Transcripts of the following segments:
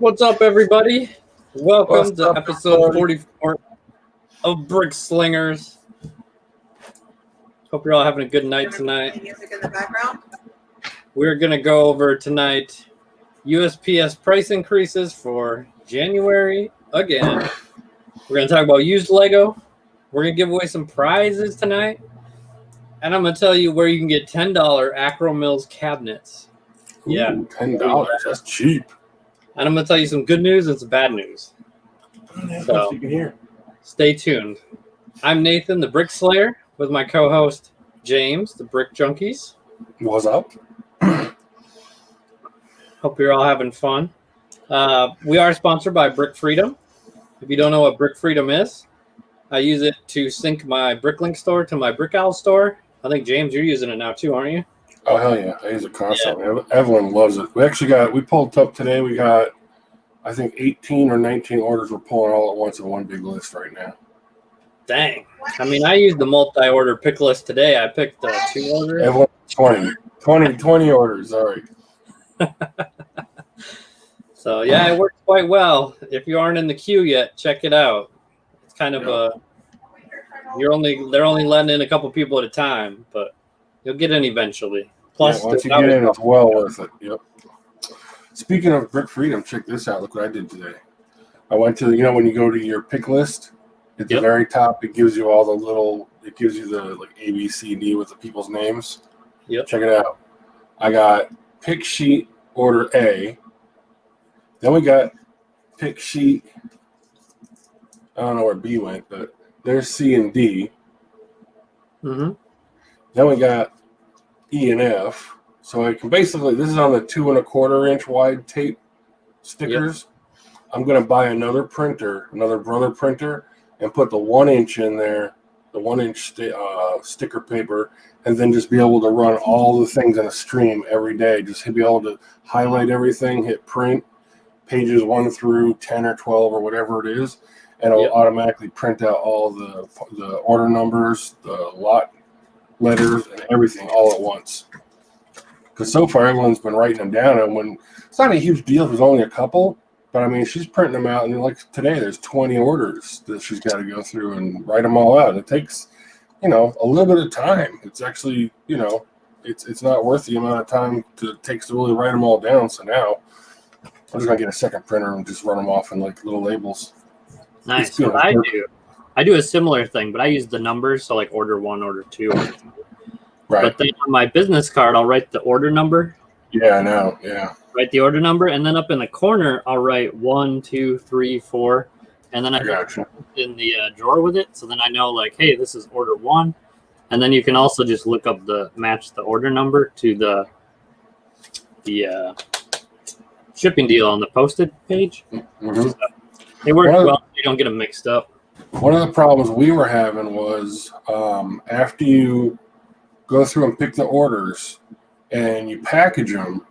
What's up, everybody? Welcome What's to up, episode everybody? 44 of Brick Slingers. Hope you're all having a good night tonight. Music in the background. We're going to go over tonight USPS price increases for January again. We're going to talk about used Lego. We're going to give away some prizes tonight. And I'm going to tell you where you can get $10 Acro Mills cabinets. Yeah. Ooh, $10. That's cheap. And I'm going to tell you some good news and some bad news. So, you can hear. stay tuned. I'm Nathan, the Brick Slayer, with my co-host, James, the Brick Junkies. What's up? Hope you're all having fun. We are sponsored by Brick Freedom. If you don't know what Brick Freedom is, I use it to sync my Bricklink Store to my Brick Owl store. I think, James, you're using it now too, aren't you? Oh, hell yeah. I use it constantly. Yeah. Evelyn loves it. We pulled up today. We got, I think, 18 or 19 orders we're pulling all at once in one big list right now. Dang. I mean, I used the multi-order pick list today. I picked 2 orders. Evelyn, 20 orders. Sorry. So, yeah, it works quite well. If you aren't in the queue yet, check it out. It's kind of they're only letting in a couple people at a time, but you'll get in eventually. Plus, yeah, once you get in, it's well worth it. Yep. Speaking of Brick Freedom, check this out. Look what I did today. I went to, when you go to your pick list, at the very top, it gives you all it gives you the like A, B, C, D with the people's names. Yep. Check it out. I got pick sheet order A. Then we got pick sheet. I don't know where B went, but there's C and D. Mm-hmm. Then we got E and F. So I can basically, this is on the 2 1/4 inch wide tape stickers. Yep. I'm going to buy another brother printer, and put the 1 inch in there, the 1 inch sticker paper, and then just be able to run all the things in a stream every day. Just be able to highlight everything, hit print, pages 1 through 10 or 12 or whatever it is, and it'll automatically print out all the order numbers, the lot letters, and everything all at once. Because so far everyone's been writing them down, and when it's not a huge deal, there's only a couple. But I mean, she's printing them out, and like today, there's 20 orders that she's got to go through and write them all out. It takes, a little bit of time. It's actually, it's not worth the amount of time it takes to really write them all down. So now I'm just gonna get a second printer and just run them off in like little labels. Nice. What I do a similar thing, but I use the numbers. So like order 1, order 2. Right. But then on my business card, I'll write the order number. Yeah, I know. Yeah. Write the order number, and then up in the corner, I'll write 1, 2, 3, 4, and then I got in the drawer with it. So then I know, like, hey, this is order 1, and then you can also just look up match the order number to the shipping deal on the posted page. Mm-hmm. So they work well. You don't get them mixed up. One of the problems we were having was after you go through and pick the orders and you package them.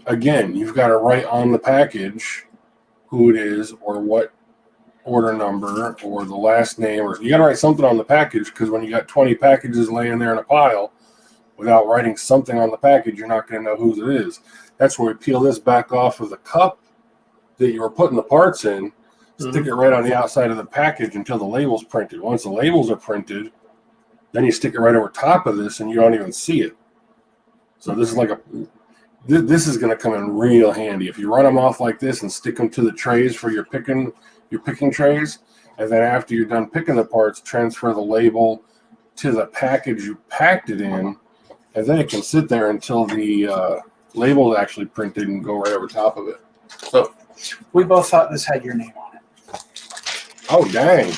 Again, you've got to write on the package who it is or what order number or the last name, or you got to write something on the package, because when you got 20 packages laying there in a pile without writing something on the package, you're not going to know whose it is. That's where we peel this back off of the cup that you were putting the parts in, stick it right on the outside of the package until the label's printed. Once the labels are printed, then you stick it right over top of this and you don't even see it. So this is like this is going to come in real handy if you run them off like this and stick them to the trays for your picking trays, and then after you're done picking the parts, transfer the label to the package you packed it in, and then it can sit there until the label is actually printed and go right over top of it. So we both thought this had your name on it. Oh, dang.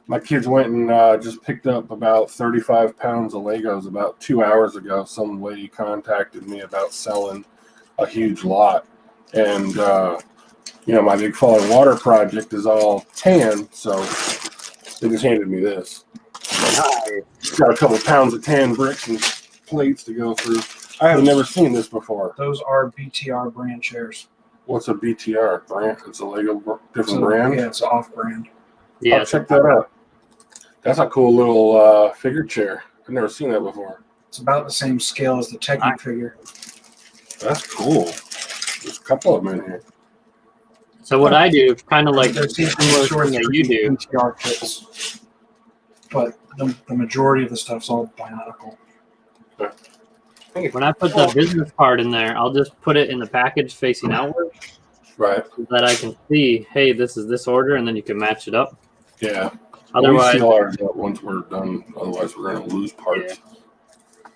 My kids went and just picked up about 35 pounds of Legos about 2 hours ago. Some lady contacted me about selling a huge lot. And, my big falling water project is all tan, so they just handed me this. Got a couple pounds of tan bricks and plates to go through. I have never seen this before. Those are BTR brand chairs. What's a BTR brand? It's a Lego different brand? Yeah, it's off-brand. Yeah, I'll check that out. That's a cool little figure chair. I've never seen that before. It's about the same scale as the Technic figure. That's cool. There's a couple of them in here. So what I do, kind of like There's similar thing that you do. BTR kits, but the majority of the stuff's all bionicle. When I put the business card in there, I'll just put it in the package facing outward, Right. so that I can see, hey, this is this order, and then you can match it up. Yeah. Otherwise, we seal ours up once we're done. Otherwise, we're going to lose parts.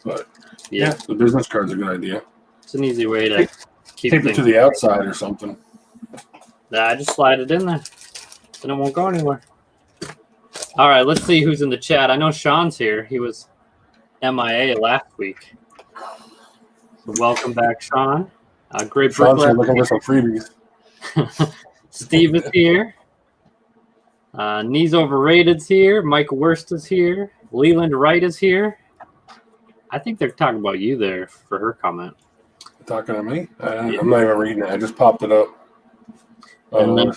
But yeah, the business card's a good idea. it's an easy way to keep Tape it things. to the outside or something. I just slide it in there, and it won't go anywhere. All right, let's see who's in the chat. I know Sean's here. He was MIA last week. So welcome back, Sean. Great Sean's Bricklink. looking for some freebies. Steve is here. Knees Overrated's here. Mike Wurst is here. Leland Wright is here. I think they're talking about you there for her comment. Talking to me? I'm not even reading it. I just popped it up. And then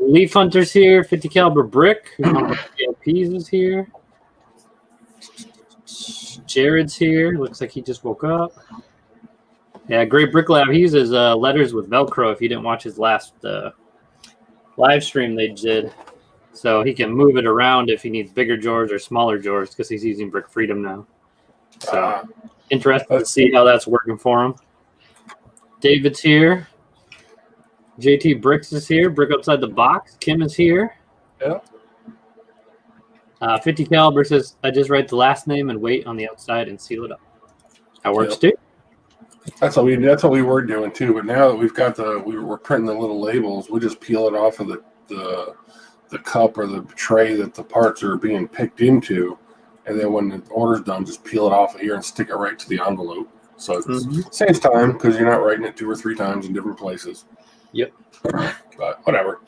Leaf Hunter's here. 50 caliber brick. Who's on the PLPs is here. Jared's here. Looks like he just woke up. Yeah, Great Brick Lab. He uses letters with Velcro. If you didn't watch his last live stream they did, so he can move it around if he needs bigger drawers or smaller drawers because he's using Brick Freedom now. So interested to see how that's working for him. David's here. JT Bricks is here. Brick Outside the Box. Kim is here. Yeah. 50 caliber says, I just write the last name and wait on the outside and seal it up. That works too. That's what we were doing too. But now that we've got we're printing the little labels, we just peel it off of the cup or the tray that the parts are being picked into, and then when the order's done, just peel it off of here and stick it right to the envelope. So it saves time because you're not writing it 2 or 3 times in different places. Yep. But whatever.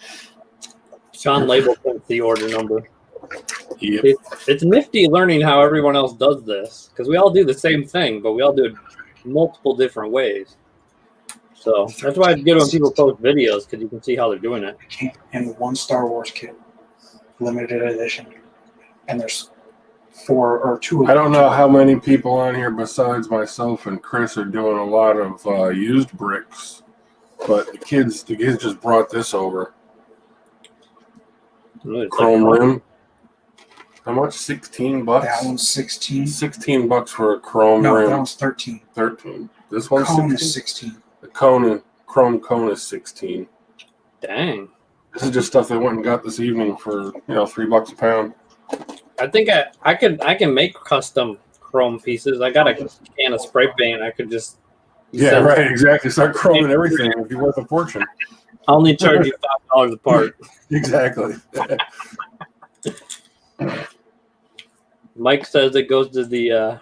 Sean label prints the order number. Yep. It's nifty learning how everyone else does this because we all do the same thing, but we all do it multiple different ways. So that's why it's good when people post videos because you can see how they're doing it. And one Star Wars kit, limited edition, and there's 4 or 2. I don't know how many people on here besides myself and Chris are doing a lot of used bricks, but the kids just brought this over. Chrome rim. How much? $16? That one's 16. $16 for a chrome No, rim. that one's 13. 13. This one's Cone 16? is 16. The chrome cone is 16. Dang. This is just stuff they went and got this evening for $3 a pound. I think I can make custom chrome pieces. I got a can of spray paint. I could just Right, exactly. Start chroming everything. It'd be worth a fortune. I'll only charge you $5 a part. Exactly. Mike says it goes to the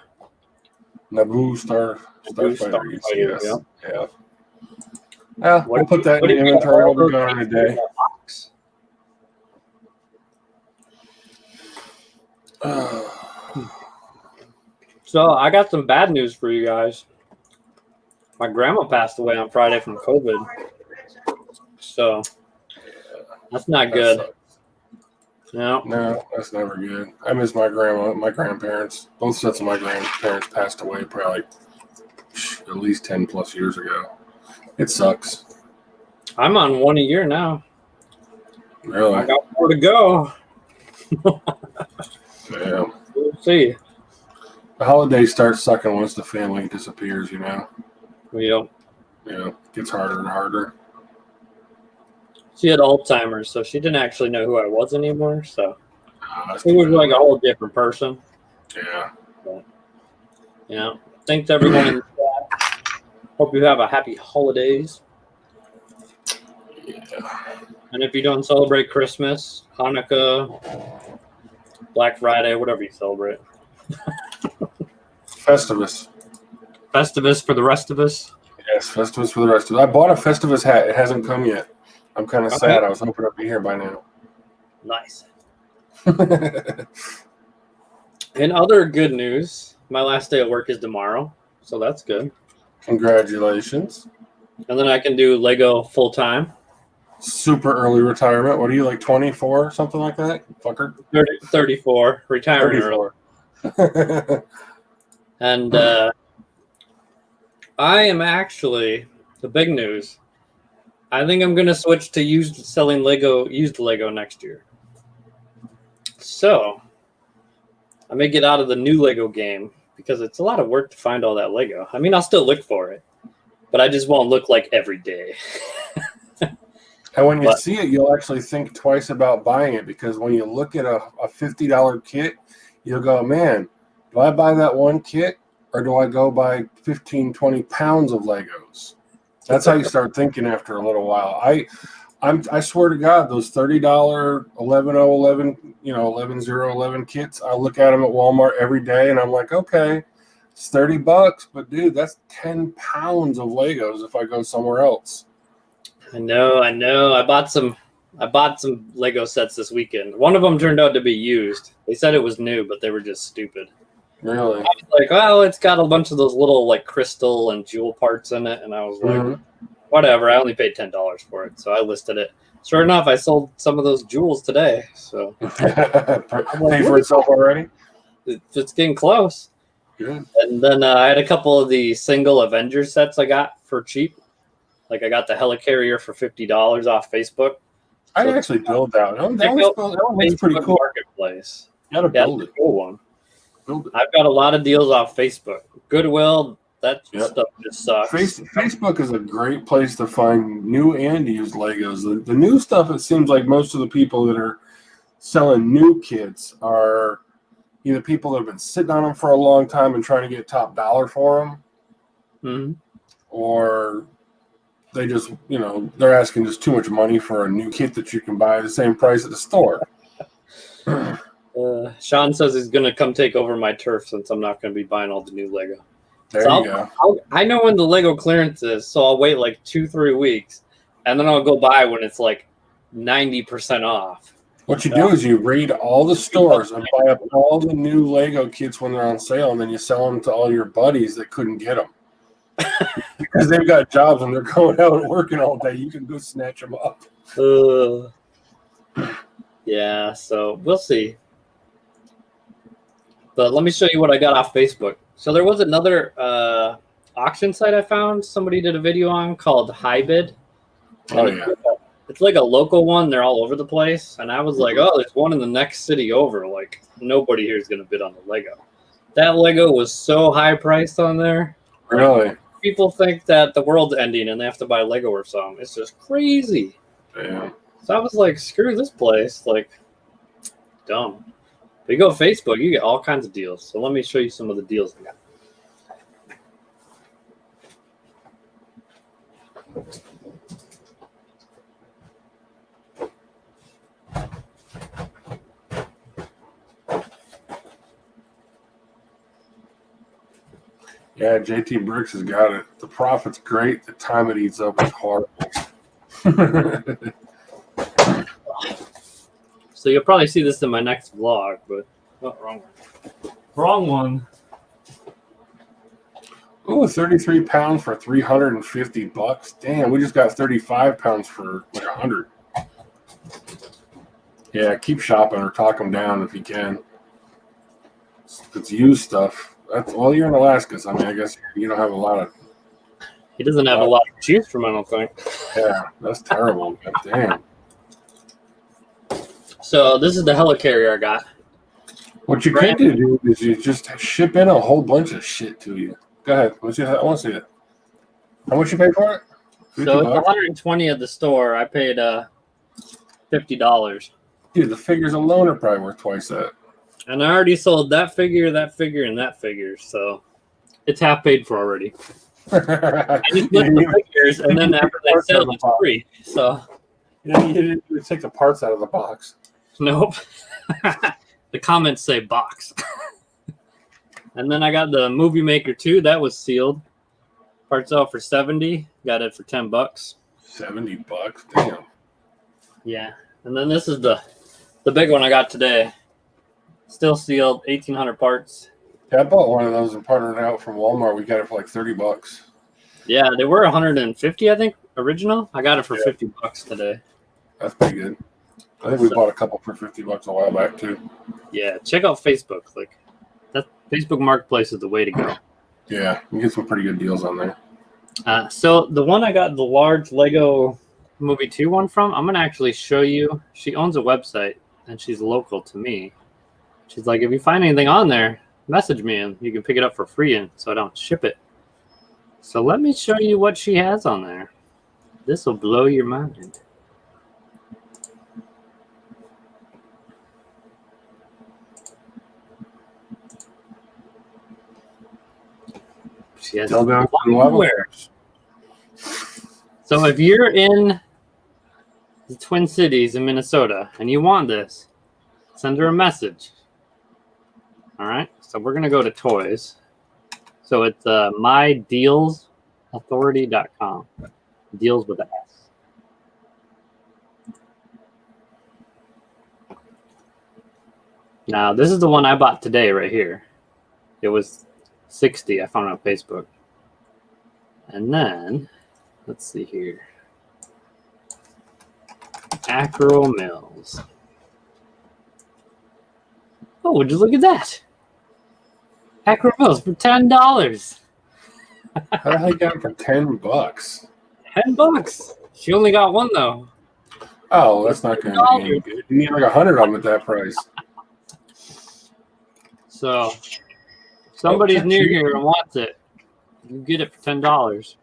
Naboo Starfighter. Yes. Yeah. Yeah, we'll put that in the inventory. We'll be gone in a day. So I got some bad news for you guys. My grandma passed away on Friday from COVID. So that's not good. No, that's never good. I miss my grandma, my grandparents. Both sets of my grandparents passed away probably at least 10 plus years ago. It sucks. I'm on 1 a year now. Really? I got 4 to go. Yeah. We'll see. The holidays start sucking once the family disappears, We don't. It gets harder and harder. She had Alzheimer's, so she didn't actually know who I was anymore. So That's it was too like bad. a whole different person. Yeah. Thanks everyone in the chat. Hope you have a happy holidays. Yeah. And if you don't celebrate Christmas, Hanukkah, Black Friday, whatever you celebrate. Festivus. Festivus for the rest of us. Yes, Festivus for the rest of us. I bought a Festivus hat. It hasn't come yet. I'm kind of sad. I was hoping it'd be here by now. Nice. In other good news, my last day at work is tomorrow, so that's good. Congratulations. And then I can do Lego full time. Super early retirement. What are you, like 24 or something like that? Fucker. 34, retiring early. 34. And I am actually, the big news, I think I'm gonna switch to used Lego next year. So I may get out of the new Lego game because it's a lot of work to find all that Lego. I mean, I'll still look for it, but I just won't look like every day. And when you see it, you'll actually think twice about buying it, because when you look at a $50 kit, you'll go, man, do I buy that one kit or do I go buy 15, 20 pounds of Legos? That's how you start thinking after a little while. I swear to God, those $30 11011 kits, I look at them at Walmart every day and I'm like, okay, it's $30, but dude, that's 10 pounds of Legos if I go somewhere else. I know. I bought some Lego sets this weekend. One of them turned out to be used. They said it was new, but they were just stupid. Really? I was like, oh, it's got a bunch of those little like crystal and jewel parts in it, and I was like, whatever. I only paid $10 for it, so I listed it. Sure enough, I sold some of those jewels today. So pay for itself already. It's getting close. Good. And then I had a couple of the single Avengers sets I got for cheap. Like I got the helicarrier for $50 off Facebook. I actually build that. That one's pretty cool. Marketplace. You gotta build it. Cool one. Build it. I've got a lot of deals off Facebook. Goodwill, that stuff just sucks. Facebook is a great place to find new and used Legos. The new stuff, it seems like most of the people that are selling new kits are either people that have been sitting on them for a long time and trying to get top dollar for them, or they just, they're asking just too much money for a new kit that you can buy at the same price at the store. Sean says he's going to come take over my turf since I'm not going to be buying all the new Lego. There you go. I know when the Lego clearance is, so I'll wait like 2-3 weeks, and then I'll go buy when it's like 90% off. What you do is you raid all the stores and buy up all the new Lego kits when they're on sale, and then you sell them to all your buddies that couldn't get them. Because they've got jobs and they're going out and working all day. You can go snatch them up. Yeah, so we'll see. But let me show you what I got off Facebook. So there was another auction site I found. Somebody did a video on called HiBid. Oh, yeah. It's like a local one. They're all over the place. And I was like, oh, there's one in the next city over. Like, nobody here is going to bid on the Lego. That Lego was so high priced on there. Really? People think that the world's ending and they have to buy Lego or something. It's just crazy. Yeah. So I was like, screw this place. Like, dumb. But you go to Facebook, you get all kinds of deals. So let me show you some of the deals I got. Yeah, JT Bricks has got it. The profit's great. The time it eats up is horrible. So you'll probably see this in my next vlog, but wrong one. Wrong one. Oh, 33 pounds for $350. Damn, we just got 35 pounds for like 100. Yeah, keep shopping or talk them down if you can. It's used stuff. Well, you're in Alaska, so I mean, I guess you don't have a lot of. He doesn't have a lot to choose from, I don't think. Yeah, that's terrible. God damn. So this is the helicarrier I got. What you could do is you just ship in a whole bunch of shit to you. Go ahead. I want to see it. How much you pay for it? So it's $120 at the store. I paid $50. Dude, the figures alone are probably worth twice that. And I already sold that figure, and that figure. So it's half paid for already. I just flipped the figures, and then after that sale, it's free. So you didn't even take the parts out of the box. Nope. The comments say box. And then I got the Movie Maker 2. That was sealed. Parts out for $70. Got it for $10. $70? Damn. Yeah. And then this is the big one I got today. Still sealed, 1,800 parts. Yeah, I bought one of those and partnered it out from Walmart. We got it for like $30. Yeah, they were 150, I think, original. I got it for $50 today. That's pretty good. I think we bought a couple for $50 a while back too. Yeah, check out Facebook. Like that Facebook Marketplace is the way to go. Yeah, you get some pretty good deals on there. So the one I got, the large Lego movie 2 one from, I'm going to actually show you. She owns a website, and she's local to me. She's like, if you find anything on there, message me, and you can pick it up for free, and so I don't ship it. So let me show you what she has on there. This will blow your mind. She has everywhere. So if you're in the Twin Cities in Minnesota and you want this, send her a message. All right. So we're gonna go to toys. So it's mydealsauthority.com. Deals with an S. Now this is the one I bought today right here. It was $60. I found it on Facebook. And then let's see here. Acro Mills. Oh, would you look at that? Acro Mills for $10. How the hell you got it for $10? $10. She only got one though. Oh, that's not going to be any good. You need like 100 of them at that price. So, if somebody's near here and wants it, you get it for $10.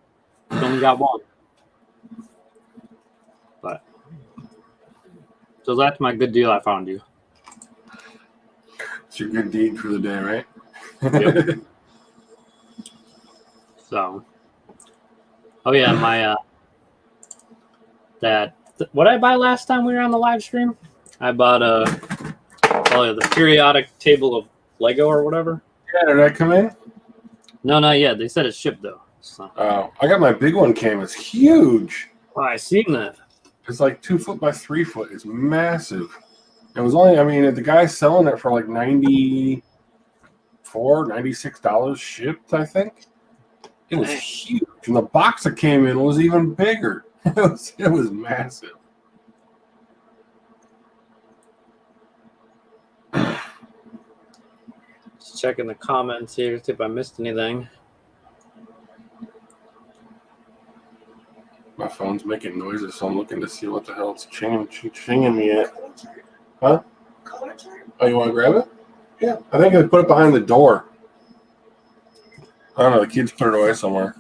You only got one. But so that's my good deal I found you. It's your good deed for the day, right? Yep. So, oh yeah, my what did I buy last time we were on the live stream? I bought the periodic table of Lego or whatever. Yeah, did that come in? No, not yet. They said it's shipped though. So. Oh, I got my big one came. It's huge. Oh, I seen that. It's like 2 foot by 3 foot. It's massive. It was only, I mean, the guy's selling it for like $94, $96 shipped, I think. It was huge. And the box that came in was even bigger. It was massive. Just checking the comments here to see if I missed anything. My phone's making noises, so I'm looking to see what the hell it's chinging me at. Huh? Oh, you want to grab it? Yeah. I think they put it behind the door. I don't know. The kids put it away somewhere.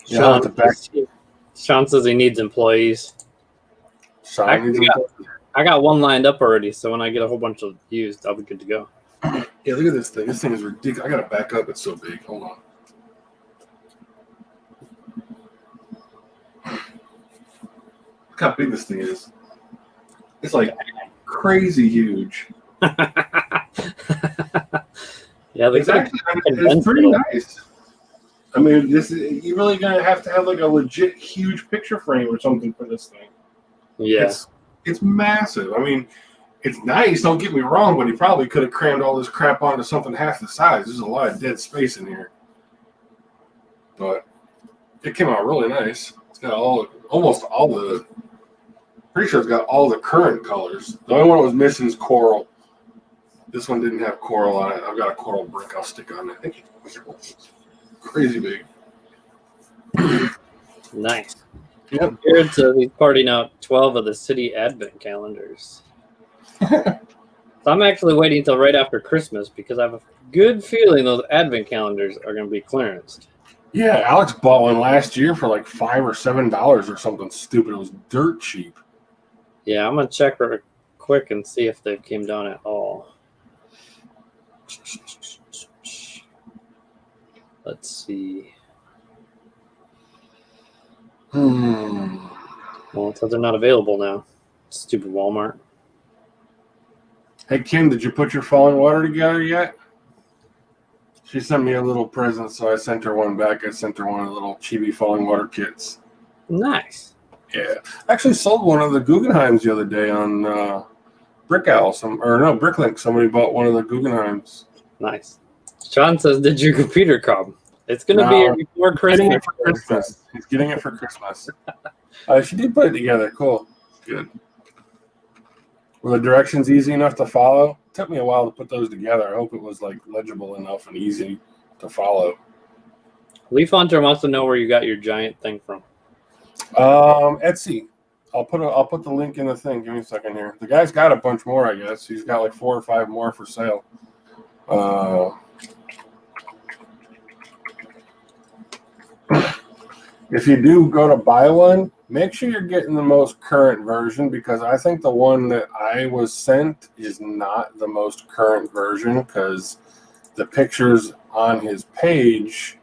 Yeah, at the back. Sean says he needs employees. I got one lined up already, so when I get a whole bunch of used, I'll be good to go. Yeah, look at this thing. This thing is ridiculous. I got to back up. It's so big. Hold on. Look how big this thing is. It's like crazy huge. Yeah, it's pretty nice. I mean, you're really gonna have to have like a legit huge picture frame or something for this thing. Yeah, it's massive. I mean, it's nice. Don't get me wrong, but he probably could have crammed all this crap onto something half the size. There's a lot of dead space in here, but it came out really nice. It's got almost all the. Pretty sure it's got all the current colors. The only one that was missing is coral. This one didn't have coral on it. I've got a coral brick I'll stick on it. I think it's crazy big. Nice. Yep. Jared says he's partying out 12 of the city advent calendars. So I'm actually waiting until right after Christmas because I have a good feeling those advent calendars are going to be clearanced. Yeah, Alex bought one last year for like $5 or $7 or something stupid. It was dirt cheap. Yeah, I'm going to check real quick and see if they came down at all. Let's see. Well, it says they're not available now. Stupid Walmart. Hey, Kim, did you put your falling water together yet? She sent me a little present, so I sent her one back. I sent her one of the little chibi falling water kits. Nice. Yeah. I actually sold one of the Guggenheims the other day on Bricklink. Somebody bought one of the Guggenheims. Nice. Sean says, did your computer come? It's going to be here before Christmas. He's getting it for Christmas. She did put it together. Cool. Good. Were the directions easy enough to follow? It took me a while to put those together. I hope it was like legible enough and easy to follow. Leaf Hunter wants to know where you got your giant thing from. Etsy. I'll put the link in the thing. Give me a second here. The guy's got a bunch more, I guess. He's got like 4 or 5 more for sale. If you do go to buy one, make sure you're getting the most current version, because I think the one that I was sent is not the most current version, because the pictures on his page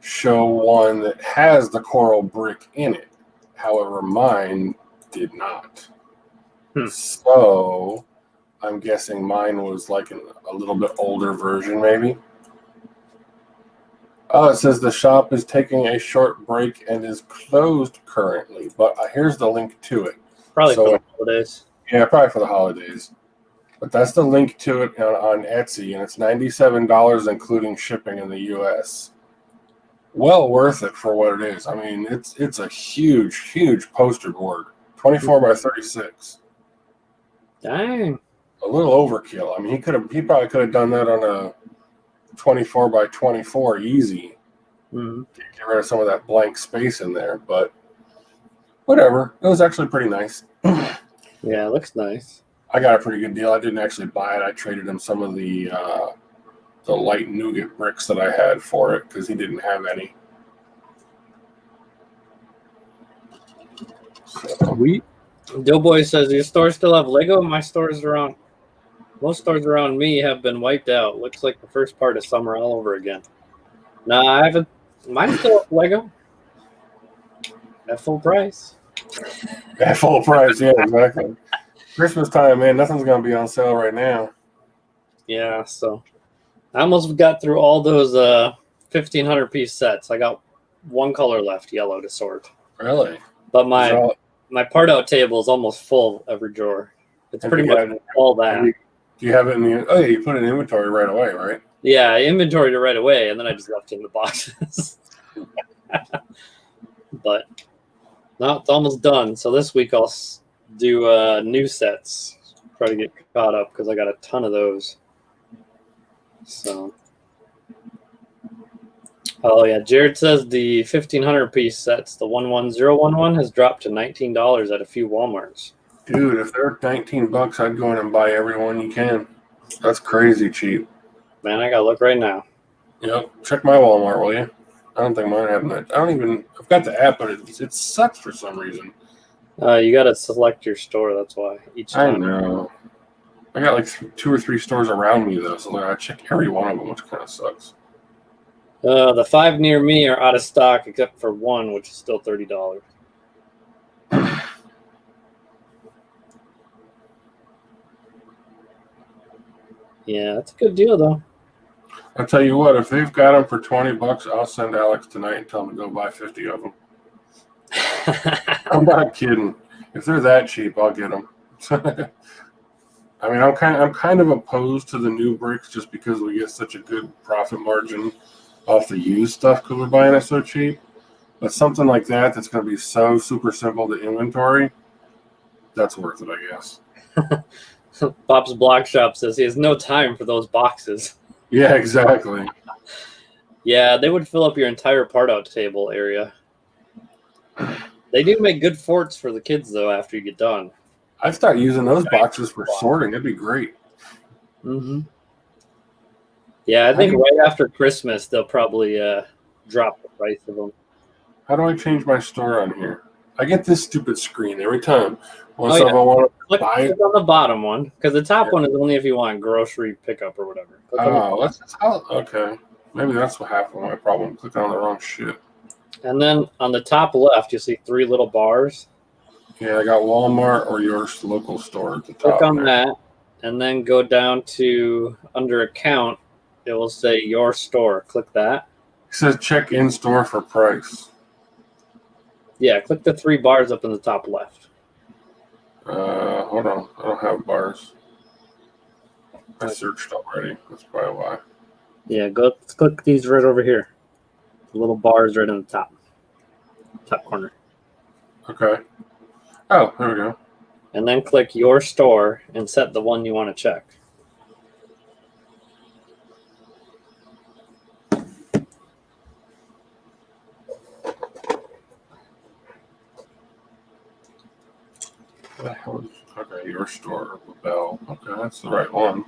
show one that has the coral brick in it. However, mine did not. So I'm guessing mine was like a little bit older version, maybe. Oh, it says the shop is taking a short break and is closed currently. But here's the link to it. Probably for the holidays. Yeah, probably for the holidays. But that's the link to it on Etsy, and it's $97 including shipping in the U.S. Well worth it for what it is. I mean, it's a huge poster board, 24 by 36. Dang. A little overkill. I mean, he probably could have done that on a 24 by 24 easy. Mm-hmm. Get rid of some of that blank space in there, but whatever. It was actually pretty nice. Yeah, it looks nice. I got a pretty good deal. I didn't actually buy it. I traded him some of the light nougat bricks that I had for it because he didn't have any. Sweet. Doughboy says, your store still have Lego? My stores around, most stores around me have been wiped out. Looks like the first part of summer all over again. Nah, I haven't. Mine still have Lego. At full price. At full price, yeah, exactly. Christmas time, man, nothing's going to be on sale right now. Yeah, so I almost got through all those 1,500 piece sets. I got one color left, yellow, to sort. Really? But my part out table is almost full every drawer. It's pretty much all that. Do you have it in the? Oh yeah, you put it in inventory right away, right? Yeah, I inventoried it right away, and then I just left it in the boxes. But no, it's almost done. So this week I'll do new sets. Try to get caught up because I got a ton of those. So. Oh yeah, Jared says the 1,500 piece sets, the 11011, has dropped to $19 at a few Walmarts. Dude, if they're $19, I'd go in and buy every one you can. That's crazy cheap. Man, I gotta look right now. Yep, check my Walmart, will you? I don't think mine have that. I've got the app, but it sucks for some reason. You gotta select your store. That's why each time. I know. I got like 2 or 3 stores around me though, so I check every one of them, which kind of sucks. The 5 near me are out of stock except for one, which is still $30. Yeah, that's a good deal though. I'll tell you what, if they've got them for $20, I'll send Alex tonight and tell him to go buy 50 of them. I'm not kidding. If they're that cheap, I'll get them. I mean, I'm kind of opposed to the new bricks just because we get such a good profit margin off the used stuff because we're buying it so cheap. But something like that's going to be so super simple to inventory, that's worth it, I guess. Pop's Block Shop says he has no time for those boxes. Yeah, exactly. Yeah, they would fill up your entire part out table area. They do make good forts for the kids though after you get done. I'd start using those boxes for sorting. That'd be great. Mm-hmm. Yeah, I think right after Christmas they'll probably drop the price of them. How do I change my store on here? I get this stupid screen every time. I want to buy it. Click on the bottom one because the top one is only if you want grocery pickup or whatever. Okay. Maybe that's what happened. My problem. Clicking on the wrong shit. And then on the top left, you'll see 3 little bars. Yeah, I got Walmart or your local store at the top. Click on that, and then go down to under account. It will say your store. Click that. It says check in store for price. Yeah, click the 3 bars up in the top left. Hold on. I don't have bars. I searched already. That's probably why. Yeah, click these right over here. The little bars right in the top corner. Okay. Oh, there we go. And then click your store and set the one you want to check. Okay, your store, Bell. Okay, that's the right one.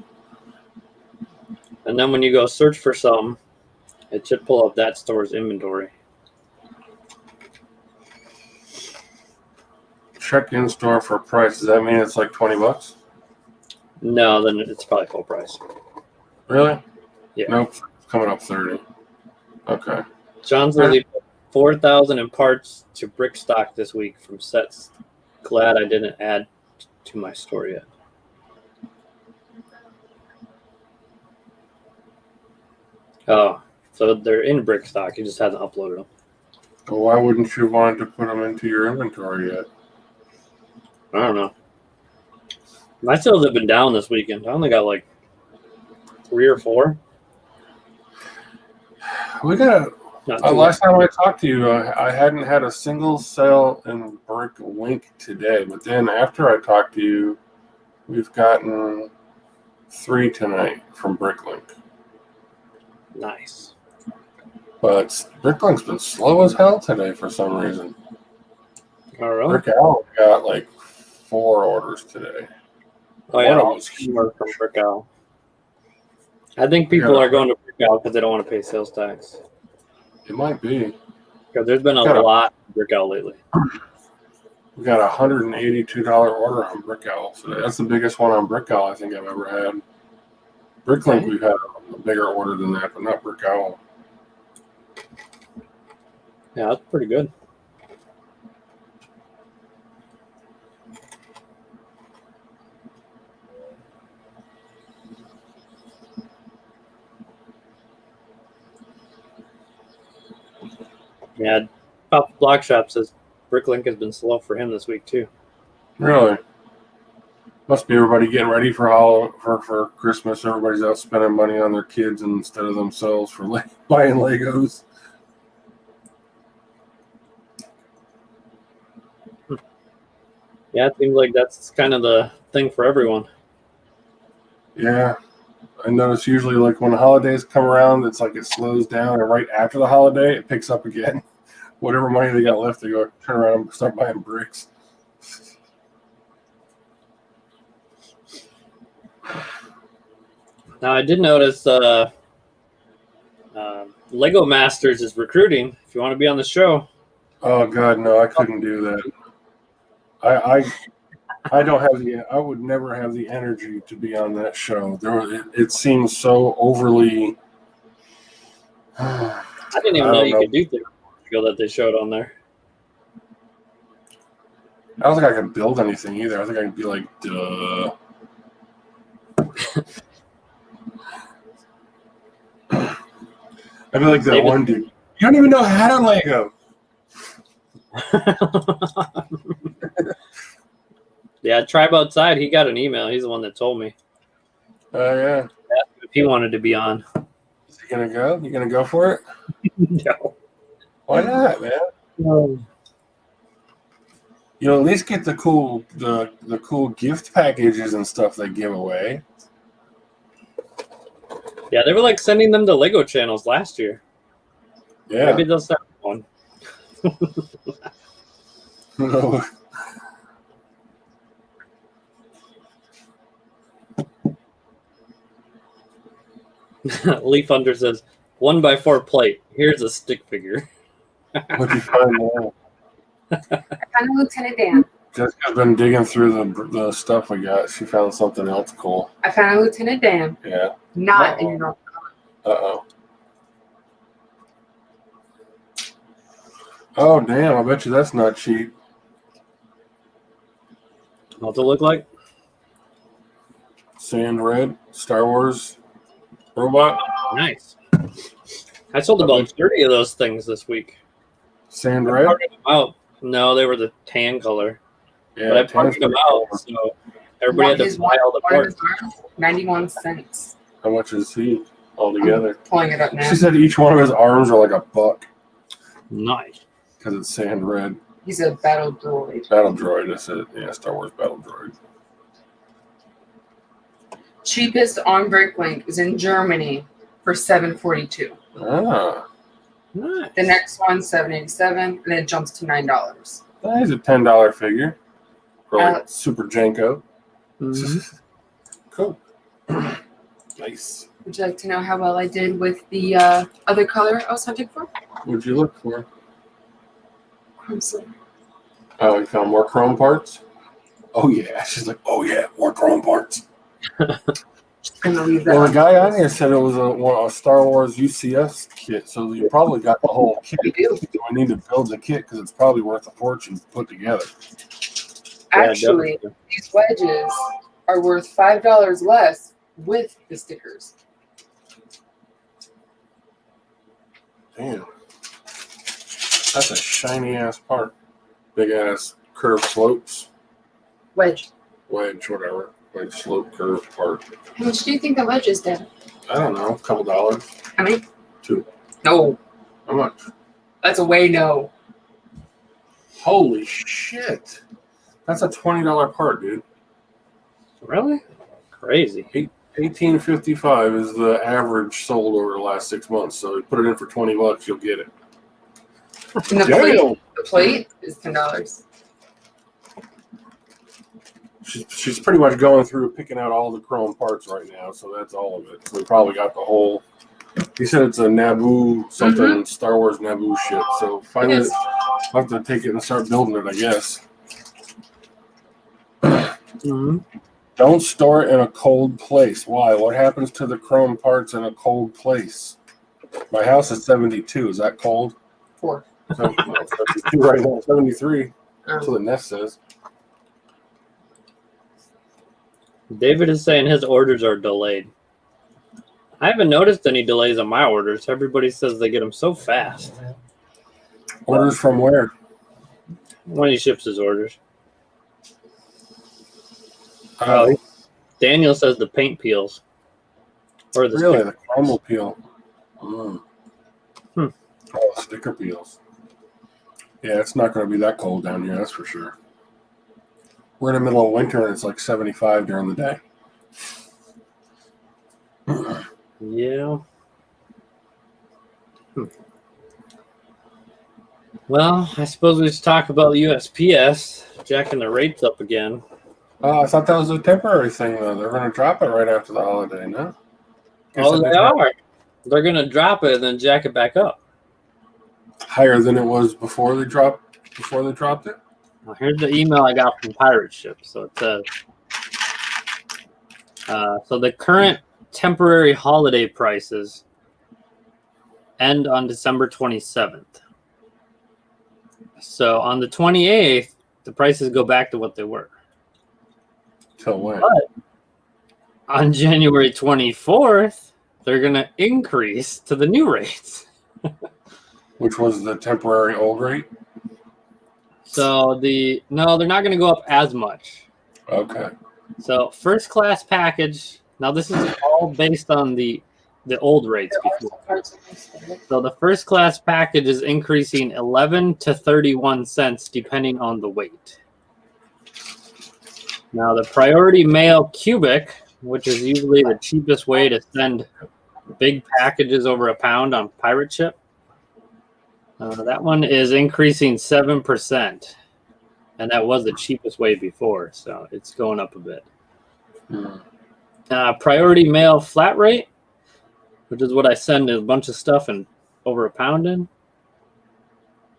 And then when you go search for something, it should pull up that store's inventory. Check in store for price. Does that mean it's like $20? No, then it's probably full price. Really? Yeah. Nope. It's coming up 30. Okay. John's released 4,000 in parts to brick stock this week from sets. Glad I didn't add to my store yet. Oh, so they're in brick stock. He just hasn't uploaded them. Well, why wouldn't you want to put them into your inventory yet? I don't know. My sales have been down this weekend. I only got like 3 or 4. We got Not too last time I talked to you, I hadn't had a single sale in Bricklink today. But then after I talked to you, we've gotten 3 tonight from Bricklink. nice. But Bricklink's been slow as hell today for some reason. Oh, really? Brick Owl got like 4 orders today. Oh, yeah. One of I'll them's see more from Brick Owl. I think people are going to Brick Owl because they don't want to pay sales tax. It might be. Because there's been a lot of Brick Owl lately. We got a $182 order on Brick Owl today. That's the biggest one on Brick Owl I think I've ever had. Bricklink, we've had a bigger order than that, but not Brick Owl. Yeah, that's pretty good. Yeah, Pop Block Shop says Bricklink has been slow for him this week too. Really? Must be everybody getting ready for Christmas. Everybody's out spending money on their kids instead of themselves for buying Legos. Yeah, it seems like that's kind of the thing for everyone. Yeah. I notice usually like when the holidays come around, it's like it slows down, and right after the holiday, it picks up again. Whatever money they got left, they go turn around and start buying bricks. Now, I did notice Lego Masters is recruiting. If you want to be on the show. Oh God, no! I couldn't do that. I don't have I would never have the energy to be on that show. It seems so overly. I didn't even know you could do things that they showed on there. I don't think I could build anything either. I think I could be like, duh. I'd be like that one dude. You don't even know how to Lego. Yeah, Tribe Outside, he got an email. He's the one that told me. Oh, yeah. If he wanted to be on. Is he going to go? You going to go for it? No. Why not, man? No. You'll at least get the cool gift packages and stuff they give away. Yeah, they were like sending them to Lego channels last year. Yeah. Maybe they'll start one. No. Leaf Hunter says 1x4 plate. Here's a stick figure. What'd you find now? I found Lieutenant Dan. Jessica's been digging through the stuff we got. She found something else cool. I found Lieutenant Dan. Yeah. Not in North Uh-oh. Oh, damn. I bet you that's not cheap. What's it look like? Sand Red, Star Wars robot. Nice. I sold about 30 of those things this week. Sand I Red? parted them out. No, they were the tan color. Yeah, but I parted them out, so everybody had to buy all the parts. 91 cents. How much is he altogether? I'm pulling it up now. She said each one of his arms are like $1 Nice. because it's Sand Red. He's a battle droid. Battle droid, that's it. Yeah, Star Wars battle droid. Cheapest on Bricklink is in Germany for $7.42. Ah, Nice. The next one $7.87, and then it jumps to $9. that is a $10 figure. Like Super Janko. Mhm. Cool. Nice. Would you like to know how well I did with the other color I was hunting for? What'd you look for? Crimson. Oh, you found more chrome parts? Oh, yeah. She's like, oh, yeah, more chrome parts. Just gonna leave that. Well, the guy on here said it was a Star Wars UCS kit, so you probably got the whole kit. We do. I need to build the kit because it's probably worth a fortune to put together. Actually, these wedges are worth $5 less with the stickers. Damn. That's a shiny ass part. Big ass curved slopes. Wedge. Wedge, whatever. Wedge slope curved part. How much do you think the wedge is, Dad? I don't know, a couple dollars. How many? $2. No. How much? That's a way no. Holy shit. That's a $20 part, dude. Really? Crazy. $18.55 is the average sold over the last 6 months. So you put it in for $20, you'll get it. And the plate is $10. She's pretty much going through picking out all the chrome parts right now, so that's all of it. So we probably got the whole. He said it's a Naboo something Star Wars Naboo shit. So finally, I'll have to take it and start building it, I guess. Mm-hmm. Don't store it in a cold place. Why? What happens to the chrome parts in a cold place? My house is 72. Is that cold? 4. 72 right now. 73. That's what the nest says. David is saying his orders are delayed. I haven't noticed any delays on my orders. Everybody says they get them so fast. Orders from where? When he ships his orders. Oh, Daniel says the paint peels. Or the really? sticker. The caramel peel. Oh, sticker peels. Yeah, it's not going to be that cold down here, that's for sure. We're in the middle of winter and it's like 75 during the day. Yeah. Well, I suppose we should talk about USPS jacking the rates up again. Oh, I thought that was a temporary thing, though. They're going to drop it right after the holiday, no? Oh, they are. They're going to drop it and then jack it back up. Higher than it was before they dropped it? Well, here's the email I got from Pirate Ship. So it says, so the current temporary holiday prices end on December 27th. So on the 28th, the prices go back to what they were. Till when? But on January 24th, they're going to increase to the new rates. Which was the temporary old rate? So no, they're not going to go up as much. Okay. So first class package. Now this is all based on the old rates before. So the first class package is increasing 11 to 31 cents depending on the weight. Now the priority mail cubic, which is usually the cheapest way to send big packages over a pound on pirate ship, that one is increasing 7%, and that was the cheapest way before, so it's going up a bit. Priority mail flat rate, which is what I send a bunch of stuff and over a pound in.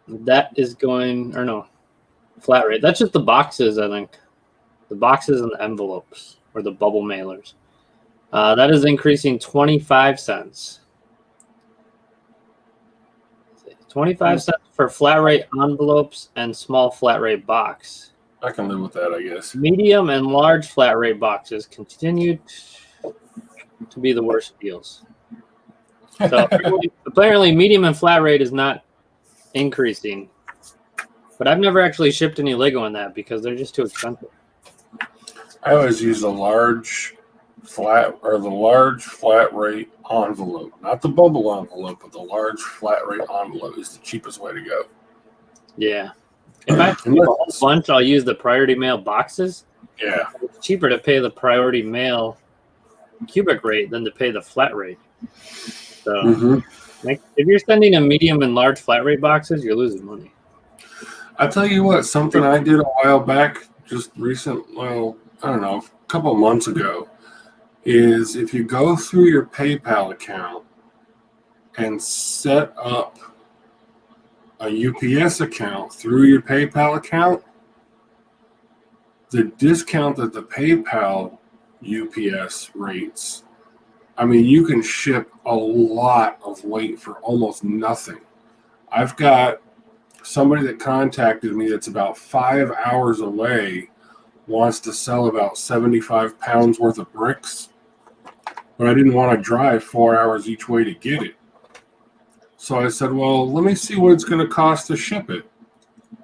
That is going, or no, flat rate. That's just the boxes, I think. The boxes and the envelopes, or the bubble mailers. That is increasing 25 cents. 25 cents for flat rate envelopes and small flat rate box. I can live with that, I guess. Medium and large flat rate boxes continue to be the worst deals. So apparently medium and flat rate is not increasing. But I've never actually shipped any Lego in that because they're just too expensive. I always use the large flat rate envelope. Not the bubble envelope, but the large flat rate envelope is the cheapest way to go. Yeah. If I have a whole bunch, I'll use the priority mail boxes. Yeah. It's cheaper to pay the priority mail cubic rate than to pay the flat rate. So like, if you're sending a medium and large flat rate boxes, you're losing money. I'll tell you what, something I did a while back just well, I don't know, a couple of months ago, is if you go through your PayPal account and set up a UPS account through your PayPal account, the discount that the PayPal UPS rates, I mean, you can ship a lot of weight for almost nothing. I've got somebody that contacted me that's about 5 hours away, wants to sell about 75 pounds worth of bricks, but I didn't want to drive 4 hours each way to get it. So I said, well, let me see what it's going to cost to ship it.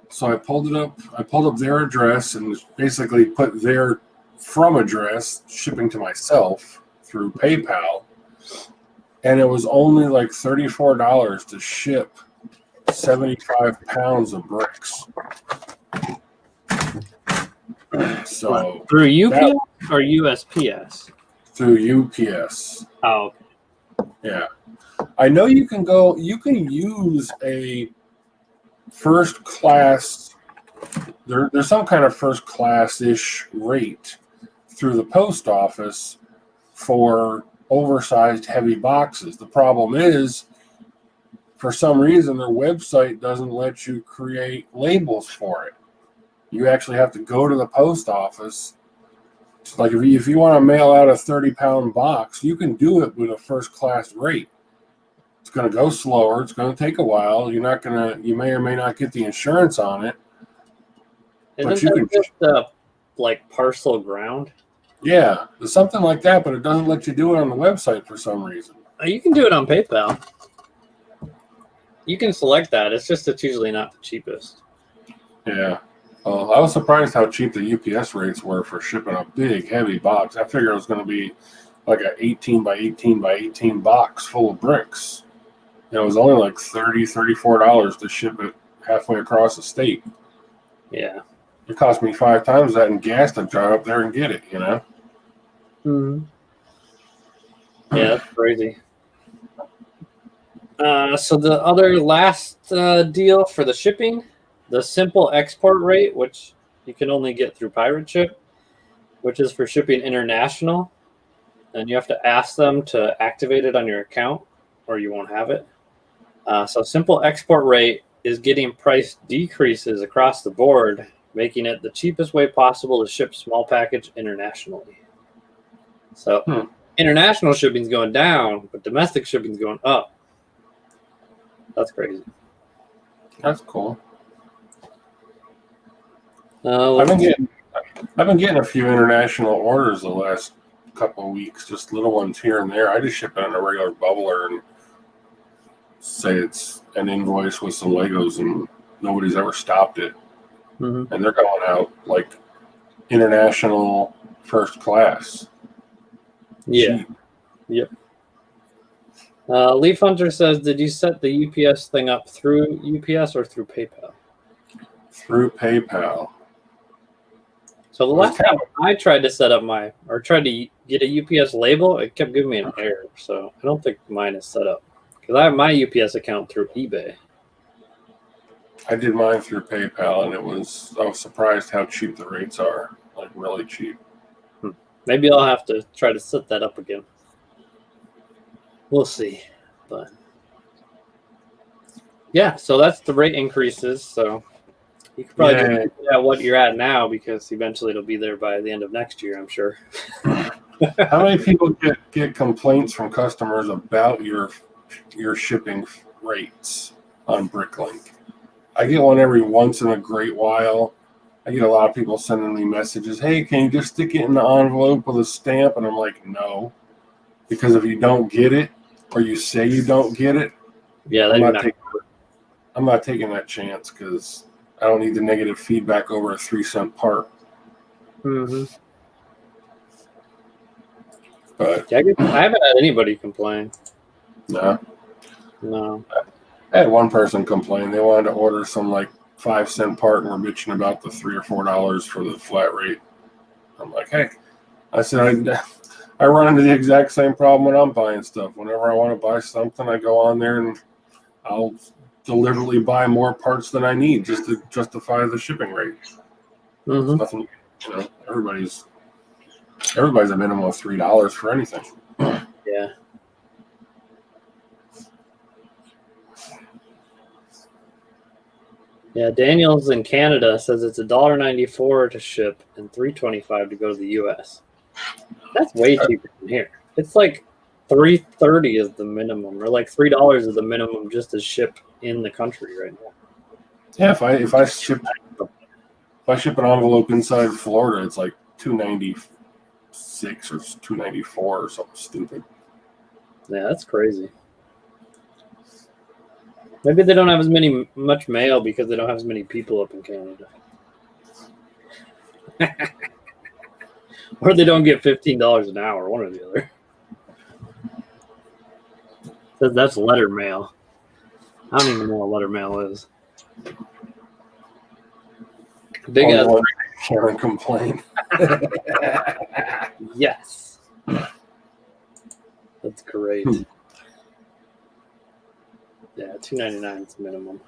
So I pulled up their address and basically put their from address shipping to myself through PayPal. And it was only like $34 to ship 75 pounds of bricks. So through UPS or USPS? Through UPS. Oh, yeah. I know you can use a first class, there's some kind of first class-ish rate through the post office for oversized heavy boxes. The problem is, for some reason, their website doesn't let you create labels for it. You actually have to go to the post office. Like if you want to mail out a 30-pound box, you can do it with a first class rate. It's going to go slower. It's going to take a while. You may or may not get the insurance on it. Isn't that just like parcel ground? Yeah, there's something like that, but it doesn't let you do it on the website for some reason. You can do it on PayPal. You can select that. It's usually not the cheapest. Yeah. Well, I was surprised how cheap the UPS rates were for shipping a big, heavy box. I figured it was going to be like an 18 by 18 by 18 box full of bricks. And it was only like $34 to ship it halfway across the state. Yeah. It cost me 5 times that in gas to drive up there and get it, you know? Mm-hmm. Yeah, that's crazy. So the other last deal for the shipping, the simple export rate, which you can only get through Pirate Ship, which is for shipping international. And you have to ask them to activate it on your account or you won't have it. So simple export rate is getting price decreases across the board, making it the cheapest way possible to ship small package internationally. So international shipping is going down, but domestic shipping is going up. That's crazy. That's cool. I've been getting a few international orders the last couple of weeks, just little ones here and there. I just ship it on a regular bubbler and say it's an invoice with some Legos, and nobody's ever stopped it. Mm-hmm. And they're going out like international first class. Yeah. Cheap. Yep. Leaf Hunter says, did you set the UPS thing up through UPS or through PayPal? Through PayPal. So the last time I tried to set up tried to get a UPS label, it kept giving me an error. So I don't think mine is set up because I have my UPS account through eBay. I did mine through PayPal, and I was surprised how cheap the rates are, like really cheap. Maybe I'll have to try to set that up again. We'll see. But yeah, so that's the rate increases. So you could probably just look at what you're at now because eventually it'll be there by the end of next year, I'm sure. How many people get complaints from customers about your shipping rates on Bricklink? I get one every once in a great while. I get a lot of people sending me messages, hey, can you just stick it in the envelope with a stamp? And I'm like, no. Because if you don't get it, or you say you don't get it, yeah, I'm not taking that chance because I don't need the negative feedback over a 3-cent part. Mm-hmm. But yeah, I haven't had anybody complain. No. I had one person complain. They wanted to order some like 5-cent part and were bitching about the $3 or $4 for the flat rate. I'm like, hey, I said, I run into the exact same problem when I'm buying stuff. Whenever I want to buy something, I go on there and I'll deliberately buy more parts than I need just to justify the shipping rate. Mm-hmm. Nothing, everybody's a minimum of $3 for anything. Yeah. Yeah, Daniels in Canada says it's $1.94 to ship and $3.25 to go to the U.S. That's way cheaper than here. It's like $3.30 is the minimum, or like $3 is the minimum just to ship in the country right now. Yeah, if I ship an envelope inside Florida, it's like $2.96 or $2.94 or something stupid. Yeah, that's crazy. Maybe they don't have much mail because they don't have as many people up in Canada. Or they don't get $15 an hour, one or the other. Says that's letter mail. I don't even know what letter mail is. Big ass. Karen complain. Yes. That's great. Yeah, $2.99 is the minimum.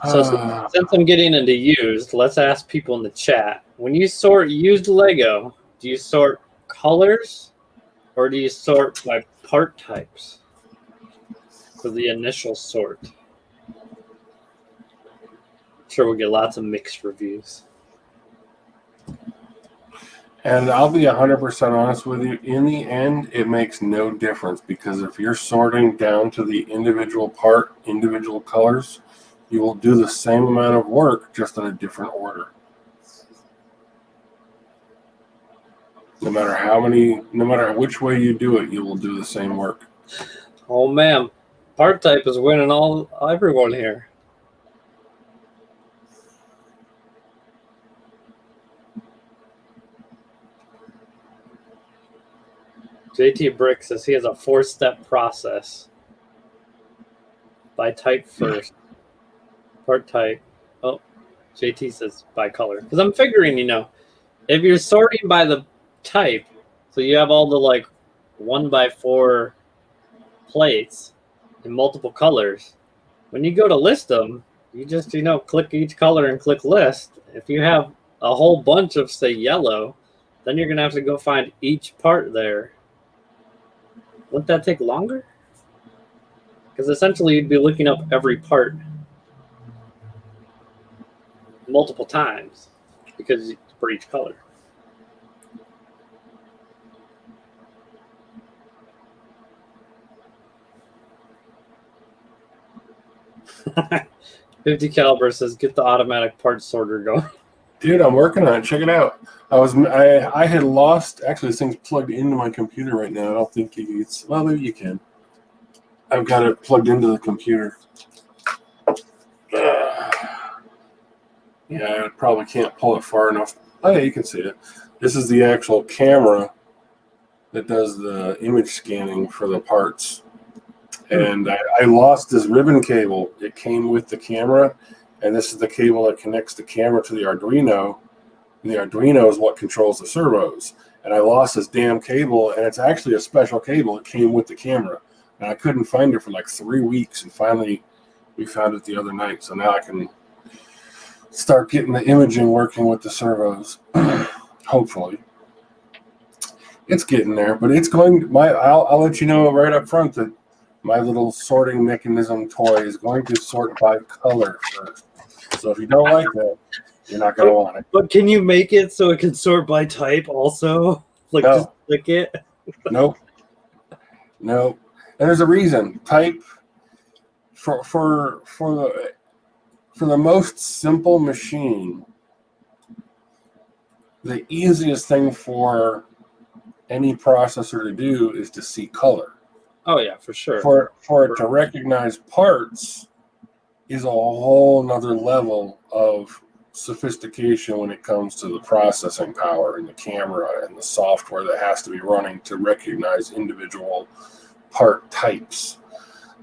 So since I'm getting into used, let's ask people in the chat. When you sort used Lego, do you sort colors or do you sort by part types for the initial sort? I'm sure we'll get lots of mixed reviews. And I'll be 100% honest with you. In the end, it makes no difference because if you're sorting down to the individual part, individual colors, you will do the same amount of work, just in a different order. No matter which way you do it, you will do the same work. Oh man, part type is winning everyone here. JT Brick says he has a 4-step process. By type first. Part type. Oh, JT says by color. Because I'm figuring, if you're sorting by the type, so you have all the 1x4 plates in multiple colors, when you go to list them, you just, click each color and click list. If you have a whole bunch of, say, yellow, then you're going to have to go find each part there. Wouldn't that take longer? Because essentially you'd be looking up every part multiple times because for each color. $50 caliber says get the automatic parts sorter going. Dude, I'm working on it. Check it out. I had lost. Actually, this thing's plugged into my computer right now. I don't think it's. Well, maybe you can. I've got it plugged into the computer. Yeah, I probably can't pull it far enough. Oh, yeah, you can see it. This is the actual camera that does the image scanning for the parts. And I lost this ribbon cable. It came with the camera, and this is the cable that connects the camera to the Arduino. And the Arduino is what controls the servos. And I lost this damn cable, and it's actually a special cable. It came with the camera. And I couldn't find it for like 3 weeks, and finally we found it the other night. So now I can start getting the imaging working with the servos. Hopefully. It's getting there, but it's going. I'll let you know right up front that my little sorting mechanism toy is going to sort by color first. So if you don't like that, you're not going to want it. But can you make it so it can sort by type also? No. Just click it? Nope. And there's a reason. Type for the most simple machine, the easiest thing for any processor to do is to see color. Oh yeah, for sure. For it to recognize parts is a whole nother level of sophistication when it comes to the processing power and the camera and the software that has to be running to recognize individual part types.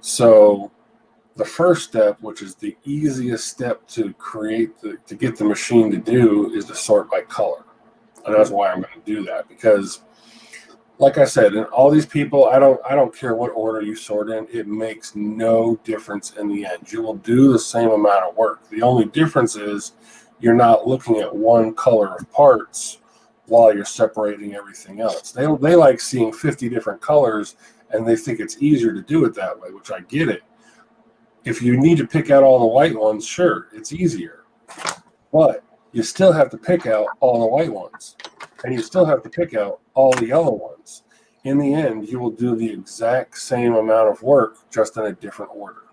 So the first step, which is the easiest step to get the machine to do, is to sort by color. And that's why I'm going to do that, because like I said, and all these people, I don't care what order you sort in. It makes no difference in the end. You will do the same amount of work. The only difference is you're not looking at one color of parts while you're separating everything else. They like seeing 50 different colors, and they think it's easier to do it that way, which I get it. If you need to pick out all the white ones, sure, it's easier. But you still have to pick out all the white ones. And you still have to pick out all the yellow ones. In the end, you will do the exact same amount of work, just in a different order.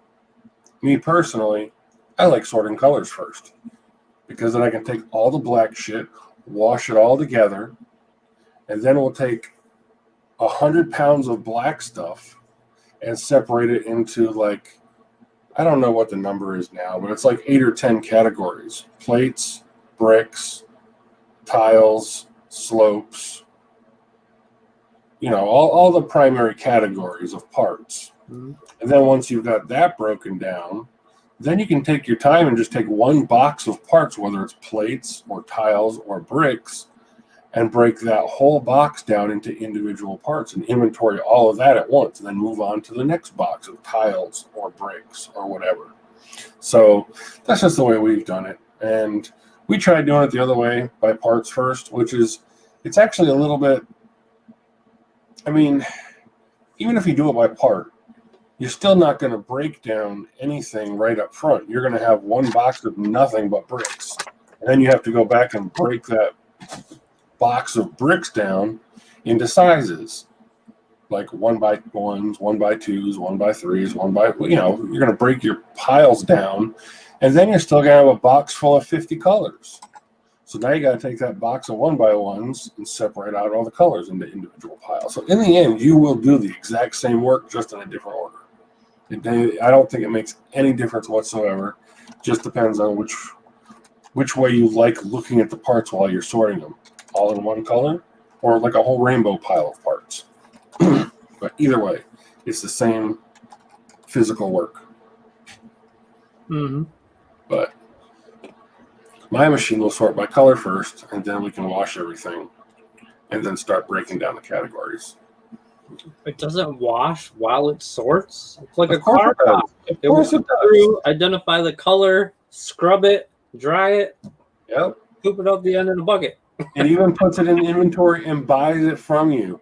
Me personally, I like sorting colors first, because then I can take all the black shit, wash it all together, and then we'll take 100 pounds of black stuff and separate it into, like, I don't know what the number is now, but it's like 8 or 10 categories: plates, bricks, tiles, slopes, all the primary categories of parts. And then once you've got that broken down, then you can take your time and just take one box of parts, whether it's plates or tiles or bricks, and break that whole box down into individual parts and inventory all of that at once, and then move on to the next box of tiles or bricks or whatever. So that's just the way we've done it. And we tried doing it the other way, by parts first, which is, it's actually a little bit, I mean, even if you do it by part, you're still not going to break down anything right up front. You're going to have one box of nothing but bricks. And then you have to go back and break that box of bricks down into sizes, like 1x1s, 1x2s, 1x3s, you're going to break your piles down. And then you're still going to have a box full of 50 colors. So now you got to take that box of 1x1s and separate out all the colors into individual piles. So in the end, you will do the exact same work, just in a different order. I don't think it makes any difference whatsoever. It just depends on which way you like looking at the parts while you're sorting them. All in one color, or like a whole rainbow pile of parts. But either way, it's the same physical work. Mm-hmm. But my machine will sort by color first, and then we can wash everything, and then start breaking down the categories. It doesn't wash while it sorts. It's like Of a course car it does. wash. Of It will course go it does. through, identify the color, scrub it, dry it, Yep. poop it up the end in a bucket. It even puts it in inventory and buys it from you.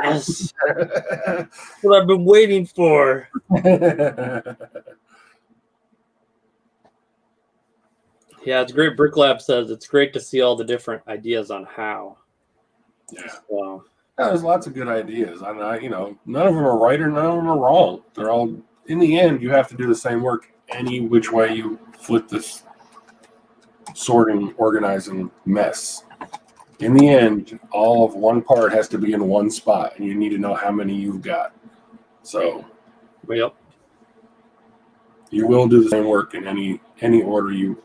Yes, that's what I've been waiting for. Yeah, it's great. Brick Lab says it's great to see all the different ideas on how. Yeah. So, Yeah, there's lots of good ideas. None of them are right or none of them are wrong. They're all, in the end, you have to do the same work any which way you flip this sorting, organizing mess. In the end, all of one part has to be in one spot, and you need to know how many you've got. So, yep. you will do the same work in any order you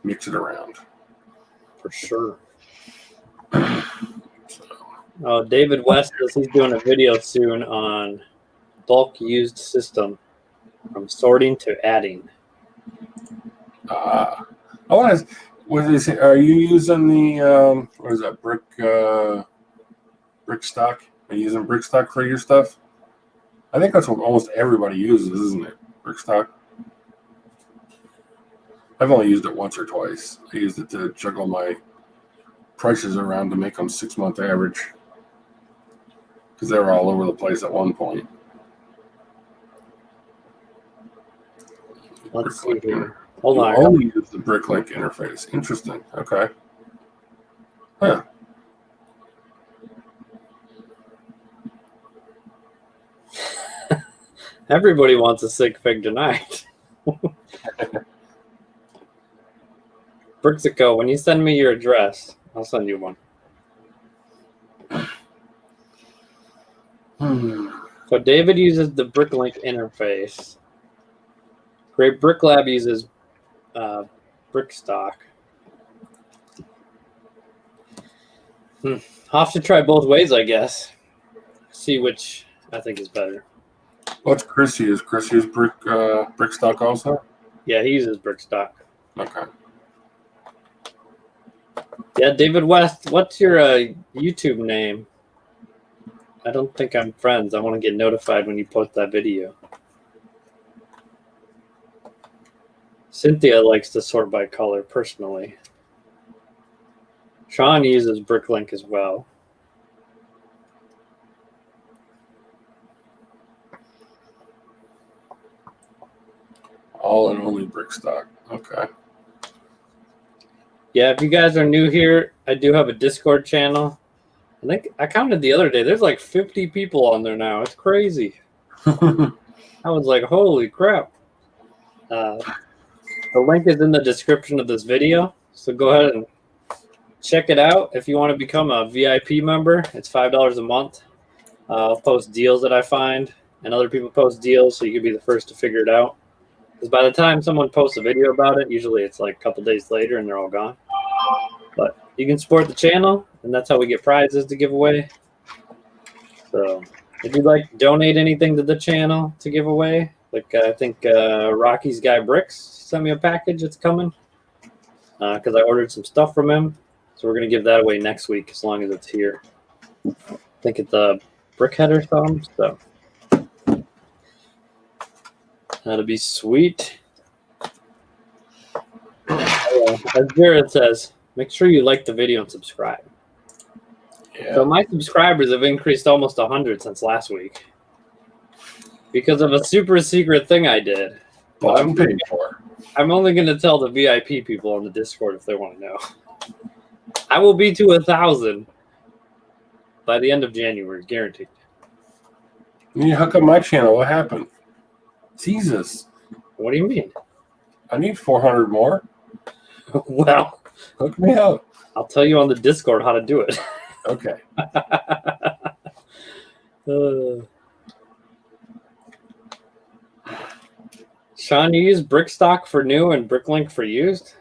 mix it around. For sure. Oh, David West says he's doing a video soon on bulk used system, from sorting to adding. I want to. What is it? Are you using the what is that, brick stock? Are you using brick stock for your stuff? I think that's what almost everybody uses, isn't it? Brick stock. I've only used it once or twice. I used it to juggle my prices around to make them 6-month average, because they were all over the place at one point. Let's see here. Hold on. You only use the Bricklink interface. Interesting. Okay. Huh. Everybody wants a sig fig tonight. Brixico, when you send me your address, I'll send you one. So David uses the Bricklink interface. Great Brick Lab uses Brickstock. I'll have to try both ways, I guess. See which I think is better. What's Chris use? Chris use Brickstock also? Yeah, he uses Brickstock. Okay. Yeah, David West, what's your YouTube name? I don't think I'm friends. I want to get notified when you post that video. Cynthia likes to sort by color personally. Sean uses Bricklink as well. All and only brick stock. Okay. Yeah, if you guys are new here, I do have a Discord channel. I think I counted the other day. There's like 50 people on there now. It's crazy. I was like, holy crap. The link is in the description of this video. So go ahead and check it out. If you want to become a VIP member, it's $5 a month. I'll post deals that I find, and other people post deals, so you can be the first to figure it out. Because by the time someone posts a video about it, usually it's like a couple days later and they're all gone. But you can support the channel, and that's how we get prizes to give away. So if you'd like to donate anything to the channel to give away, like I think Rocky's Guy Bricks sent me a package. It's coming because I ordered some stuff from him. So we're going to give that away next week as long as it's here. I think it's a Brickhead or something. So that'll be sweet. As Jared says, make sure you like the video and subscribe. Yeah. So my subscribers have increased almost 100 since last week because of a super secret thing I did. Well, I'm paid for. I'm only going to tell the VIP people on the Discord if they want to know. I will be to 1,000 by the end of January, guaranteed. You hook up my channel. What happened? Jesus. What do you mean? I need 400 more. Well, Hook me up. I'll tell you on the Discord how to do it. Okay. Sean, you use Brickstock for new and Bricklink for used?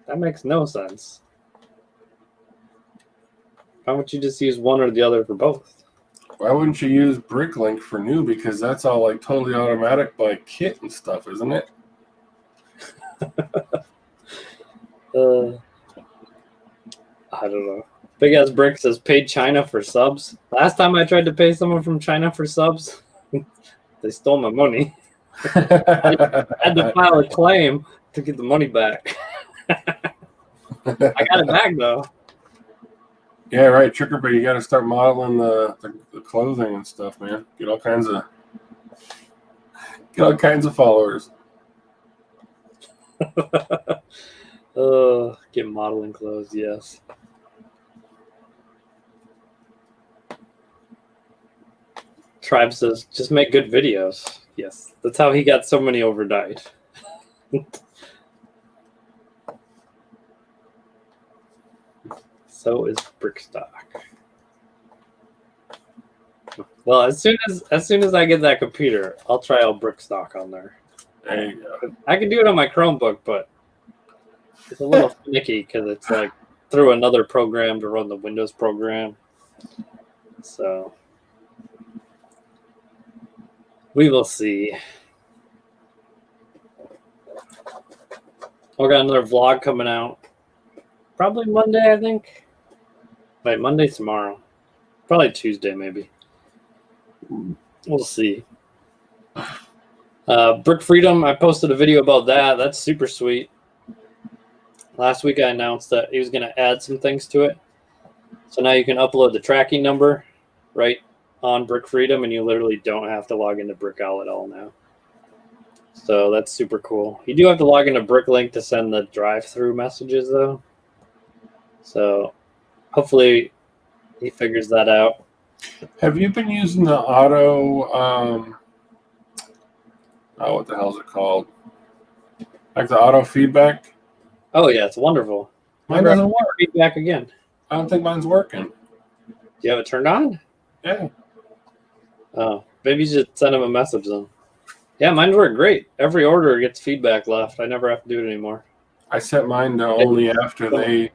That makes no sense. Why don't you just use one or the other for both? Why wouldn't you use Bricklink for new? Because that's all like totally automatic by kit and stuff, isn't it? I don't know. Big Ass Brick says paid China for subs. Last time I tried to pay someone from China for subs, they stole my money. I had to file a claim to get the money back. I got it back though. Yeah, right. Tricker, but you got to start modeling the clothing and stuff, man. Get all kinds of followers. Get modeling clothes, yes. Tribe says, just make good videos. Yes, that's how he got so many overnight. So is Brickstock. Well, as soon as I get that computer, I'll try out Brickstock on there. There you go. I can do it on my Chromebook, but it's a little finicky because it's like through another program to run the Windows program. So we will see. We got another vlog coming out. Probably Monday, I think. Wait, Monday's tomorrow. Probably Tuesday, maybe. We'll see. Brick Freedom, I posted a video about that. That's super sweet. Last week I announced that he was going to add some things to it. So now you can upload the tracking number right on Brick Freedom, and you literally don't have to log into Brickowl at all now. So that's super cool. You do have to log into Bricklink to send the drive-through messages, though. So hopefully he figures that out. Have you been using the auto, what the hell is it called? Like the auto feedback? Oh, yeah, it's wonderful. Mine doesn't work. Feedback again. I don't think mine's working. Do you have it turned on? Yeah. Oh, maybe you should send him a message then. Yeah, mine work great. Every order gets feedback left. I never have to do it anymore. I set mine to only after they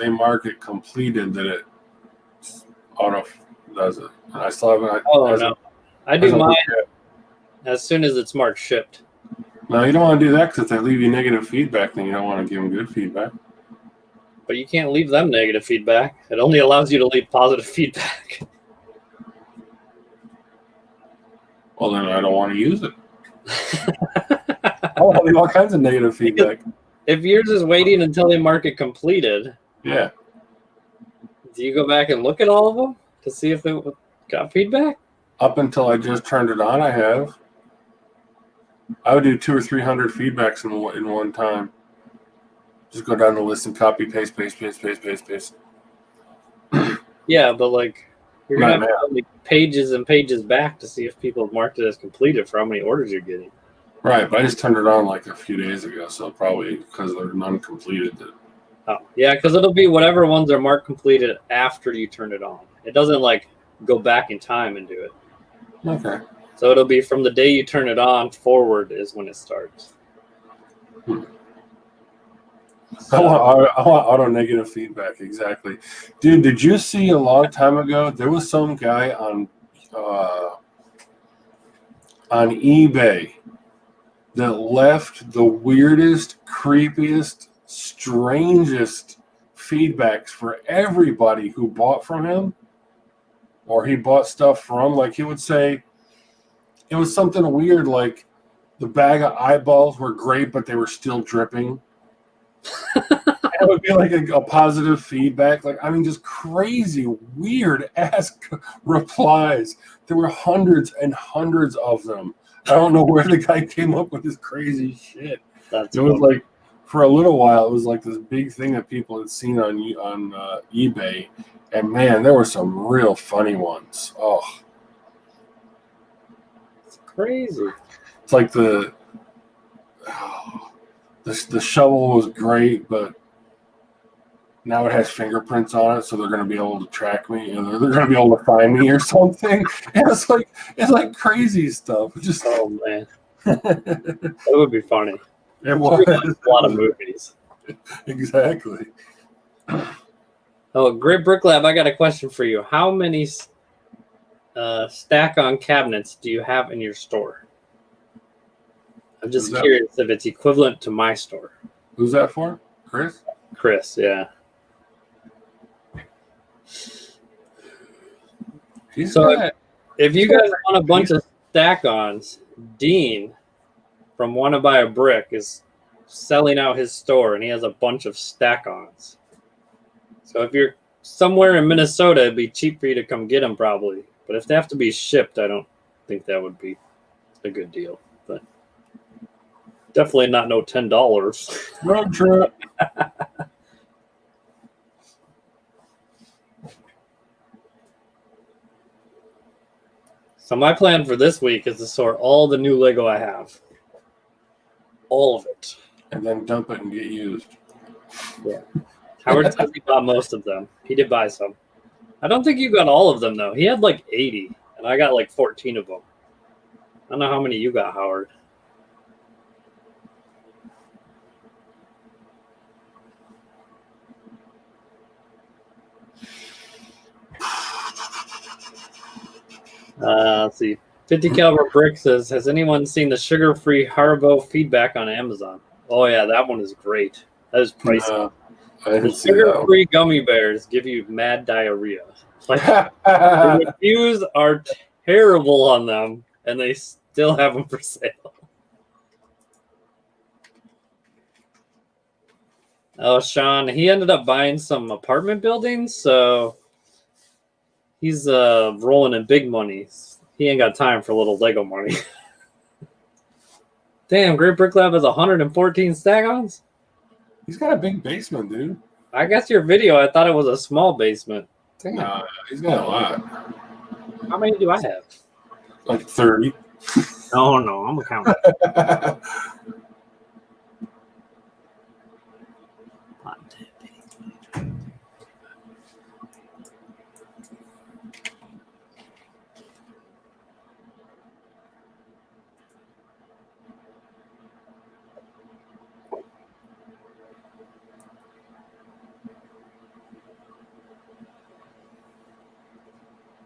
mark it completed that it auto does it. And I still haven't. No. I do mine as soon as it's marked shipped. No, you don't want to do that because if they leave you negative feedback, then you don't want to give them good feedback. But you can't leave them negative feedback. It only allows you to leave positive feedback. Well, then I don't want to use it. I'll have all kinds of negative feedback. If yours is waiting until they mark it completed, Yeah. do you go back and look at all of them to see if it got feedback? Up until I just turned it on, I have. I would do 200 or 300 feedbacks in one time. Just go down the list and copy, paste. Yeah, but like you're gonna have Not to go, like, pages and pages back to see if people have marked it as completed for how many orders you're getting. Right, but I just turned it on like a few days ago, so probably because they're none completed. Oh, yeah, because it'll be whatever ones are marked completed after you turn it on. It doesn't like go back in time and do it. Okay. So it'll be from the day you turn it on forward is when it starts. I want auto negative feedback, exactly. Dude, did you see a long time ago, there was some guy on eBay that left the weirdest, creepiest, strangest feedbacks for everybody who bought from him or he bought stuff from. Like, he would say, it was something weird, like the bag of eyeballs were great, but they were still dripping. It would be like a positive feedback. Like, I mean, just crazy, weird ass replies. There were hundreds and hundreds of them. I don't know where the guy came up with this crazy shit. That's It was like, for a little while, it was like this big thing that people had seen on eBay. And man, there were some real funny ones. Oh, it's crazy. it's like the shovel was great, but now it has fingerprints on it, so they're going to be able to track me. You know, they're going to be able to find me or something. And it's like crazy stuff. Just Oh man, that would be funny. It was A lot of movies. Exactly. Oh, Great Brick Lab, I got a question for you. How many stack-on cabinets do you have in your store? I'm just curious if it's equivalent to my store. Who's that for? Chris? Chris, yeah. So if you guys want a bunch of stack-ons, Dean from Wanna Buy a Brick is selling out his store, and he has a bunch of stack-ons. So if you're somewhere in Minnesota, it'd be cheap for you to come get them probably. But if they have to be shipped, I don't think that would be a good deal. But definitely not no $10. Road trip. So my plan for this week is to sort all the new Lego I have. All of it. And then dump it and get used. Yeah. Howard says he bought most of them. He did buy some. I don't think you got all of them, though. He had like 80, and I got like 14 of them. I don't know how many you got, Howard. Let's see. 50 caliber brick says, has anyone seen the sugar-free Haribo feedback on Amazon? Oh yeah, that one is great. That is pricey. The sugar-free gummy bears give you mad diarrhea. Like, the reviews are terrible on them, and they still have them for sale. Oh, Sean, he ended up buying some apartment buildings, so he's rolling in big money. He ain't got time for little Lego money. Damn, Great Brick Lab has 114 stack-ons? He's got a big basement, dude. I guess your video, I thought it was a small basement. Damn. Nah, he's got a lot. How many do I have? Like 30. Oh, no, I'm counting.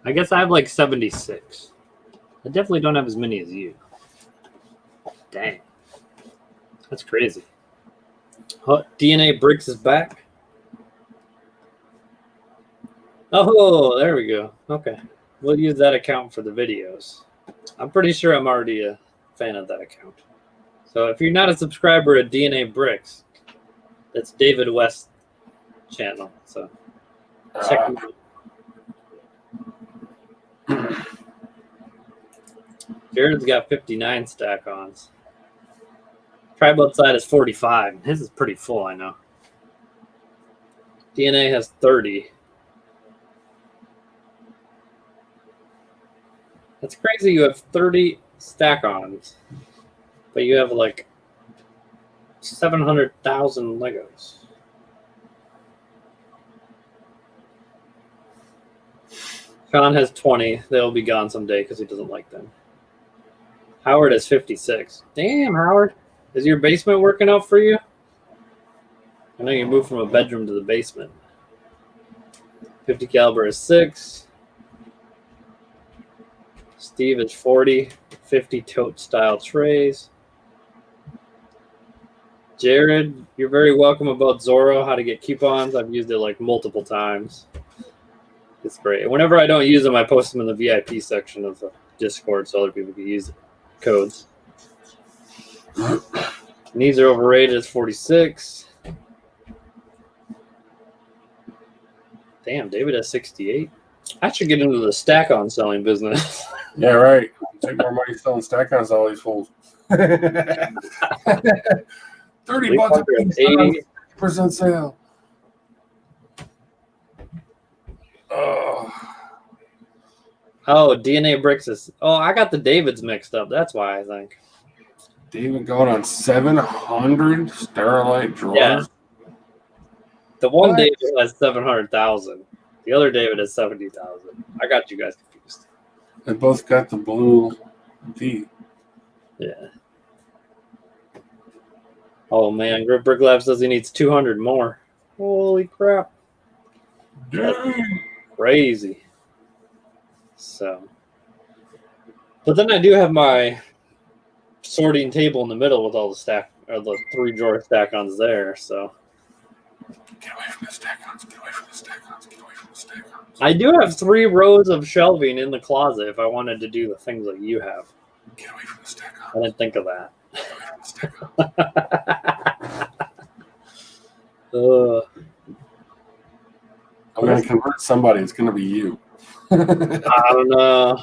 I guess I have like 76. I definitely don't have as many as you. Dang. That's crazy. Oh, DNA Bricks is back. Oh, there we go. Okay. We'll use that account for the videos. I'm pretty sure I'm already a fan of that account. So if you're not a subscriber at DNA Bricks, that's David West's channel. So check him out. Jared's got 59 stack-ons. Tribal side is 45. His is pretty full, I know. DNA has 30. That's crazy. You have 30 stack-ons, but you have like 700,000 Legos. Sean has 20. They'll be gone someday because he doesn't like them. Howard has 56. Damn, Howard. Is your basement working out for you? I know you moved from a bedroom to the basement. 50 caliber is 6. Steve is 40. 50 tote style trays. Jared, you're very welcome about Zorro, how to get coupons. I've used it like multiple times. It's great. And whenever I don't use them, I post them in the VIP section of the Discord so other people can use codes. Knees are overrated. It's 46. Damn, David has 68. I should get into the stack-on selling business. Yeah, right. Take more money selling stack-ons, all these fools. 30 bucks a piece, 80% sale. Oh, DNA Bricks is... Oh, I got the Davids mixed up. That's why, I think. David going on 700 Starlight drawers? Yeah. The one What? David has 700,000. The other David has 70,000. I got you guys confused. They both got the blue D. Yeah. Oh, man. Brick Lab says he needs 200 more. Holy crap. Dang. Crazy. So. But then I do have my sorting table in the middle with all the stack, or the 3-drawer stack-ons there, so. Get away from the stack-ons. Get away from the stack-ons. Get away from the stack-ons. I do have 3 rows of shelving in the closet if I wanted to do the things that you have. Get away from the stack-ons. I didn't think of that. Get away from the stack-ons. I'm going to convert somebody. It's going to be you. I don't know.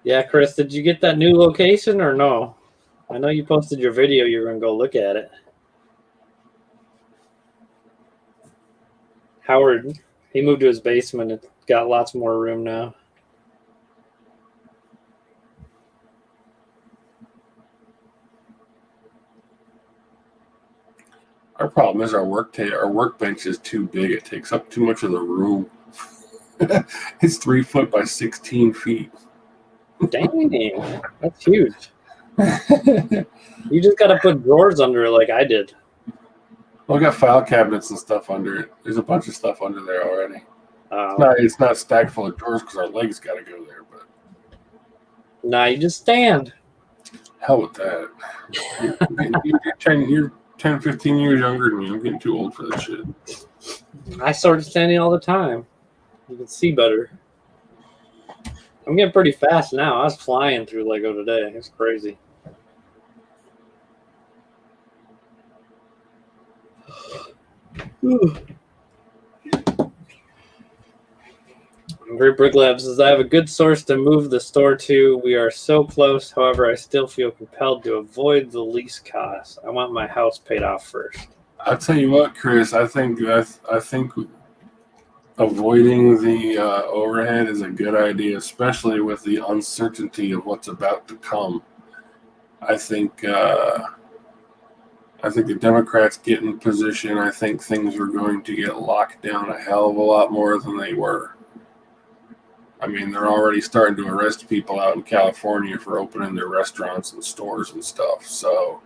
Yeah, Chris, did you get that new location or no? I know you posted your video. You're going to go look at it. Howard, he moved to his basement. It's got lots more room now. Our problem is our workbench is too big. It takes up too much of the room. It's 3 foot by 16 feet. Dang, that's huge. You just got to put drawers under it like I did. Well, I got file cabinets and stuff under it. There's a bunch of stuff under there already. Oh. It's not stacked full of drawers because our legs got to go there. But Nah, you just stand. hell with that. You're 10, 15 years younger than me. I'm getting too old for this shit. I started standing all the time. You can see better. I'm getting pretty fast now. I was flying through Lego today. It's crazy. Great Brick Lab says, I have a good source to move the store to. We are so close. However, I still feel compelled to avoid the lease costs. I want my house paid off first. I'll tell you what, Chris. I think avoiding the overhead is a good idea, especially with the uncertainty of what's about to come. I think the Democrats get in position. I think things are going to get locked down a hell of a lot more than they were. I mean, they're already starting to arrest people out in California for opening their restaurants and stores and stuff. So,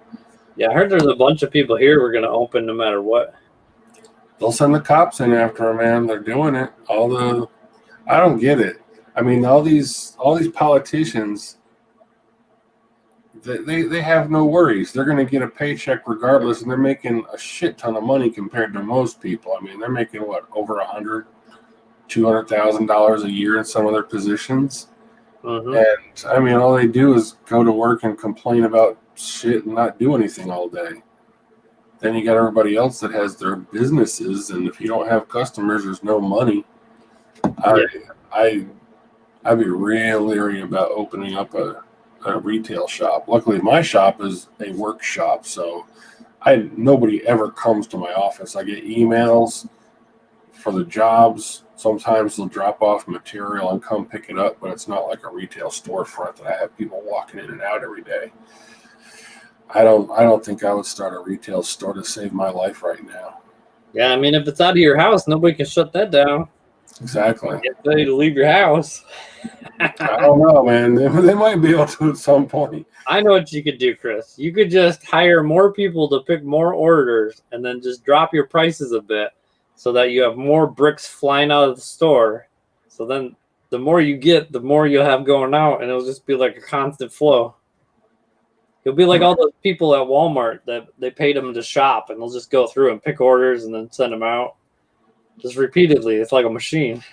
yeah, I heard there's a bunch of people here who are going to open no matter what. they'll send the cops in after them, man. They're doing it. I don't get it. I mean, all these politicians, they have no worries. They're going to get a paycheck regardless, and they're making a shit ton of money compared to most people. I mean, they're making what, over 100? $200,000 a year in some of their positions. Mhm. And I mean, all they do is go to work and complain about shit and not do anything all day. Then you got everybody else that has their businesses, and if you don't have customers, there's no money. I'd be real leery about opening up a retail shop. Luckily, my shop is a work shop, so nobody ever comes to my office. I get emails for the jobs. Sometimes they'll drop off material and come pick it up, but it's not like a retail storefront that I have people walking in and out every day. I don't think I would start a retail store to save my life right now. Yeah, I mean, if it's out of your house, nobody can shut that down. Exactly. You tell you to leave your house. I don't know, man. They might be able to at some point. I know what you could do, Chris. You could just hire more people to pick more orders and then just drop your prices a bit so that you have more bricks flying out of the store. So then the more you get, the more you'll have going out, and it'll just be like a constant flow. You'll be like all those people at Walmart that they paid them to shop, and they'll just go through and pick orders and then send them out just repeatedly. It's like a machine.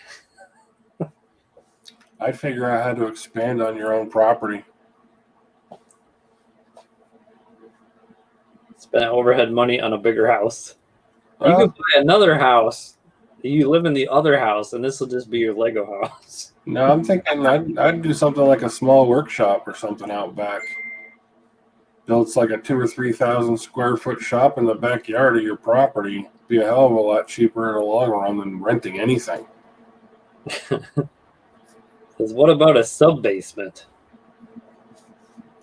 I'd figure out how to expand on your own property. Spend overhead money on a bigger house. You Well, could buy another house. You live in the other house, and this will just be your Lego house. no, I'm thinking I'd do something like a small workshop or something out back. Build like a 2,000 or 3,000 square foot shop in the backyard of your property. Be a hell of a lot cheaper in the long run than renting anything. Because what about a sub basement?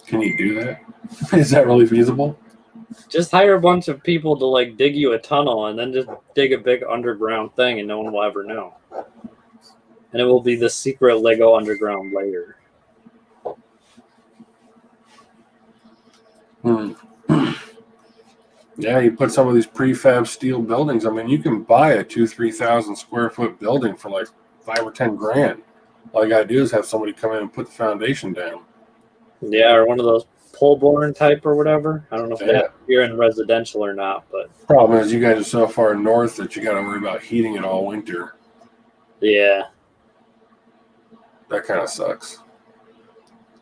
Can you do that? Is that really feasible? Just hire a bunch of people to like dig you a tunnel and then just dig a big underground thing, and no one will ever know. And it will be the secret Lego underground layer. Yeah, you put some of these prefab steel buildings. I mean, you can buy a 2,000-3,000 square foot building for like $5 or $10,000. All you gotta do is have somebody come in and put the foundation down. Yeah, or one of those pole barn type or whatever. I don't know if Yeah. you're in residential or not, but Problem is, you guys are so far north that you got to worry about heating it all winter. yeah, That kind of sucks.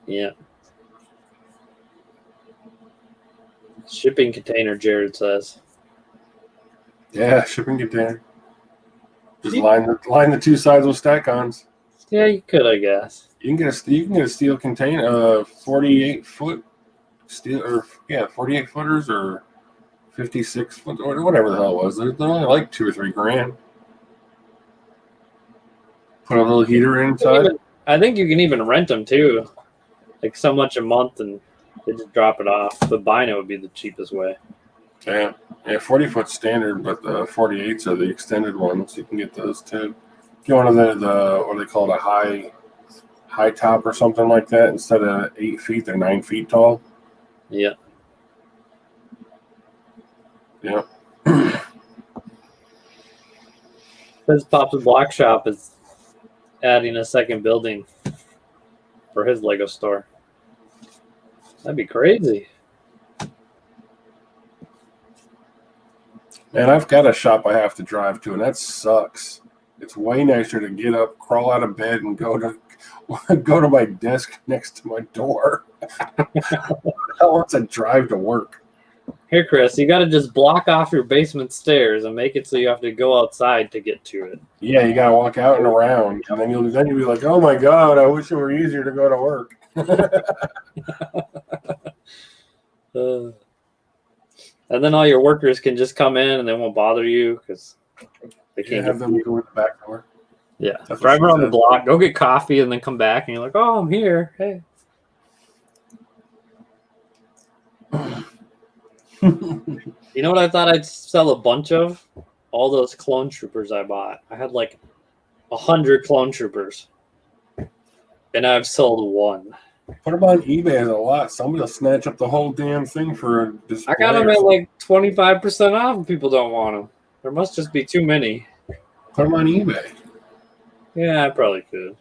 yeah. Shipping container, Jared says. Yeah, shipping container. Just line the two sides with stack-ons. Yeah, you could, I guess. You can get a steel container, 48-foot steel, or 48 footers or 56 foot or whatever the hell it was. They're only like $2 or $3 grand. Put a little heater inside. I think you can even rent them too, like so much a month, and they just drop it off. But buying it would be the cheapest way. Yeah, 40-foot standard, but the 48s are the extended ones. You can get those too. Get one of the what do they call it, a high top or something like that. Instead of 8 feet, they're 9 feet tall. Yeah. Yeah. His Pops and Block Shop is adding a second building for his Lego store. That'd be crazy. Man, I've got a shop I have to drive to, and that sucks. It's way nicer to get up, crawl out of bed, and go to my desk next to my door. I want to drive to work. Here, Chris, you got to just block off your basement stairs and make it so you have to go outside to get to it. Yeah, you gotta walk out and around, and then you'll be like, "Oh my god, I wish it were easier to go to work." And then all your workers can just come in and they won't bother you because they can't have them go in the back door. Yeah, That's drive what she around the said. block, go get coffee, and then come back, and you're like, "Oh, I'm here. Hey." You know what I thought I'd sell a bunch of? All those clone troopers I bought. I had like 100 clone troopers, and I've sold one. Put them on eBay as a lot. Somebody will snatch up the whole damn thing for a display. I got them at like 25% off, and people don't want them. There must just be too many. Put them on eBay. Yeah, I probably could.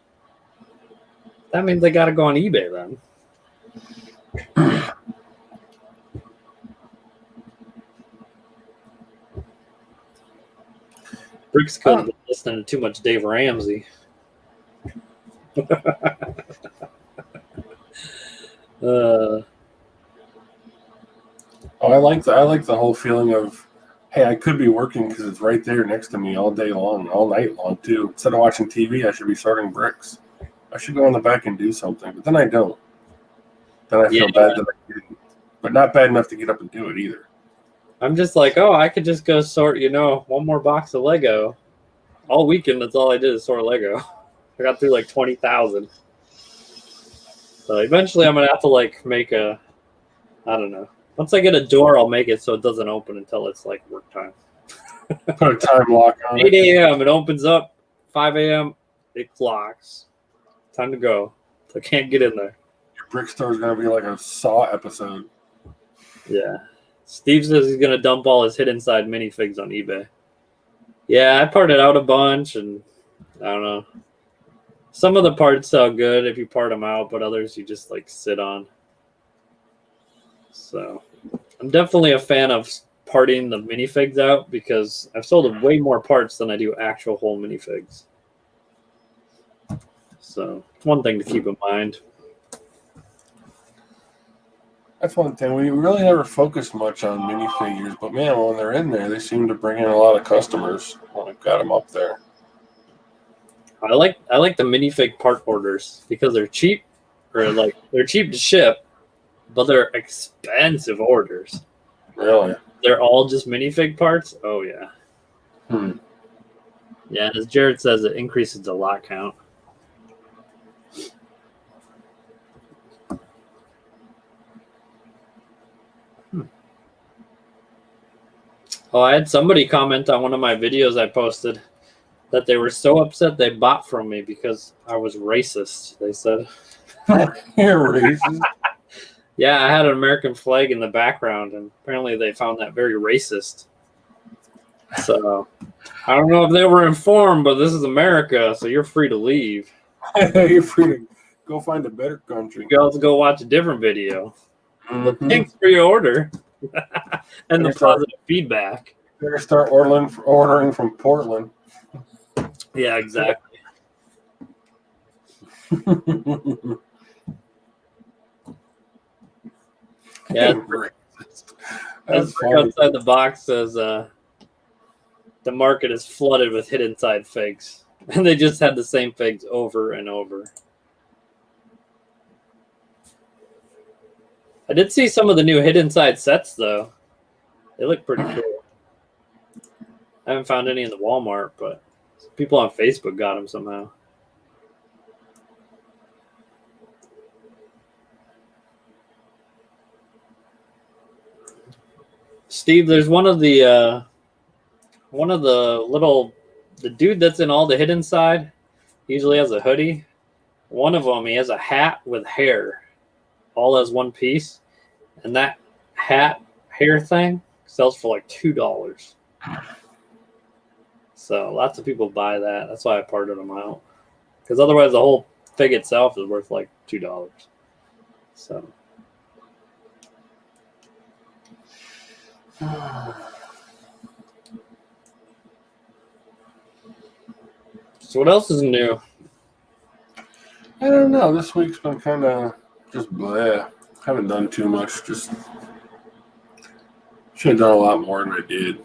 That means they got to go on eBay then. Bricks could listening to too much Dave Ramsey. I like the whole feeling of, hey, I could be working because it's right there next to me all day long, all night long too. Instead of watching TV, I should be sorting bricks. I should go in the back and do something, but then I don't. Then I feel bad that I didn't, but not bad enough to get up and do it either. I'm just like, oh, I could just go sort, one more box of Lego. All weekend, that's all I did is sort Lego. I got through like 20,000. So eventually I'm going to have to like make I don't know. Once I get a door, I'll make it so it doesn't open until it's like work time. Put a time lock on 8 a.m. it opens up. 5 a.m. it clocks. Time to go. I can't get in there. Your brick store is going to be like a Saw episode. Yeah. Steve says he's going to dump all his hidden side minifigs on eBay. Yeah, I parted out a bunch, and I don't know. Some of the parts sell good if you part them out, but others you just like sit on. So I'm definitely a fan of parting the minifigs out because I've sold way more parts than I do actual whole minifigs. So it's one thing to keep in mind. That's one thing. We really never focused much on minifigures, but man, when they're in there, they seem to bring in a lot of customers when I've got them up there. I like the minifig part orders because they're cheap, or like they're cheap to ship, but they're expensive orders. Really? They're all just minifig parts? Oh, yeah. Yeah, as Jared says, it increases the lot count. Oh, I had somebody comment on one of my videos I posted that they were so upset they bought from me because I was racist, they said. You're racist? Yeah, I had an American flag in the background, and apparently they found that very racist. So, I don't know if they were informed, but this is America, so you're free to leave. You're free to go find a better country. You can also go watch a different video. Mm-hmm. But thanks for your order. And the positive feedback. Better start ordering from Portland. Yeah, exactly. Yeah, that's outside the box says the market is flooded with hidden side figs, and they just had the same figs over and over. I did see some of the new hidden side sets though. They look pretty cool. I haven't found any in the Walmart, but people on Facebook got them somehow. Steve, there's one of the dude that's in all the hidden side. He usually has a hoodie. One of them, he has a hat with hair, all as one piece, and that hair thing sells for like $2. So lots of people buy that. That's why I parted them out, because otherwise the whole fig itself is worth like $2. So. So what else is new? I don't know. This week's been kind of just bleh. Haven't done too much. Just should have done a lot more than I did.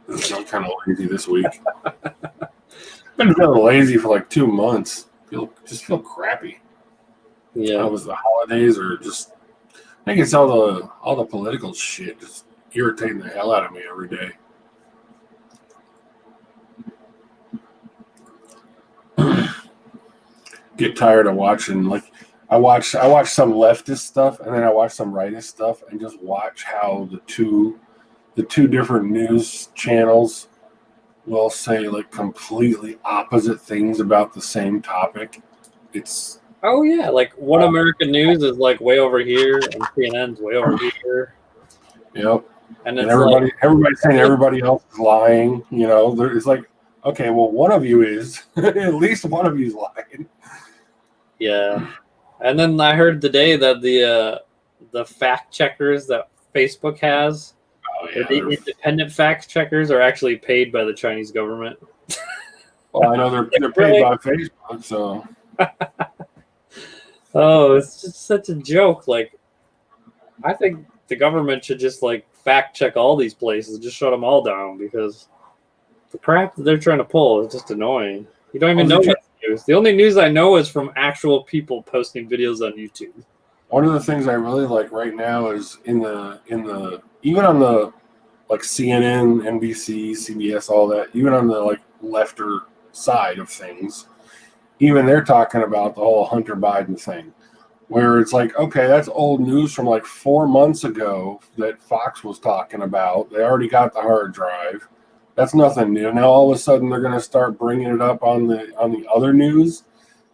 I'm kind of lazy this week. Been feeling lazy for like 2 months. Feel crappy. Yeah. It was the holidays, or just I think it's all the political shit just irritating the hell out of me every day. Get tired of watching, like I watch some leftist stuff, and then I watch some rightist stuff, and just watch how the two different news channels will say like completely opposite things about the same topic. It's like One American News is like way over here, and CNN's way over here. Yep. And it's everybody's saying everybody else is lying. It's like, okay, well, one of you is. At least one of you is lying. Yeah. And then I heard today that the fact checkers that Facebook has, the independent fact checkers, are actually paid by the Chinese government. Well, I know they're paid by Facebook, so. Oh, it's just such a joke. Like, I think the government should just like fact check all these places, just shut them all down because the crap that they're trying to pull is just annoying. You don't even know what's news. The only news I know is from actual people posting videos on YouTube. One of the things I really like right now is in the even on the like CNN, NBC, CBS, all that, even on the like lefter side of things, even they're talking about the whole Hunter Biden thing, where it's like, okay, that's old news from like 4 months ago that Fox was talking about. They already got the hard drive. That's nothing new. Now all of a sudden they're going to start bringing it up on the other news.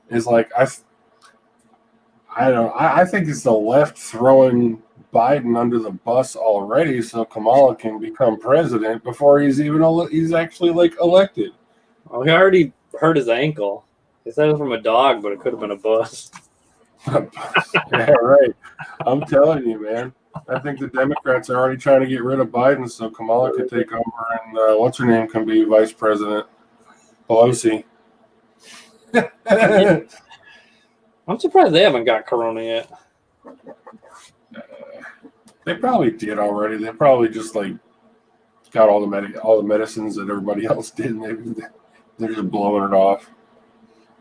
Is like I don't. I think it's the left throwing Biden under the bus already, so Kamala can become president before he's actually like elected. Oh, he already hurt his ankle. He said it was from a dog, but it could have been a bus. Yeah, right. I'm telling you, man. I think the Democrats are already trying to get rid of Biden so Kamala could take over and what's her name can be vice president. Pelosi. I'm surprised they haven't got corona yet. They probably did already. They probably just like got all the medicines that everybody else did, and they're just blowing it off.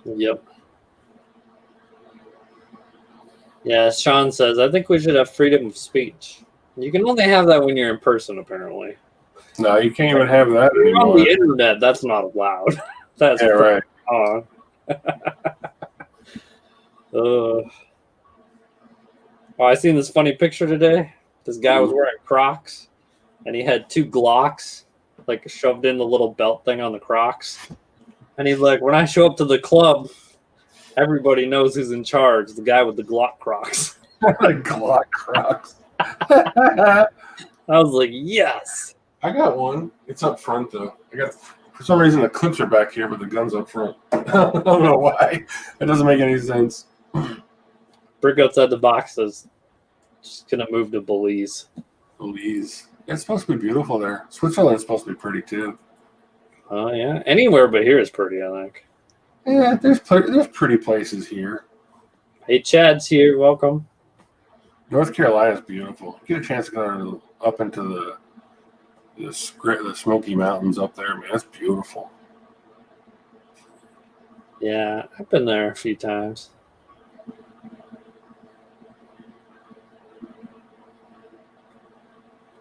Yep. Yeah, Sean says, I think we should have freedom of speech. You can only have that when you're in person, apparently. No, you can't even have that When you're anymore. on the internet, that's not allowed. That's yeah, right. on. Oh, I seen this funny picture today. This guy was wearing Crocs, and he had 2 Glocks, like shoved in the little belt thing on the Crocs. And he's like, when I show up to the club, everybody knows who's in charge. The guy with the Glock Crocs. The Glock Crocs. I was like, yes. I got one. It's up front though. For some reason the clips are back here, but the gun's up front. I don't know why. It doesn't make any sense. Brick outside the box says, just gonna move to Belize. Belize. It's supposed to be beautiful there. Switzerland's supposed to be pretty too. Oh yeah, anywhere but here is pretty, I think. Yeah, there's pretty places here. Hey, Chad's here. Welcome. North Carolina's beautiful. Get a chance to go up into the Smoky Mountains up there, man. It's beautiful. Yeah, I've been there a few times.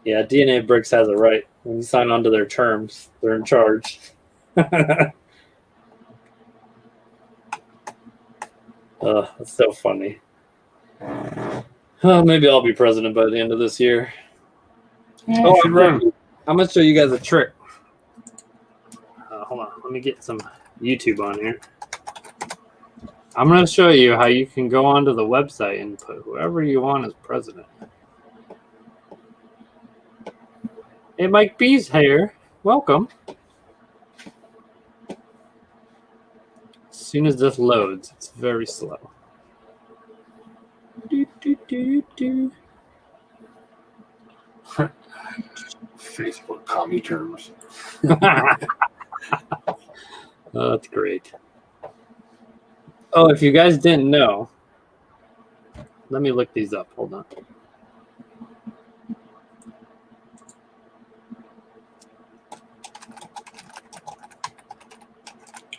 Yeah, DNA Bricks has it right. When you sign on to their terms, they're in charge. That's so funny. Oh, maybe I'll be president by the end of this year. Yeah, Oh, run. I'm going to show you guys a trick. Hold on. Let me get some YouTube on here. I'm going to show you how you can go onto the website and put whoever you want as president. Hey, Mike B's here. Welcome. As soon as this loads, it's very slow. Facebook commie terms. Oh, that's great. Oh, if you guys didn't know, let me look these up. Hold on.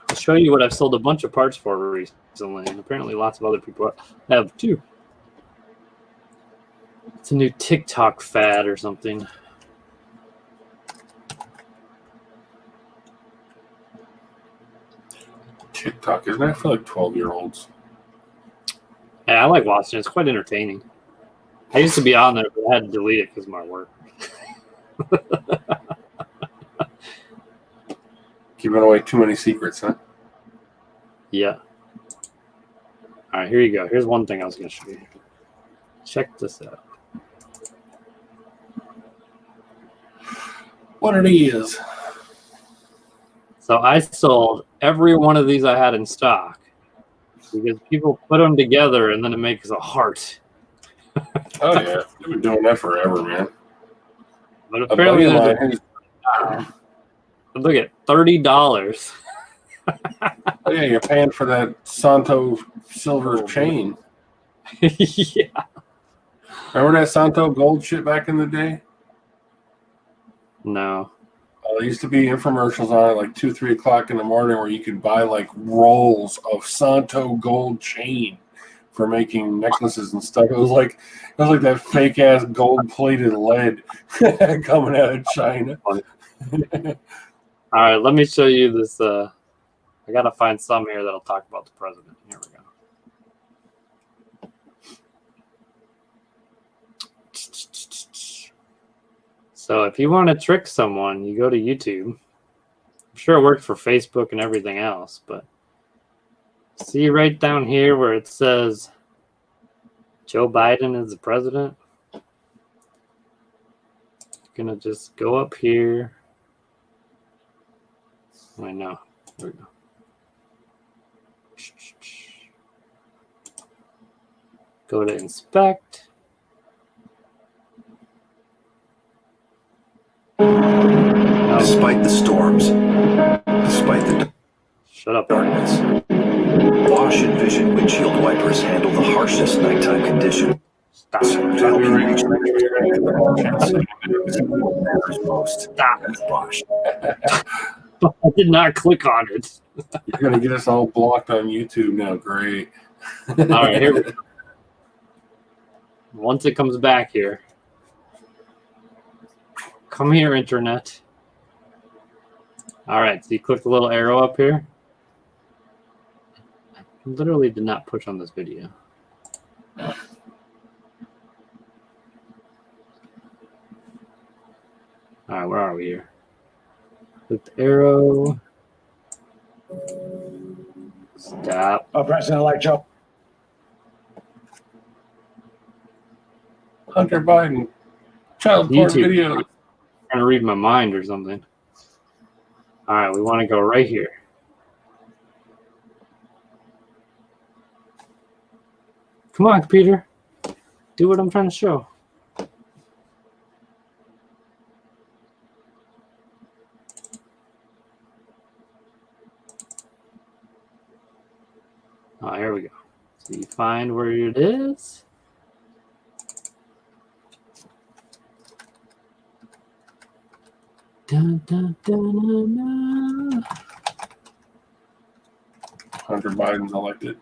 I'll show you what I've sold a bunch of parts for recently, and apparently lots of other people have too. It's a new TikTok fad or something. TikTok, isn't that for like 12-year-olds? Yeah, I like watching it. It's quite entertaining. I used to be on there, but I had to delete it because of my work. Giving away too many secrets, huh? Yeah. All right, here you go. Here's one thing I was going to show you. Check this out. What it is. So I sold every one of these I had in stock because people put them together and then it makes a heart. Oh, yeah. They've been doing that forever, man. But apparently, a buddy of mine, look at $30. Oh, yeah, you're paying for that Santo silver chain. Yeah. Remember that Santo gold shit back in the day? No. There used to be infomercials on it like 2, 3 o'clock in the morning where you could buy like rolls of Santo gold chain for making necklaces and stuff. It was like that fake ass gold plated lead coming out of China. All right, let me show you this. I gotta find some here that'll talk about the president. Here we go. So if you want to trick someone, you go to YouTube. I'm sure it worked for Facebook and everything else, but see right down here where it says Joe Biden is the president? Gonna just go up here. I know. There we go. Go to inspect. Despite the storms, despite the Shut up. darkness, Bosch Envision windshield wipers handle the harshest nighttime conditions Stop. to help you reach matters most. Stop. That's Bosch. I did not click on it. You're gonna get us all blocked on YouTube now. Great. All right, here we go. Once it comes back here. Come here, internet. All right, so you click the little arrow up here. I literally did not push on this video. All right, where are we here? Click the arrow. Stop. President-elect Joe. Hunter Biden. Child porn YouTube. video. Trying to read my mind or something. All right, we want to go right here. Come on, Peter. Do what I'm trying to show. Oh, here we go. So you find where it is. Dun, dun, dun, dun, dun. Hunter Biden's elected.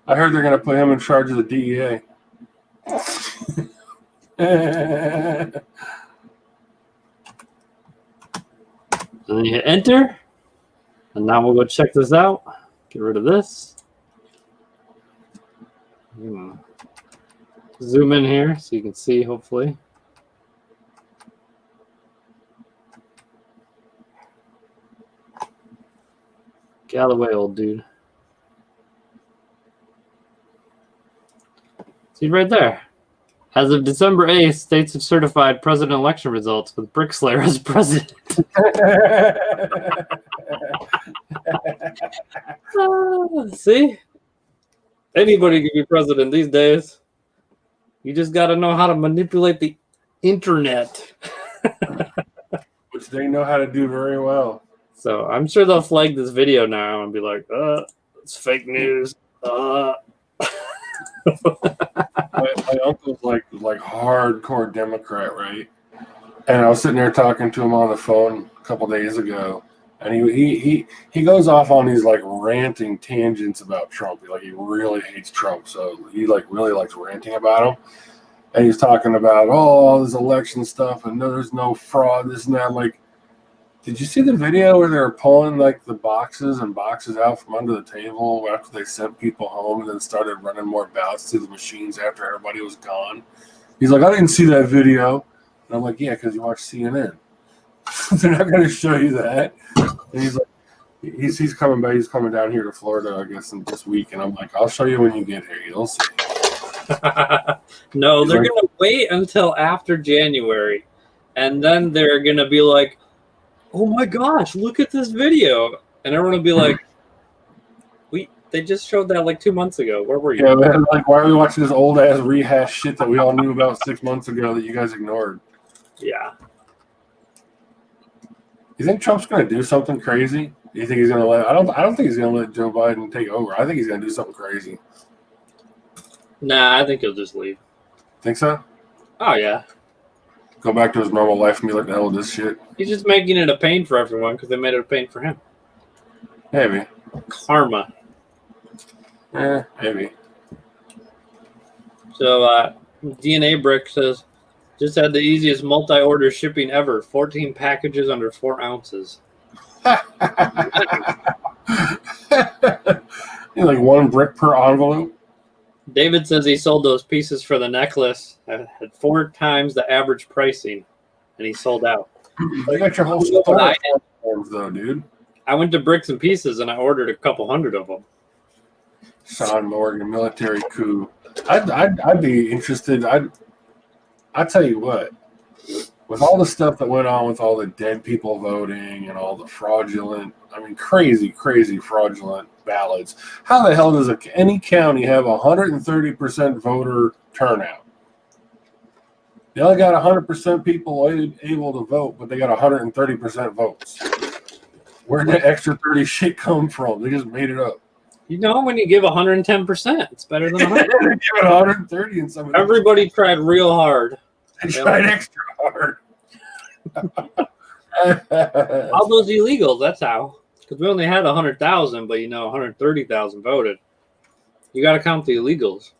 I heard they're gonna put him in charge of the DEA. And then you hit enter. And now we'll go check this out. Get rid of this. Zoom in here so you can see, hopefully. Get out of the way, old dude. See right there. As of December 8th, states have certified president election results with Brick Slingers as president. See? Anybody can be president these days. You just got to know how to manipulate the internet. Which they know how to do very well. So I'm sure they'll flag this video now and be like, it's fake news. My uncle's like hardcore Democrat, right? And I was sitting there talking to him on the phone a couple days ago, and he goes off on these like ranting tangents about Trump. He really hates Trump, so he like really likes ranting about him. And he's talking about all this election stuff, and no, there's no fraud, this and that. Like, did you see the video where they were pulling like the boxes out from under the table after they sent people home, and then started running more ballots through the machines after everybody was gone? He's like, I didn't see that video. And I'm like, yeah, because you watch CNN. They're not going to show you that. And he's like, he's coming back. He's coming down here to Florida, I guess, in this week. And I'm like, I'll show you when you get here. You'll see. No, they're going to wait until after January. And then they're going to be like, oh my gosh, look at this video. And everyone will be like, they just showed that like 2 months ago. Where were you? Yeah, man, like, why are we watching this old ass rehash shit that we all knew about 6 months ago that you guys ignored? Yeah. You think Trump's going to do something crazy? You think he's going to let? I don't think he's going to let Joe Biden take over. I think he's going to do something crazy. Nah, I think he'll just leave. Think so? Oh yeah. Go back to his normal life and be like, the hell with this shit. He's just making it a pain for everyone because they made it a pain for him. Maybe. Karma. Maybe. So DNA Brick says, just had the easiest multi-order shipping ever. 14 packages under 4 ounces. Like 1 brick per envelope. David says he sold those pieces for the necklace at 4 times the average pricing, and he sold out. You got your whole You know store what I forms though, dude. I went to Bricks and Pieces and I ordered a couple hundred of them. Sean Morgan, military coup. I'd be interested. I'd tell you what. With all the stuff that went on with all the dead people voting and all the fraudulent, crazy fraudulent ballots, how the hell does any county have 130% voter turnout? They only got 100% people able to vote, but they got 130% votes. Where'd the extra 30 shit come from? They just made it up. You know, when you give 110%, it's better than 100. Give it 130 and some. Everybody tried real hard. They tried extra hard. All those illegals, that's how. Because we only had 100,000, but 130,000 voted. You got to count the illegals.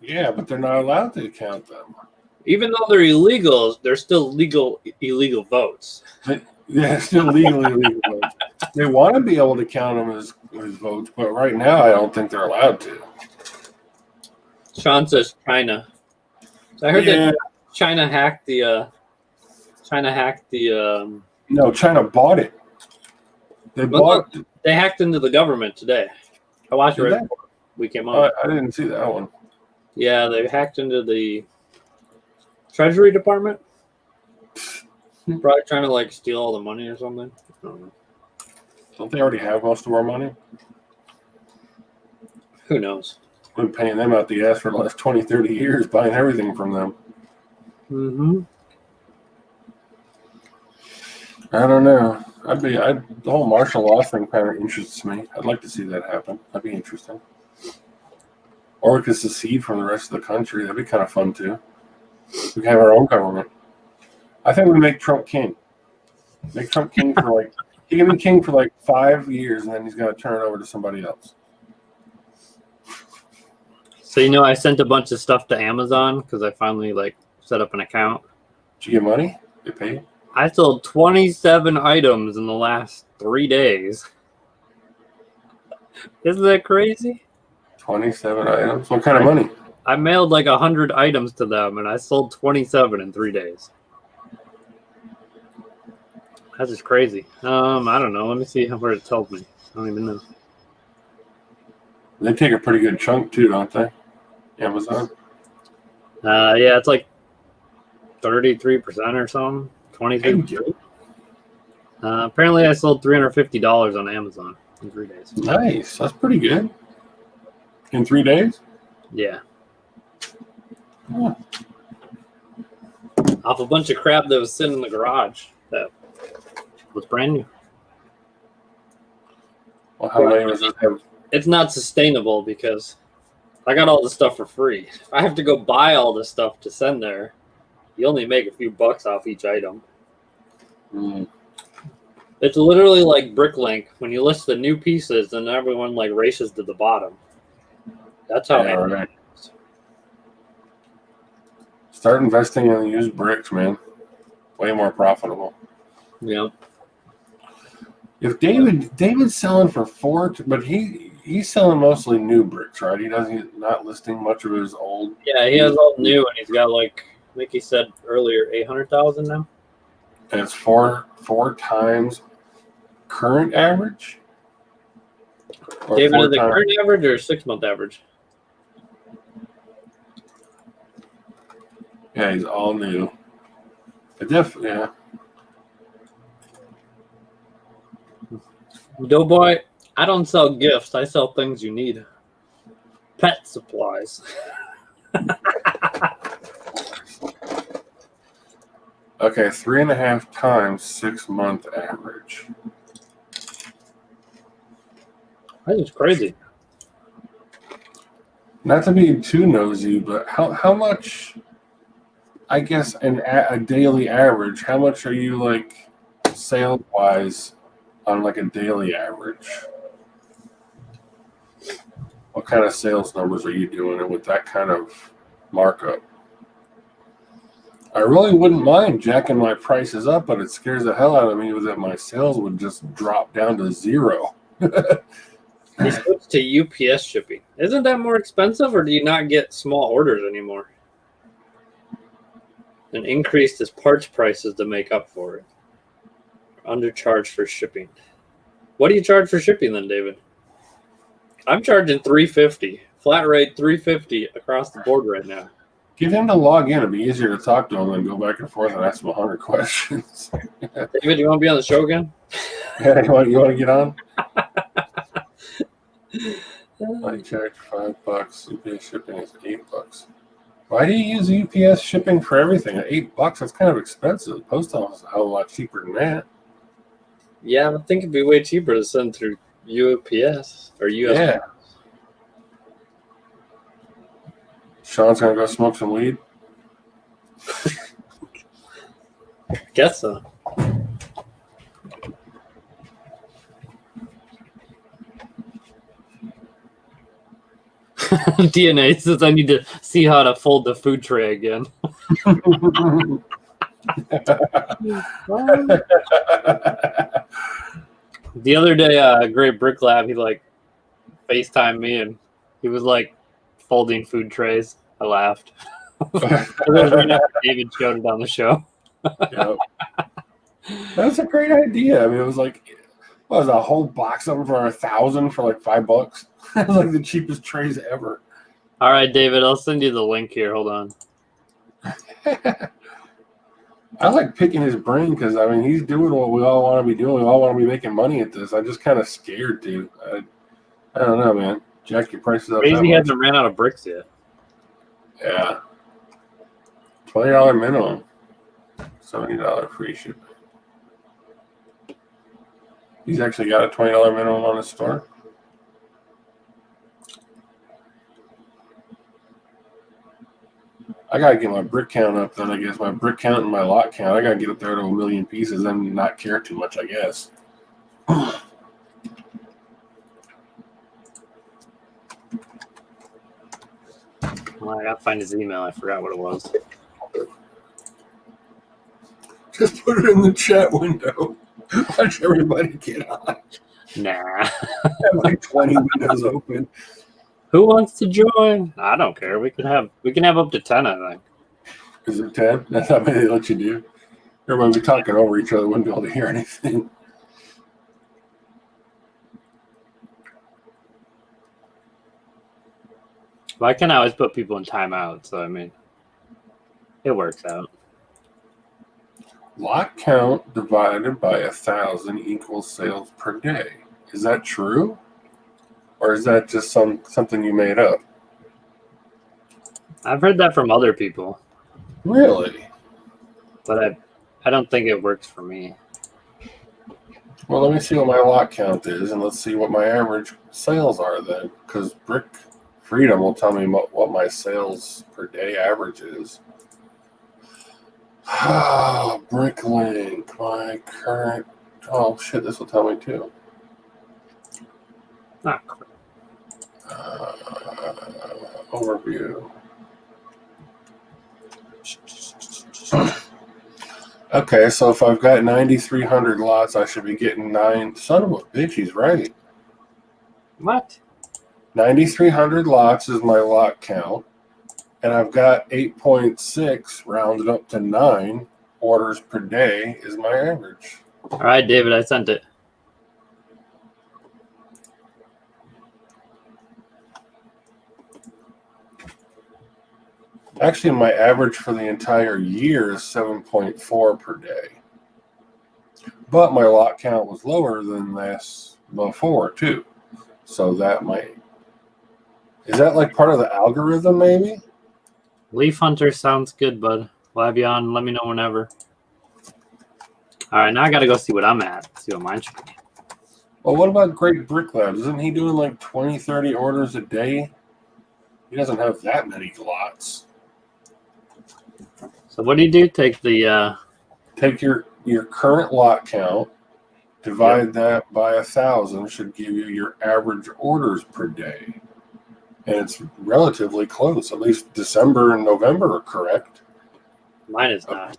Yeah, but they're not allowed to count them. Even though they're illegals, they're still illegal votes. Yeah, still legally illegal votes. They want to be able to count them as votes, but right now I don't think they're allowed to. Sean says China. So I heard that China hacked the. No, China bought it. They hacked into the government today. I watched it right before we came on. I didn't see that one. Yeah, they hacked into the Treasury Department. Probably trying to steal all the money or something. I don't know. Don't they already have most of our money? Who knows? We've been paying them out the ass for the last 20, 30 years, buying everything from them. Mm-hmm. I don't know. The whole martial law thing kind of interests me. I'd like to see that happen. That'd be interesting. Or we could secede from the rest of the country. That'd be kind of fun too. We can have our own government. I think we make Trump king. Make Trump king for he can be king for 5 years, and then he's going to turn it over to somebody else. So I sent a bunch of stuff to Amazon because I finally set up an account. Did you get money? They paid? I sold 27 items in the last 3 days. Isn't that crazy? 27 items. What kind of money? I mailed 100 items to them, and I sold 27 in 3 days. That's just crazy. I don't know. Let me see where it tells me. I don't even know. They take a pretty good chunk too, don't they? Amazon. Yeah, it's 33% or something. 23%. Apparently, I sold $350 on Amazon in 3 days. Nice. That's pretty good. In 3 days? Yeah. Yeah. Off a bunch of crap that was sitting in the garage that was brand new. Well, how many does it have? It's not sustainable because I got all the stuff for free. If I have to go buy all the stuff to send there, you only make a few bucks off each item. Mm. It's literally like Bricklink. When you list the new pieces, and everyone races to the bottom. That's how. Yeah, right. Start investing in used bricks, man. Way more profitable. Yeah. If David's selling for $4, but he's selling mostly new bricks, right? He's not listing much of his old. Yeah, he has all new, and he's got I think he said earlier, 800,000 now. And it's four times current average. Or David, is the 4 times- current average or 6-month average? Yeah, he's all new. Yeah. Doughboy, I don't sell gifts. I sell things you need. Pet supplies. Okay, 3.5 times 6-month average. That is crazy. Not to be too nosy, but how much? I guess a daily average. How much are you like sales wise on like a daily average? What kind of sales numbers are you doing with that kind of markup? I really wouldn't mind jacking my prices up, but it scares the hell out of me that my sales would just drop down to zero. He switched to UPS shipping. Isn't that more expensive, or do you not get small orders anymore? And increased his parts prices to make up for it. Undercharged for shipping. What do you charge for shipping then, David? I'm charging $350. Flat rate $350 across the board right now. Get him to log in. It'd be easier to talk to him than go back and forth and ask him 100 questions. David, you want to be on the show again? Yeah, you want to get on? I charge $5. UPS shipping is $8. Why do you use UPS shipping for everything? At $8, that's kind of expensive. Post office is a hell of a lot cheaper than that. Yeah, I think it'd be way cheaper to send through UPS or US. Yeah. Sean's gonna go smoke some weed. Guess so. DNA says I need to see how to fold the food tray again. The other day, Great Brick Lab, he like FaceTimed me and he was like folding food trays. I laughed. Right after David showed it on the show. Yep. That's a great idea. I mean, it was like, what was a whole box of them for $1,000 for like $5? That was like the cheapest trays ever. All right, David, I'll send you the link here. Hold on. I like picking his brain because, I mean, he's doing what we all want to be doing. We all want to be making money at this. I'm just kind of scared, dude. I don't know, man. Jack your prices up. Crazy hasn't ran out of bricks yet. Yeah. $20 minimum. $70 free shipping. He's actually got a $20 minimum on his store. I gotta get my brick count up then, I guess. My brick count and my lot count. I gotta get up there to 1 million pieces and not care too much, I guess. Well, I gotta find his email. I forgot what it was. Just put it in the chat window. Watch everybody get on. Nah. I have like 20 windows open. Who wants to join? I don't care. We can have up to 10, I think. Is it 10? That's how many they let you do. Everybody be talking over each other, wouldn't be able to hear anything. Well, I can always put people in timeout, so I mean, it works out. Lot count divided by 1,000 equals sales per day. Is that true? Or is that just something you made up? I've heard that from other people, Really? but I don't think it works for me. Well, let me see what my lot count is, and let's see what my average sales are then. Because Brick Freedom will tell me what my sales per day average is. Bricklink, my current. Oh, shit, this will tell me too. Ah, Overview. Okay, so if I've got 9,300 lots, I should be getting 9. Son of a bitch, he's right. what? 9,300 lots is my lot count, and I've got 8.6 rounded up to 9 orders per day is my average. All right, David, I sent it. Actually, my average for the entire year is 7.4 per day. But my lot count was lower than this before, too. So that might... Is that like part of the algorithm, maybe? Leaf Hunter sounds good, bud. We'll have you on. Let me know whenever. All right, now I got to go see what I'm at. See what mine should be. Well, what about Great Brick Labs? Isn't he doing like 20, 30 orders a day? He doesn't have that many lots. So what do you do? Take the Take your current lot count, divide that by 1,000, should give you your average orders per day. And it's relatively close. At least December and November are correct. mine is not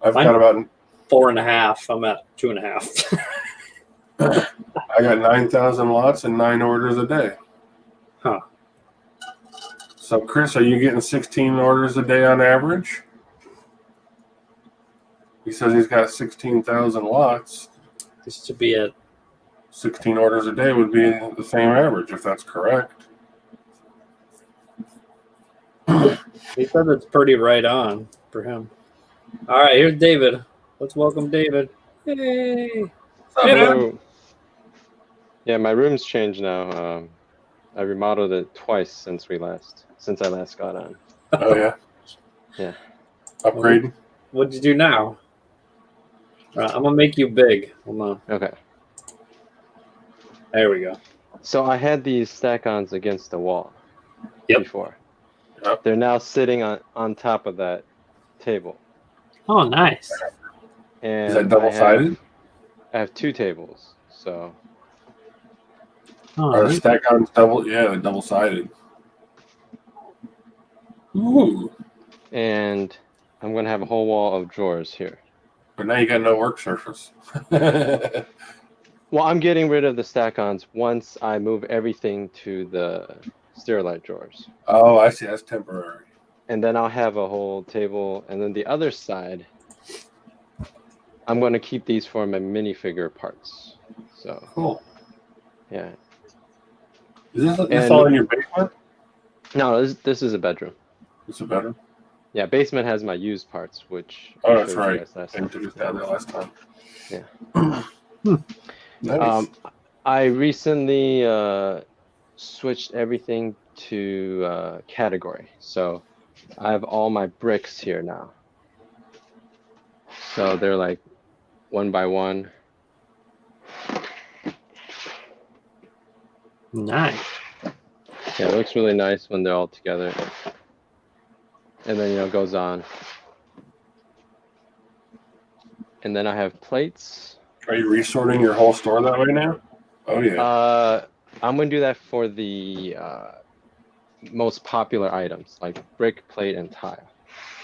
I've Mine- got about 4.5. I'm at 2.5. I got 9,000 lots and 9 orders a day. Huh. So, Chris, are you getting 16 orders a day on average? He says he's got 16,000 lots. This should be it. 16 orders a day would be the same average, if that's correct. He said it's pretty right on for him. All right, here's David. Let's welcome David. Hey. What's up, Hey, man? So, yeah, my room's changed now. I remodeled it twice since I last got on. Oh, yeah? Yeah. Upgrading? What'd you do now? I'm gonna make you big. Hold on. Okay. There we go. So I had these stack-ons against the wall Yep. before. Yep. They're now sitting on top of that table. Oh, nice. And Is that double-sided? I have 2 tables. So Oh, Are the nice. stack-ons double? Yeah, they're double-sided. Ooh. and I'm gonna have a whole wall of drawers here. But now you got no work surface. Well, I'm getting rid of the stack-ons once I move everything to the Sterilite drawers. Oh, I see. That's temporary. And then I'll have a whole table. And then the other side, I'm going to keep these for my minifigure parts. So, Cool. yeah. Is this And- all in your basement? No, this is a bedroom. Is it better? Yeah, basement has my used parts, which Oh, I that's showed you right. guys last I time. introduced that last time. Yeah. Nice. I recently switched everything to category. So I have all my bricks here now. So they're like 1 by 1. Nice. Yeah, it looks really nice when they're all together. And then, it goes on. And then I have plates. Are you resorting your whole store that way now? Oh, yeah. I'm going to do that for the most popular items, like brick, plate, and tile,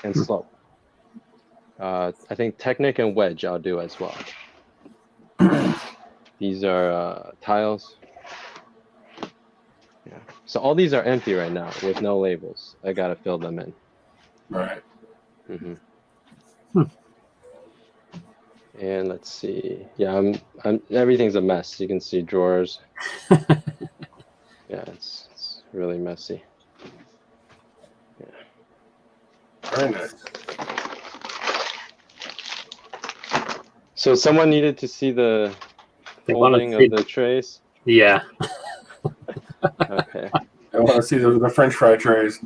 and slope. I think Technic and Wedge I'll do as well. These are tiles. Yeah. So all these are empty right now with no labels. I got to fill them in. Right. Mm-hmm. And let's see. Yeah, I'm everything's a mess. You can see drawers. Yeah, it's really messy. Very nice. So someone needed to see the They wanna folding see- of the trays. Yeah. Okay. I want to see the French fry trays.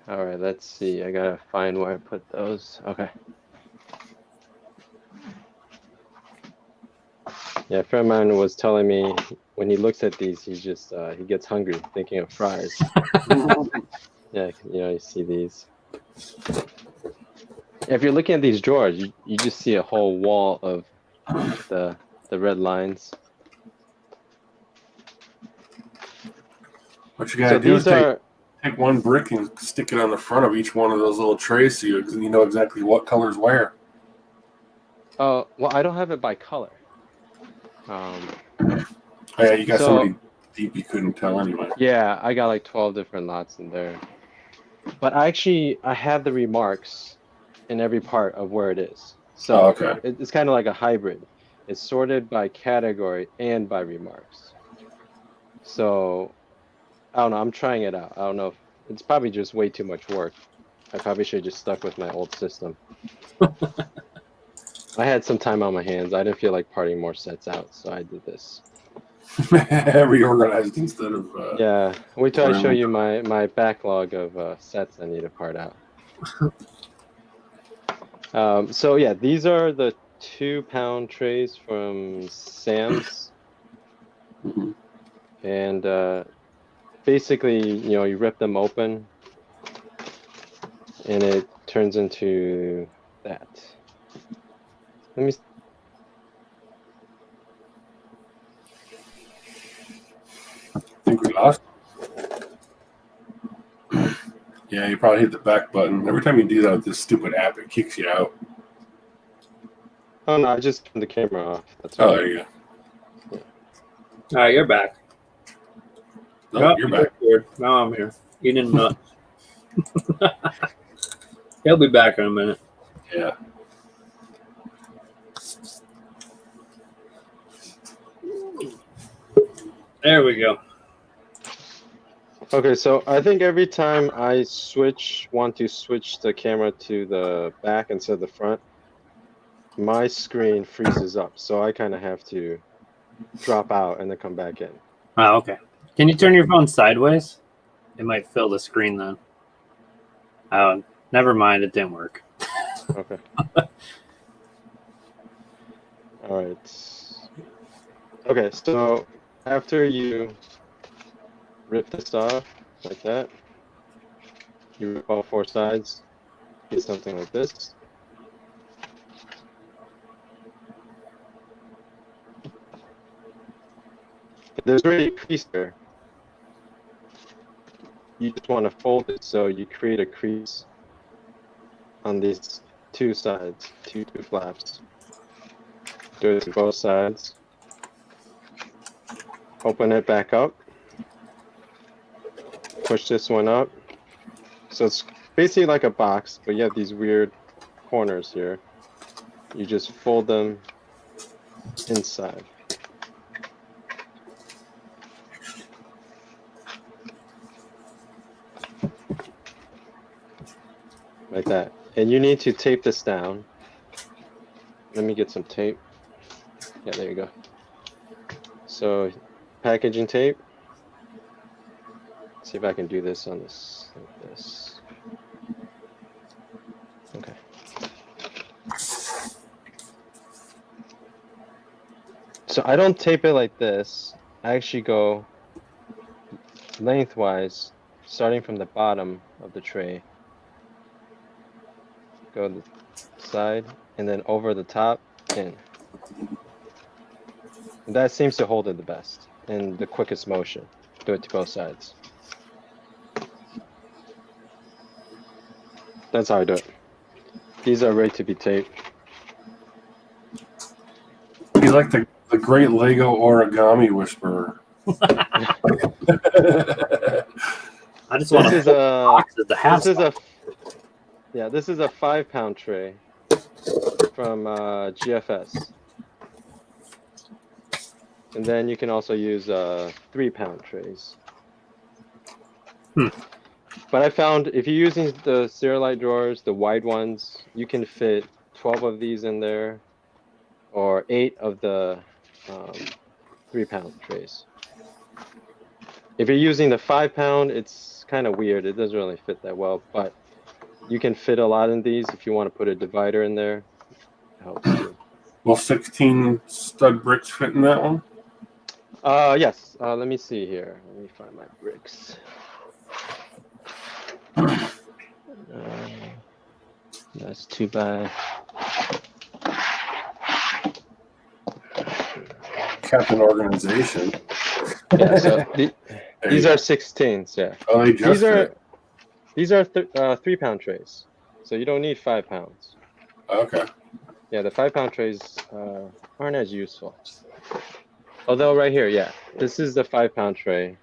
All right. Let's see. I gotta find where I put those. Okay. Yeah, a friend of mine was telling me when he looks at these, he gets hungry thinking of fries. Yeah, you see these. If you're looking at these drawers, you just see a whole wall of the red lines. What you gotta So do is these are take one brick and stick it on the front of each one of those little trays so you know exactly what color's where. well, I don't have it by color. Oh, yeah, you got So- so many deep you couldn't tell anyway. Yeah, I got like 12 different lots in there. But I have the remarks in every part of where it is. So Oh, okay. it's kind of like a hybrid. It's sorted by category and by remarks. So I don't know. I'm trying it out. I don't know if it's probably just way too much work. I probably should have just stuck with my old system. I had some time on my hands. I didn't feel like parting more sets out, so I did this. Reorganized instead of. Yeah, wait till I show you my backlog of sets I need to part out. So yeah, these are the 2-pound trays from Sam's, Mhm. and basically, you rip them open, and it turns into that. Let me. I think we lost. Yeah, you probably hit the back button. Every time you do that with this stupid app, it kicks you out. Oh no, I just turned the camera off. That's Oh, all. there you go. All right, you're back. No, Oh, you're back. Here. Now I'm here. Eating nuts. He'll be back in a minute. Yeah. There we go. Okay, so I think every time I want to switch the camera to the back instead of the front, my screen freezes up. So I kind of have to drop out and then come back in. Oh, okay. Can you turn your phone sideways? It might fill the screen then. Oh, never mind. It didn't work. Okay. All right. Okay, so after you rip this off like that, you rip all 4 sides, get something like this. There's already a crease there. You just want to fold it so you create a crease on these 2 sides, two flaps. Do it to both sides. Open it back up. Push this one up. So it's basically like a box, but you have these weird corners here. You just fold them inside. Like that. And you need to tape this down. Let me get some tape. Yeah, there you go. So, packaging tape. See if I can do this on this, like this. Okay. So I don't tape it like this. I actually go lengthwise, starting from the bottom of the tray. Go to the side, and then over the top, in. And that seems to hold it the best, and the quickest motion. Do it to both sides. That's how I do it. These are ready to be taped. He's like the great Lego origami whisperer. I just want This to is a boxes to have this is stuff. this is a 5-pound tray from GFS. And then you can also use 3-pound trays. But I found if you're using the Sterilite drawers, the wide ones, you can fit 12 of these in there, or 8 of the 3-pound trays. If you're using the 5-pound, it's kind of weird. It doesn't really fit that well, but you can fit a lot in these if you want to put a divider in there. It helps too. Will 16 stud bricks fit in that one? Yes. Let me see here. Let me find my bricks. That's 2 by. Captain Organization. Yeah. So these are 16s. Yeah. Oh, they just fit. These are 3-pound trays, so you don't need 5 pounds. Okay. Yeah, the 5-pound trays aren't as useful. Although right here, yeah, this is the 5-pound tray,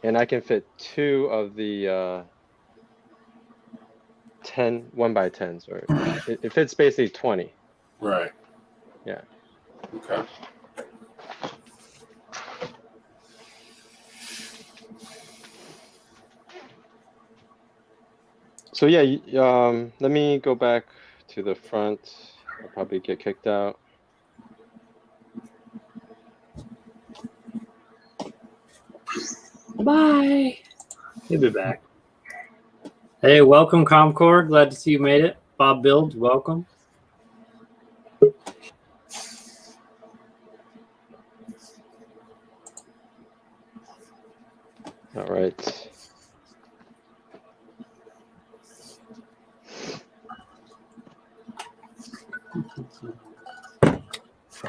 and I can fit 2 of the 1 by 10s, or it fits basically 20. Right. Yeah. Okay. So yeah, let me go back to the front. I'll probably get kicked out. Bye. He'll be back. Hey, welcome, Comcore. Glad to see you made it. Bob Build, welcome. All right.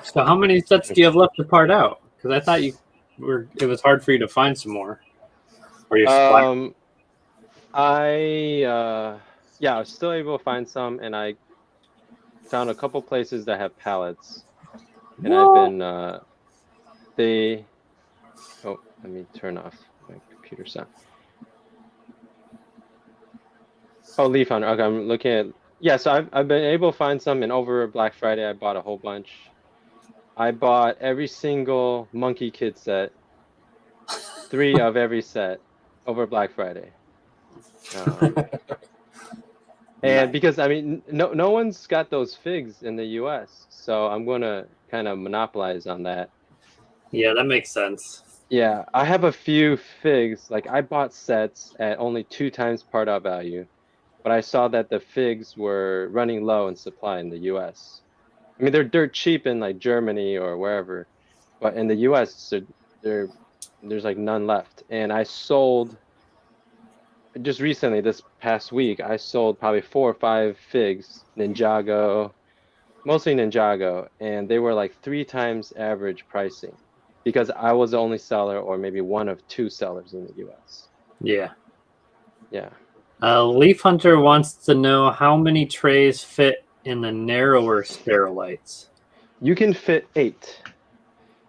So how many sets do you have left to part out? Because I thought it was hard for you to find some more. Or you're Yeah, I was still able to find some, and I found a couple places that have pallets. And I've been oh, let me turn off my computer sound. Oh, Leaf Hunter. Okay, I'm looking at. Yeah, so I've been able to find some, and over Black Friday I bought a whole bunch. I bought every single Monkey Kid set, 3 of every set over Black Friday. And because I mean, no one's got those figs in the U.S., so I'm gonna kind of monopolize on that. Yeah, that makes sense. Yeah, I have a few figs. Like I bought sets at only 2 times part out value, but I saw that the figs were running low in supply in the U.S. I mean, they're dirt cheap in like Germany or wherever, but in the U.S., there's like none left. And I sold just recently, this past week, I sold probably 4 or 5 figs, Ninjago, mostly Ninjago, and they were like 3 times average pricing because I was the only seller or maybe one of 2 sellers in the U.S. Yeah. Yeah. Leaf Hunter wants to know how many trays fit in the narrower Sterilites. You can fit 8.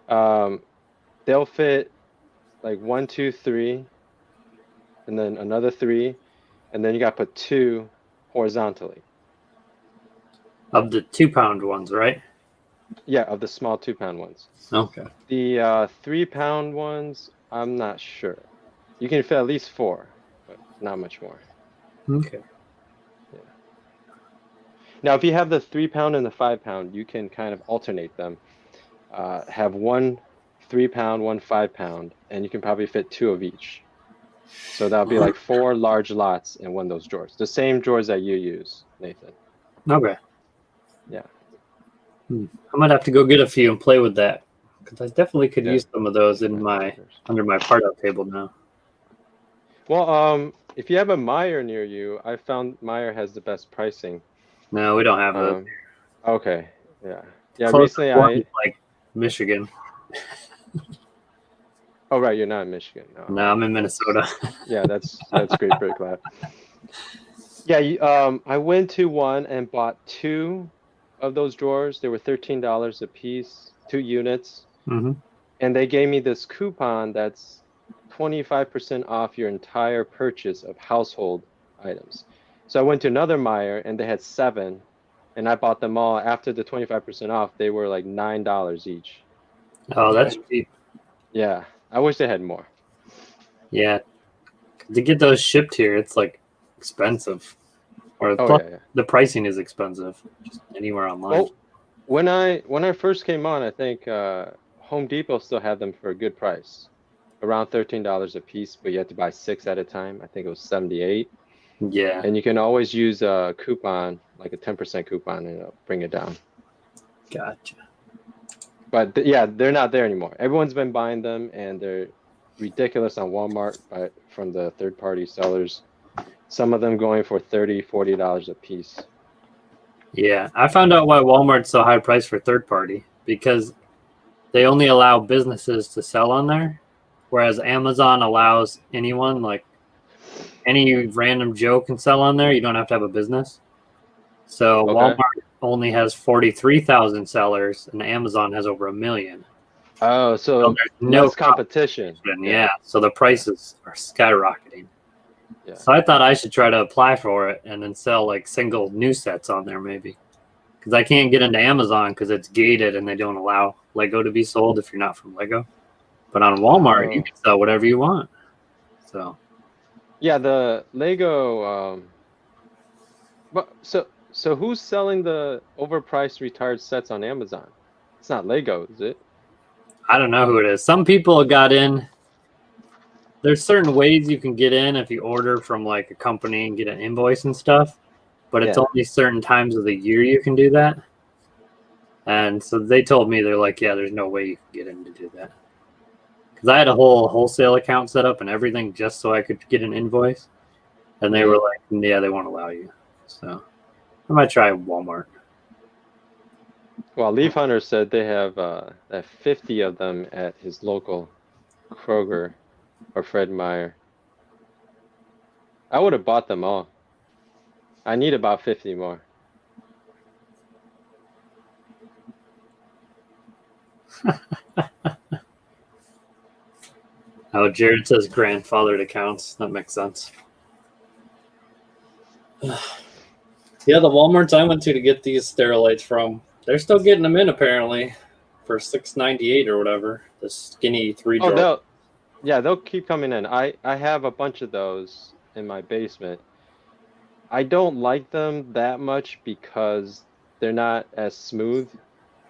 They'll fit like 1, 2, 3, and then another 3, and then you got to put 2 horizontally. Of the 2-pound ones, right? Yeah, of the small 2-pound ones. Okay. The 3-pound ones, I'm not sure. You can fit at least 4, but not much more. Okay. Yeah. Now, if you have the 3-pound and the 5-pound, you can kind of alternate them. Have 1 3-pound, 1 5-pound, and you can probably fit 2 of each. So that'll be like 4 large lots in one of those drawers. The same drawers that you use, Nathan. Okay. Yeah. I might have to go get a few and play with that because I definitely could use some of those in under my part out table now. Well, if you have a Meijer near you, I found Meijer has the best pricing. No, we don't have those. Okay. Yeah. Yeah. Close Recently, like Michigan. Oh right, you're not in Michigan. No, I'm in Minnesota. Yeah, that's Great Brick Lab. Yeah, I went to one and bought 2 of those drawers. They were $13 a piece, 2 units, and they gave me this coupon that's 25% off your entire purchase of household items. So I went to another Meijer and they had 7, and I bought them all. After the 25% off, they were like $9 each. Oh, that's cheap. Yeah, I wish they had more. Yeah, to get those shipped here, it's like expensive. Or the pricing is expensive just anywhere online. Well, when I first came on, I think Home Depot still had them for a good price, around $13 a piece, but you had to buy 6 at a time. I think it was 78. Yeah. And you can always use a coupon, like a 10% coupon, and it'll bring it down. Gotcha. But yeah, they're not there anymore. Everyone's been buying them, and they're ridiculous on Walmart from the third-party sellers. Some of them going for $30, $40 a piece. Yeah, I found out why Walmart's so high price for third-party, because they only allow businesses to sell on there, whereas Amazon allows anyone, like any random Joe can sell on there. You don't have to have a business. So Walmart only has 43,000 sellers, and Amazon has over 1 million. Oh, so there's no competition. Yeah, so the prices are skyrocketing. Yeah. So I thought I should try to apply for it and then sell like single new sets on there maybe. Because I can't get into Amazon because it's gated and they don't allow Lego to be sold if you're not from Lego. But on Walmart, you can sell whatever you want. So. Yeah, the Lego. But so who's selling the overpriced retired sets on Amazon? It's not Lego, is it? I don't know who it is. Some people got in. There's certain ways you can get in if you order from like a company and get an invoice and stuff. but it's Yeah. only certain times of the year you can do that. And so they told me, they're like, yeah, there's no way you can get in to do that. Because I had a whole wholesale account set up and everything just so I could get an invoice. And they were like, yeah, they won't allow you. So I might try Walmart. Well, Leaf Hunter said they have 50 of them at his local Kroger or Fred Meyer. I would have bought them all. I need about 50 more. Oh, Jared says grandfathered accounts. That makes sense. Yeah, the Walmarts I went to get these Sterilites from, they're still getting them in apparently for $6.98 or whatever. The skinny 3-jar. Oh, they'll keep coming in. I have a bunch of those in my basement. I don't like them that much because they're not as smooth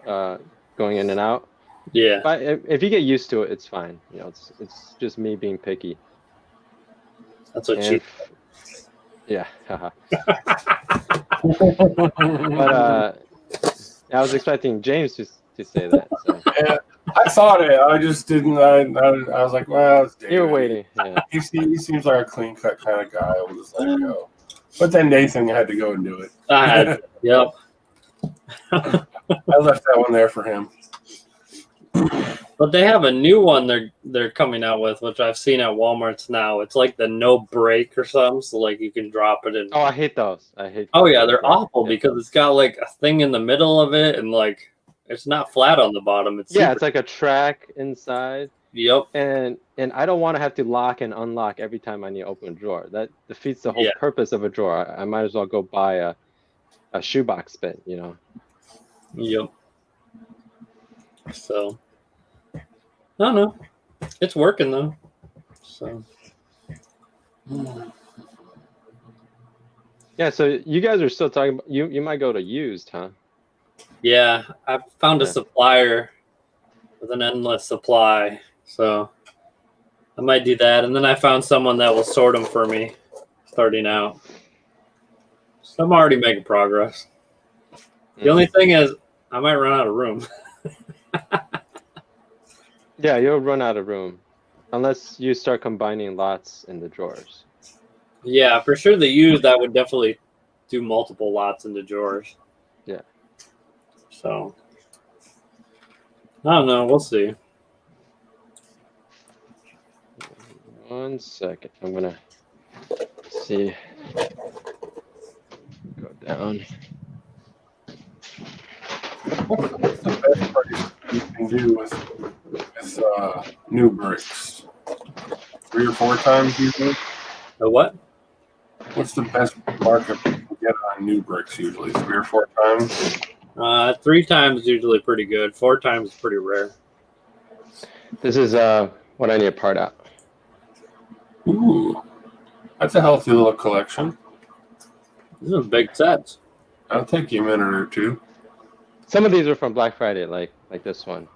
going in and out. Yeah. But if you get used to it, it's fine. You know, it's just me being picky. That's what And yeah. But I was expecting James to say that. So. Yeah, I thought it. I just didn't. I was like, well, it's David. You were waiting. Yeah. He seems like a clean cut kind of guy. We'll just let it go. But then Nathan had to go and do it. Yep. I left that one there for him. But they have a new one they're coming out with, which I've seen at Walmart's now. It's like the no break or something, so like you can drop it in. Oh, I hate those. Oh yeah, they're awful because it's got like a thing in the middle of it, and like it's not flat on the bottom. It's it's like a track inside. Yep. And I don't want to have to lock and unlock every time I need to open a drawer. That defeats the whole purpose of a drawer. I might as well go buy a shoebox bit, you know. Yep. So I don't know. It's working though. So yeah, so you guys are still talking about you might go to used, huh? yeah, I found a supplier with an endless supply. So I might do that. And then I found someone that will sort them for me starting out. So I'm already making progress. The only thing is I might run out of room. Yeah, you'll run out of room unless you start combining lots in the drawers. Yeah, for sure the used I would definitely do multiple lots into drawers. Yeah. So I don't know, we'll see. 1 second. I'm gonna see. Go down. What's the best price you can do with new bricks? 3 or 4 times usually? The what? What's the best markup you can get on new bricks usually? 3 or 4 times? 3 times usually pretty good. 4 times is pretty rare. This is what I need to part out. Ooh, that's a healthy little collection. These are big sets. That'll take you a minute or two. Some of these are from Black Friday, like this one.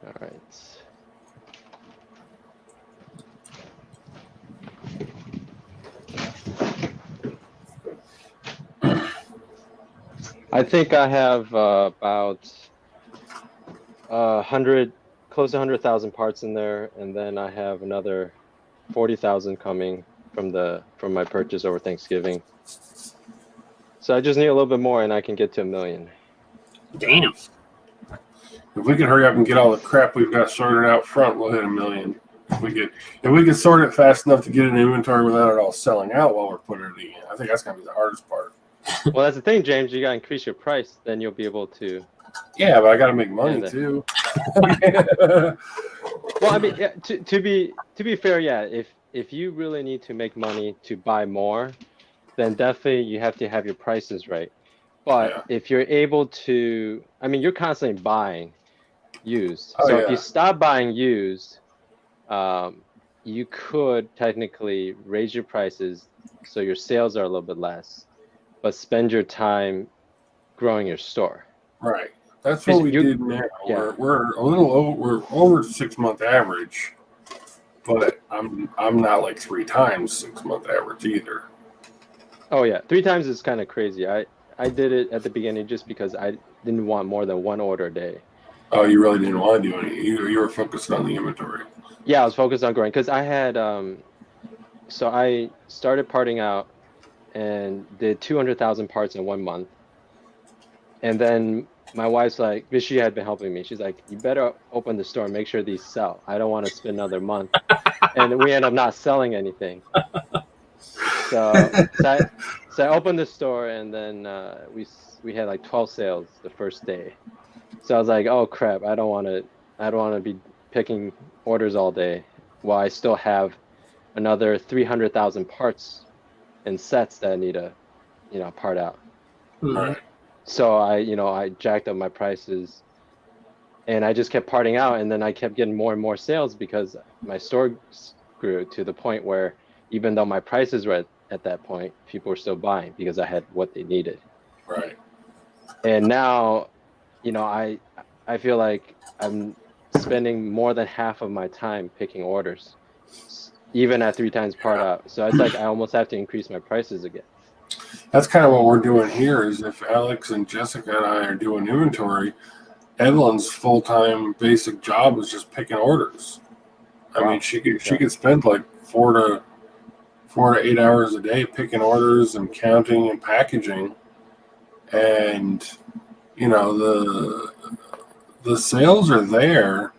All right. I think I have about 100, close to 100,000 parts in there, and then I have another 40,000 coming from my purchase over Thanksgiving. So I just need a little bit more, and I can get to 1 million. Damn. If we can hurry up and get all the crap we've got sorted out front, we'll hit 1 million. If we could sort it fast enough to get an inventory without it all selling out while we're putting it in, I think that's gonna be the hardest part. Well, that's the thing, James. You gotta increase your price, then you'll be able to. Yeah, but I gotta make money too. Well, I mean, yeah, to be fair, yeah. If you really need to make money to buy more, then definitely you have to have your prices right. But if you're able to, I mean, you're constantly buying used. So if you stop buying used, you could technically raise your prices so your sales are a little bit less, but spend your time growing your store. Right. That's what we did now. Yeah. We're a little over, we're over 6-month average. but I'm not like 3 times 6-month average either. Oh yeah, 3 times is kind of crazy. I did it at the beginning just because I didn't want more than 1 order a day. Oh, you really didn't want to do any. You were focused on the inventory. Yeah, I was focused on growing because I had so I started parting out and did 200,000 parts in 1 month. And then my wife's like, because she had been helping me, she's like, you better open the store and make sure these sell. I don't want to spend another month. And we end up not selling anything. So I opened the store, and then we had like 12 sales the first day. So I was like, oh crap, I don't want to be picking orders all day while I still have another 300,000 parts and sets that I need to, part out. Right. So I jacked up my prices, and I just kept parting out, and then I kept getting more and more sales because my store grew to the point where even though my prices were at that point, people were still buying because I had what they needed. Right. And now, I feel like I'm spending more than half of my time picking orders, even at 3 times part out. So it's like I almost have to increase my prices again. That's kind of what we're doing here. Is if Alex and Jessica and I are doing inventory, Evelyn's full-time basic job is just picking orders. I mean, she could spend like 4 to 8 hours a day picking orders and counting and packaging, and the sales are there.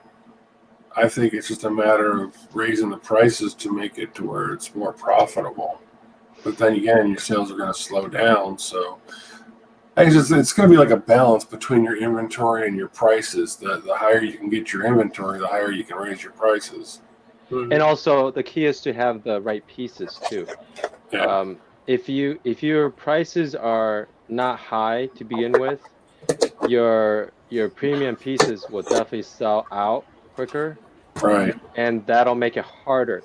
I think it's just a matter of raising the prices to make it to where it's more profitable. But then again, your sales are going to slow down. So it's going to be like a balance between your inventory and your prices. The higher you can get your inventory, the higher you can raise your prices. And also, the key is to have the right pieces too. Yeah. If your prices are not high to begin with, your premium pieces will definitely sell out quicker. Right. And that'll make it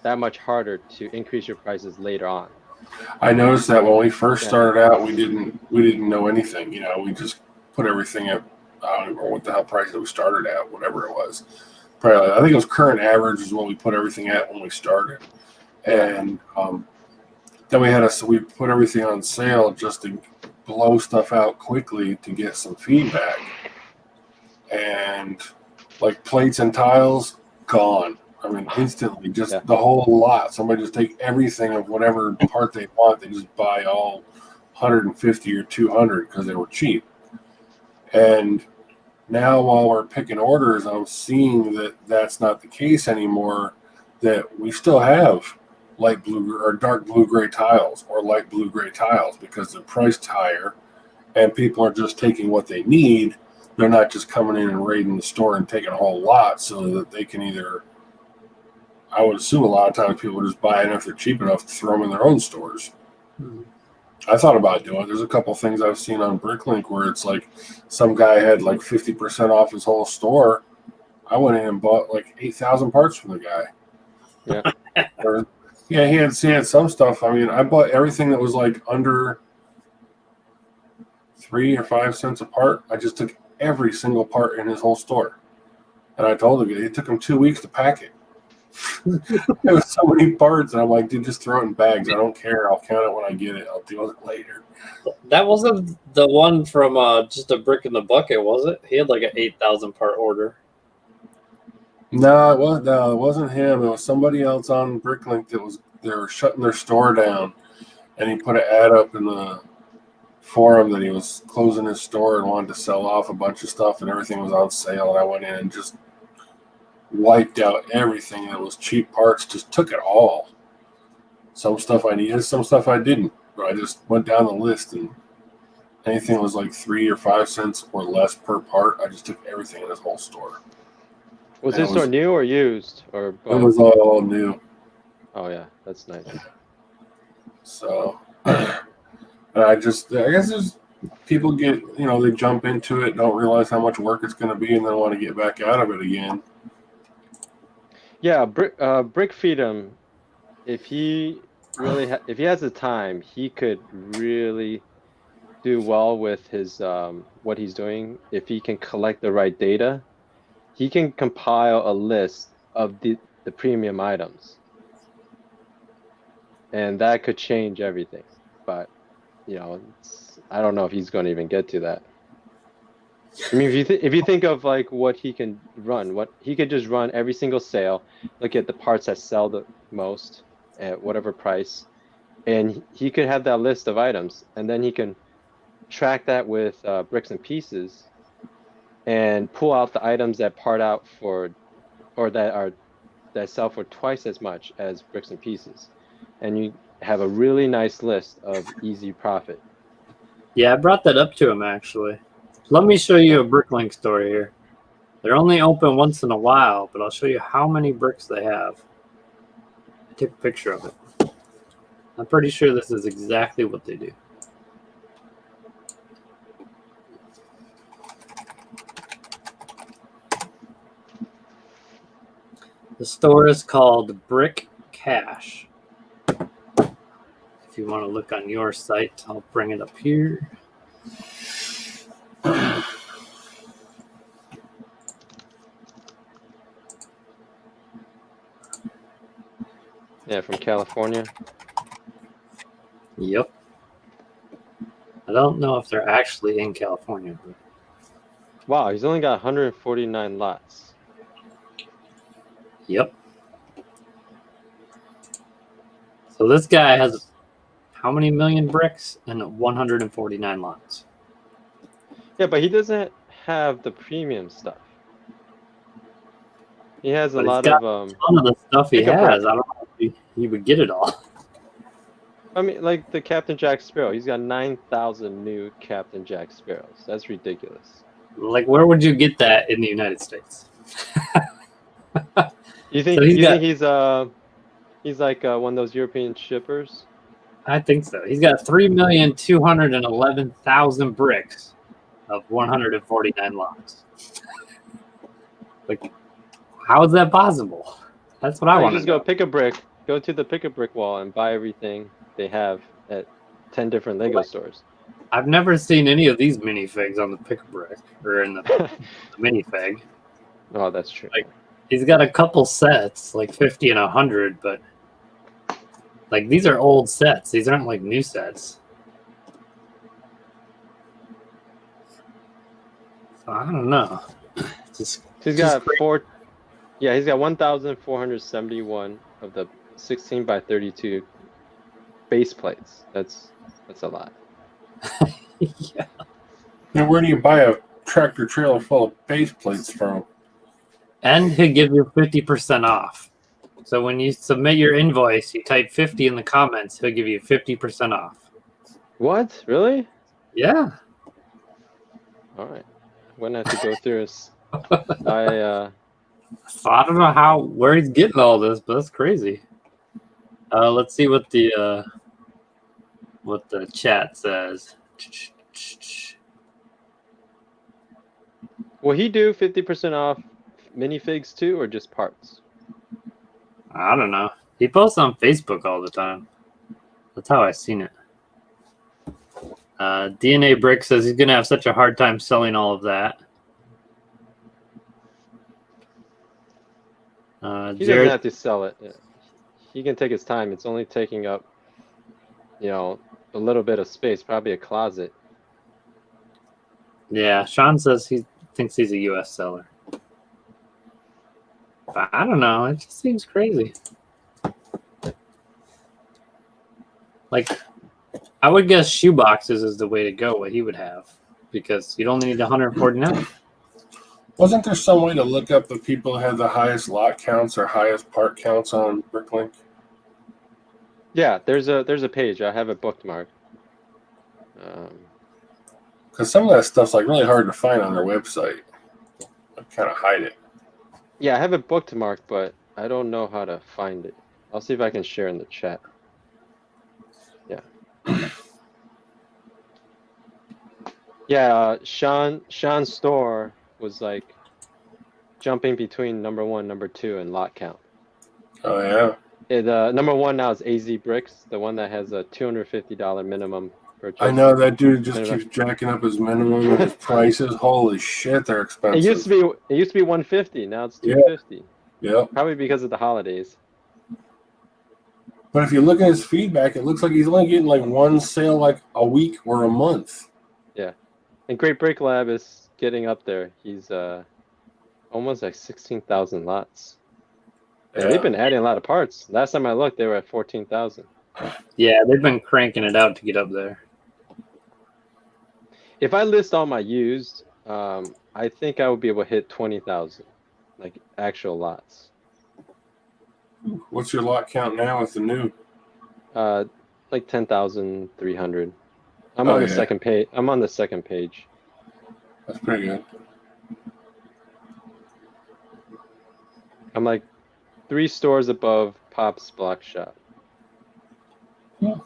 that much harder to increase your prices later on. I noticed that when we first started out, we didn't know anything. We just put everything at, I don't remember what the hell price that we started at, whatever it was. Probably, I think it was current average is what we put everything at when we started, and then we put everything on sale just to blow stuff out quickly to get some feedback. And like plates and tiles, gone. I mean, instantly, just the whole lot. Somebody just take everything of whatever part they want. They just buy all 150 or 200 because they were cheap. And now, while we're picking orders, I'm seeing that that's not the case anymore. That we still have light blue or dark blue gray tiles or light blue gray tiles because they're priced higher, and people are just taking what they need. They're not just coming in and raiding the store and taking a whole lot so that they can either. I would assume a lot of times people just buy it if they're cheap enough to throw them in their own stores. I thought about doing it. There's a couple things I've seen on Bricklink where it's like some guy had like 50% off his whole store. I went in and bought like 8,000 parts from the guy. Yeah. He had some stuff. I mean, I bought everything that was like under 3 or 5 cents a part. I just took every single part in his whole store. And I told him it took him 2 weeks to pack it. There was so many parts, and I'm like, dude, just throw it in bags. I don't care. I'll count it when I get it. I'll deal with it later. That wasn't the one from just a brick in the bucket, was it? He had like an 8,000 part order. No, it wasn't him. It was somebody else on Bricklink they were shutting their store down, and he put an ad up in the forum that he was closing his store and wanted to sell off a bunch of stuff, and everything was on sale. And I went in and just wiped out everything that was cheap parts, just took it all. Some stuff I needed, some stuff I didn't. But I just went down the list, and anything was like 3 or 5 cents or less per part, I just took everything in his whole store. Was this store new or used? Or both? It was all new. Oh yeah, that's nice. So I guess there's people get, they jump into it, don't realize how much work it's going to be, and then want to get back out of it again. Yeah, Brick Freedom, if he has the time, he could really do well with his what he's doing. If he can collect the right data, he can compile a list of the premium items. And that could change everything. But, I don't know if he's going to even get to that. I mean, if you think of like what he can run, what he could just run every single sale, look at the parts that sell the most at whatever price, and he could have that list of items, and then he can track that with bricks and pieces, and pull out the items that part out for, or that sell for twice as much as bricks and pieces, and you have a really nice list of easy profit. Yeah, I brought that up to him actually. Let me show you a Bricklink store here. They're only open once in a while, but I'll show you how many bricks they have. I took a picture of it. I'm pretty sure this is exactly what they do. The store is called Brick Cash. If you want to look on your site, I'll bring it up here. Yeah, from California. Yep. I don't know if they're actually in California. But... Wow, he's only got 149 lots. Yep. So this guy has how many million bricks and 149 lots? Yeah, but he doesn't have the premium stuff. He has a lot of Some of the stuff he pick a has, brick. I don't know if he would get it all. I mean, like the Captain Jack Sparrow. He's got 9,000 new Captain Jack Sparrows. That's ridiculous. Like, where would you get that in the United States? You think he's like one of those European shippers? I think so. He's got 3,211,000 bricks of 149 lots. Like, how is that possible? That's what I want to just know. go pick a brick, go to the pick a brick wall, and buy everything they have at 10 different Lego stores. I've never seen any of these minifigs on the pick a brick or in the minifig. Oh, that's true. Like, he's got a couple sets, like 50 and 100, but like these are old sets. These aren't like new sets. So I don't know. He's got he's got 1,471 of the 16 by 32 base plates. That's a lot. Yeah. Now, where do you buy a tractor trailer full of base plates from? And he'll give you 50% off. So when you submit your invoice, you type 50 in the comments, he'll give you 50% off. What? Really? Yeah. All right. I'm gonna have to go through this. So I don't know where he's getting all this, but that's crazy. Let's see what the chat says. Will he do 50% off minifigs too, or just parts? I don't know. He posts on Facebook all the time. That's how I've seen it. DNA Brick says he's going to have such a hard time selling all of that. He doesn't have to sell it. He can take his time. It's only taking up, a little bit of space, probably a closet. Yeah, Sean says he thinks he's a U.S. seller. But I don't know. It just seems crazy. Like, I would guess shoeboxes is the way to go, what he would have, because you'd only need 149. Wasn't there some way to look up the people who had the highest lot counts or highest part counts on Bricklink? Yeah, there's a page. I have it bookmarked. Because some of that stuff's like really hard to find on their website. I kind of hide it. Yeah, I have it bookmarked, but I don't know how to find it. I'll see if I can share in the chat. Yeah. Yeah, Sean's store was like jumping between number 1, number 2, and lot count. Oh, yeah. Number 1 now is AZ Bricks, the one that has a $250 minimum purchase. I know that dude just keeps jacking up his minimum and his prices. Holy shit, they're expensive. It used to be 150. Now it's 250. Yep. Probably because of the holidays. But if you look at his feedback, it looks like he's only getting like one sale like a week or a month. Yeah. And Great Brick Lab is getting up there. He's almost like 16,000 lots. And they've been adding a lot of parts. Last time I looked, they were at 14,000. Yeah, they've been cranking it out to get up there. If I list all my used, I think I would be able to hit 20,000, like actual lots. What's your lot count now with the new? Like 10,300. I'm Oh, on the yeah. second page. I'm on the second page. That's pretty good. I'm like 3 stores above Pop's Block Shop. Yeah.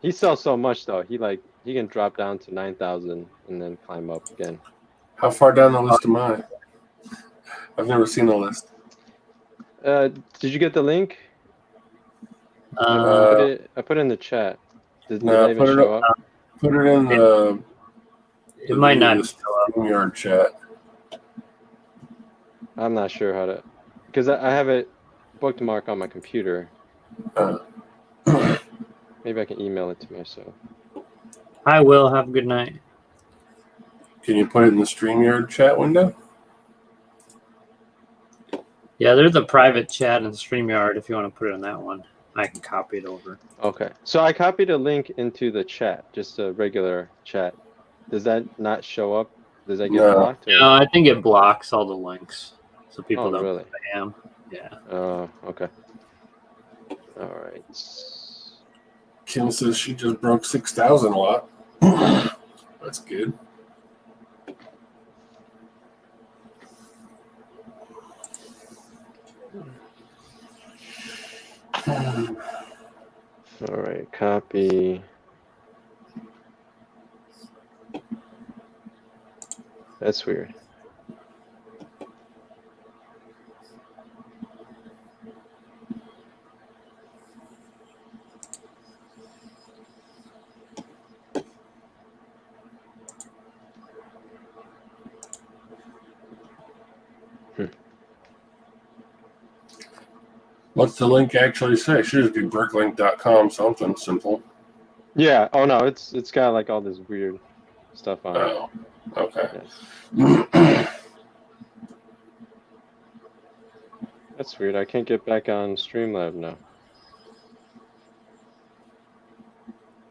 He sells so much though. He can drop down to 9,000 and then climb up again. How far down the list am I? I've never seen the list. Did you get the link? Uh, I put it in the chat. Did No, that even put it show up. up? Put it in the it might not. StreamYard chat. I'm not sure how to, because I have it bookmarked on my computer. Uh, Maybe I can email it to myself. Hi, Will. Have a good night. Can you put it in the StreamYard chat window? Yeah, there's a private chat in StreamYard if you want to put it in that one. I can copy it over. Okay, so I copied a link into the chat, just a regular chat. Does that not show up? Does that get No. blocked? Or? No, I think it blocks all the links, so people Oh, don't really? spam. Yeah. Oh, okay. All right. Kim says she just broke 6,000 a lot. That's good. All right, copy. That's weird. What's the link actually say? It should just be bricklink.com, something simple. Yeah. Oh no, it's got like all this weird stuff on it. Oh, okay. Yeah. That's weird. I can't get back on Streamlab now.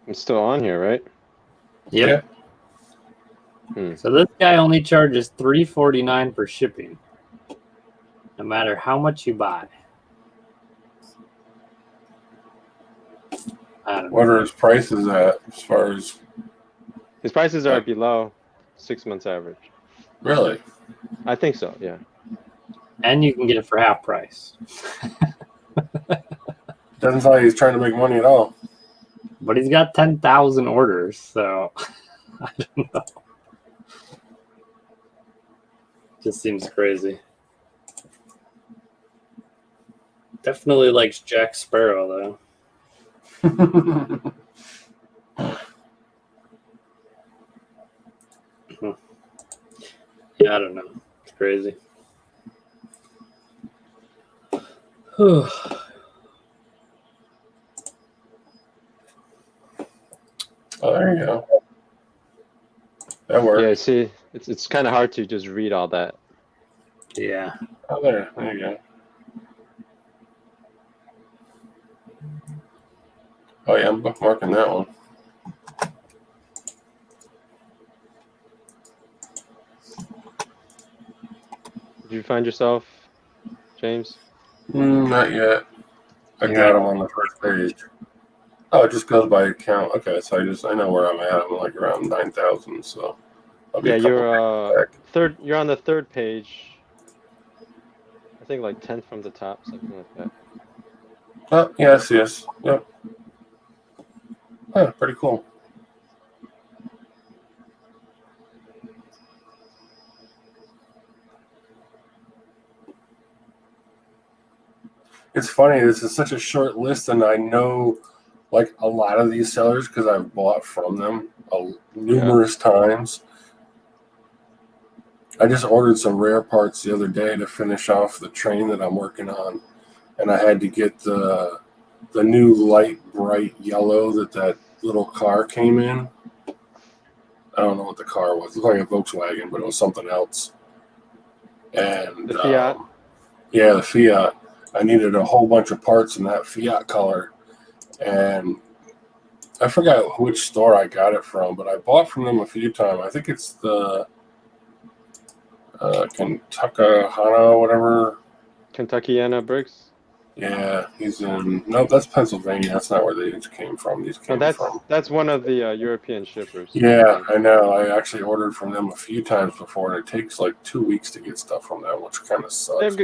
I'm still on here, right? Yep. Hmm. So this guy only charges $3.49 for shipping, no matter how much you buy. I don't know. What are his prices at as far as... His prices are below 6 months average. Really? I think so. Yeah. And you can get it for half price. Doesn't sound like he's trying to make money at all. But he's got 10,000 orders, so I don't know. Just seems crazy. Definitely likes Jack Sparrow, though. Yeah, I don't know. It's crazy. Oh, there you go. That works. Yeah. See, it's kind of hard to just read all that. Yeah. Oh, there you go. Oh, yeah, I'm bookmarking that one. Did you find yourself, James? Not yet. I got him on the first page. Oh, it just goes by account. Okay, so I know where I'm at. I'm like around 9,000. So I'll be Yeah, a couple you're pages back. third. You're on the third page. I think like 10 from the top, something like that. Oh, yes. Yep. Oh, pretty cool. It's funny. This is such a short list, and I know like a lot of these sellers because I've bought from them numerous times. I just ordered some rare parts the other day to finish off the train that I'm working on, and I had to get the new light bright yellow that little car came in. I don't know what the car was. It looked like a Volkswagen, but it was something else. And The Fiat. yeah, the Fiat. I needed a whole bunch of parts in that Fiat color, and I forgot which store I got it from, but I bought from them a few times. I think it's the Kentucky Hana, whatever. Kentuckiana Bricks. Yeah, he's in. No, that's Pennsylvania. That's not where these came from. These No, came from. that's one of the European shippers. Yeah, I know. I actually ordered from them a few times before, and it takes like 2 weeks to get stuff from them, which kind of sucks.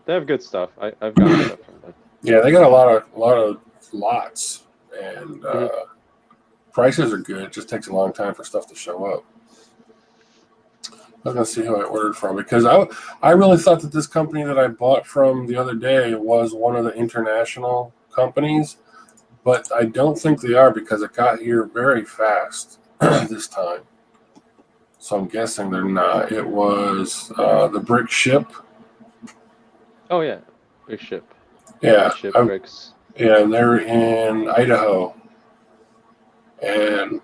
They have good stuff. I've gotten stuff from them. Yeah, they got a lot of lots, and prices are good. It just takes a long time for stuff to show up. I was gonna see who I ordered from because I really thought that this company that I bought from the other day was one of the international companies, but I don't think they are because it got here very fast this time. So I'm guessing they're not. It was the Brick Ship. Oh yeah, Brick Ship. Yeah, Ship Bricks. yeah, and they're in Idaho, and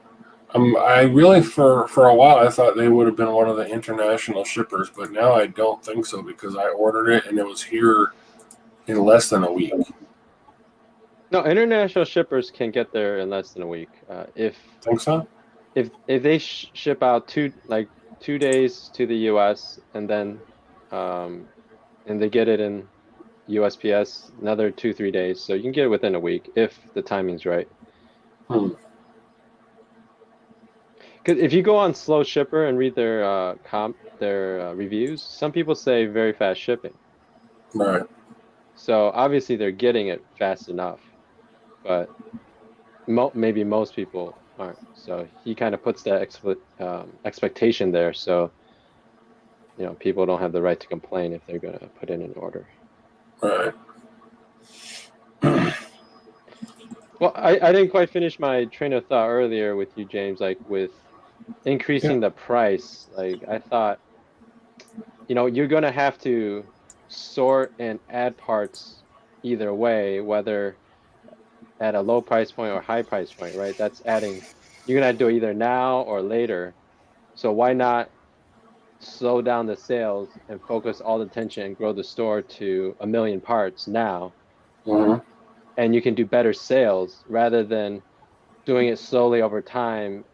I really for a while I thought they would have been one of the international shippers, but now I don't think so because I ordered it and it was here in less than a week. No, international shippers can get there in less than a week. Think so? If they ship out 2 days to the U.S. and then and they get it in USPS another 2-3 days, so you can get it within a week if the timing's right. Because if you go on Slow Shipper and read their reviews, some people say very fast shipping. Right. So obviously they're getting it fast enough, but maybe most people aren't. So he kind of puts that expectation there, so people don't have the right to complain if they're gonna put in an order. Right. Well, I didn't quite finish my train of thought earlier with you, James. Like with increasing the price, like I thought, you're gonna have to sort and add parts either way, whether at a low price point or high price point, right? That's adding. You're gonna do it either now or later. So why not slow down the sales and focus all the attention and grow the store to 1 million parts now? Mm-hmm. And you can do better sales rather than doing it slowly over time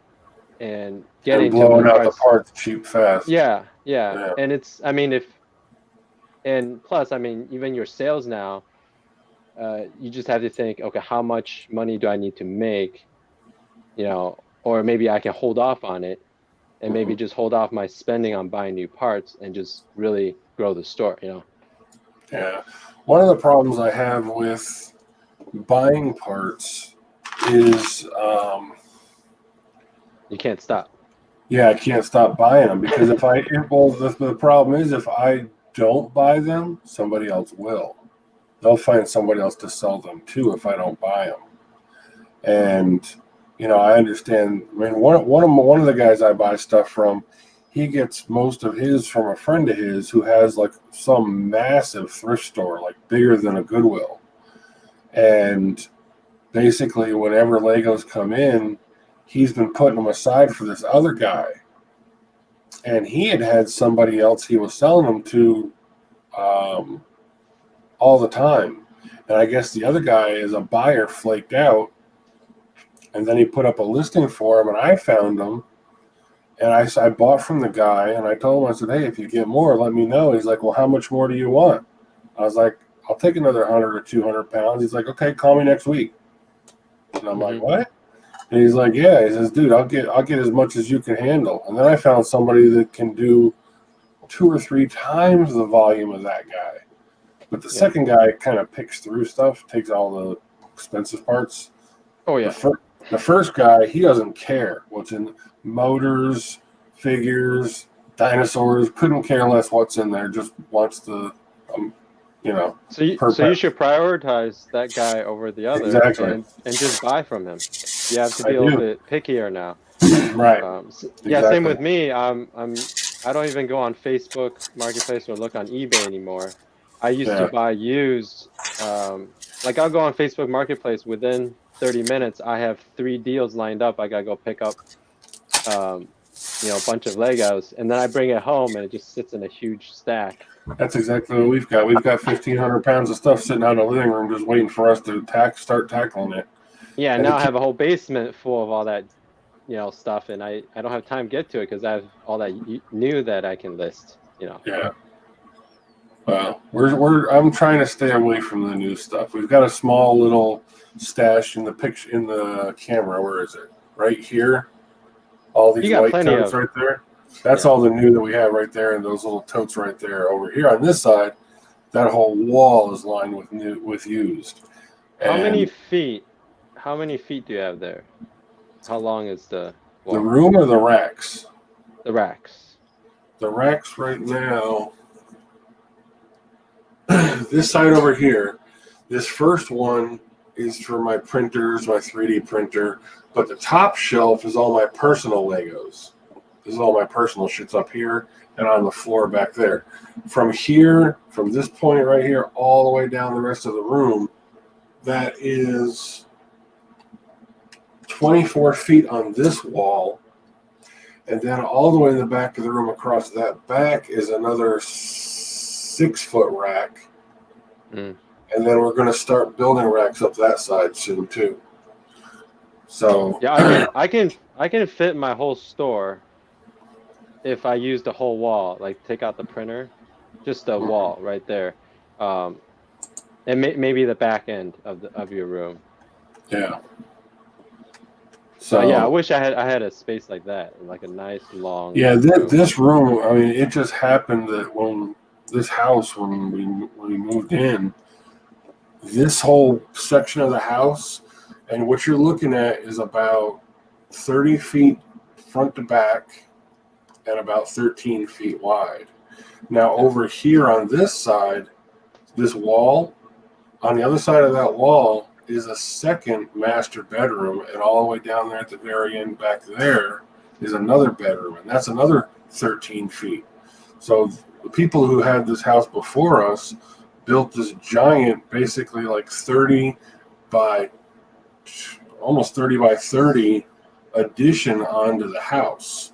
and getting blowing out the parts cheap fast. Yeah. And it's, and plus, even your sales now, you just have to think, okay, how much money do I need to make, or maybe I can hold off on it and maybe just hold off my spending on buying new parts and just really grow the store, Yeah. One of the problems I have with buying parts is you can't stop. Yeah, I can't stop buying them because the problem is if I don't buy them, somebody else will. They'll find somebody else to sell them to if I don't buy them. And I understand. One of the guys I buy stuff from, he gets most of his from a friend of his who has like some massive thrift store, like bigger than a Goodwill. And basically, whenever Legos come in, he's been putting them aside for this other guy. And he had somebody else he was selling them to all the time. And I guess the other guy is a buyer flaked out. And then he put up a listing for him, and I found them. And I bought from the guy, and I told him, I said, hey, if you get more, let me know. He's like, well, how much more do you want? I was like, I'll take another 100 or 200 pounds. He's like, okay, call me next week. And I'm like, what? And he's like, yeah. He says, dude, I'll get as much as you can handle. And then I found somebody that can do 2 or 3 times the volume of that guy. But the second guy kind of picks through stuff, takes all the expensive parts. Oh, yeah. The first guy, he doesn't care what's in motors, figures, dinosaurs, couldn't care less what's in there, just wants the, So you should prioritize that guy over the other. Exactly. And just buy from him. You have to be a little bit pickier now. Right. Yeah, same with me. I'm I don't even go on Facebook Marketplace or look on eBay anymore. I used Yeah. to buy used. Like I'll go on Facebook Marketplace. Within 30 minutes, I have 3 deals lined up. I gotta go pick up, a bunch of Legos, and then I bring it home, and it just sits in a huge stack. That's exactly what we've got. We've got 1,500 pounds of stuff sitting out in the living room, just waiting for us to start tackling it. Yeah, And now the I have a whole basement full of all that, stuff, and I don't have time to get to it because I have all that new that I can list. Yeah. Well, I'm trying to stay away from the new stuff. We've got a small little stash in the camera. Where is it? Right here. All these You got white plenty totes of- right there. That's Yeah. all the new that we have right there, and those little totes right there. Over here on this side, that whole wall is lined with used. How many And feet? How many feet do you have there? How long is the the wall? room or the racks? The racks? The racks right now. This side over here, this first one is for my printers, my 3D printer, but the top shelf is all my personal Legos. This is all my personal shits up here and on the floor back there. From here, from this point right here, all the way down the rest of the room, that is 24 feet on this wall. And then all the way in the back of the room across that back is another 6-foot rack. Mm. And then we're going to start building racks up that side soon too. So Yeah, I can fit my whole store if I use the whole wall. Like take out the printer, just the wall right there, and maybe the back end of your room. yeah. So Yeah, I wish I had a space like that, like a nice long. yeah, room. this room. I mean, it just happened that when we moved in, this whole section of the house, and what you're looking at is about 30 feet front to back and about 13 feet wide. Now over here on this side, this wall, on the other side of that wall is a second master bedroom, and all the way down there at the very end back there is another bedroom, and that's another 13 feet. So the people who had this house before us built this giant, basically like 30 by almost 30 by 30 addition onto the house.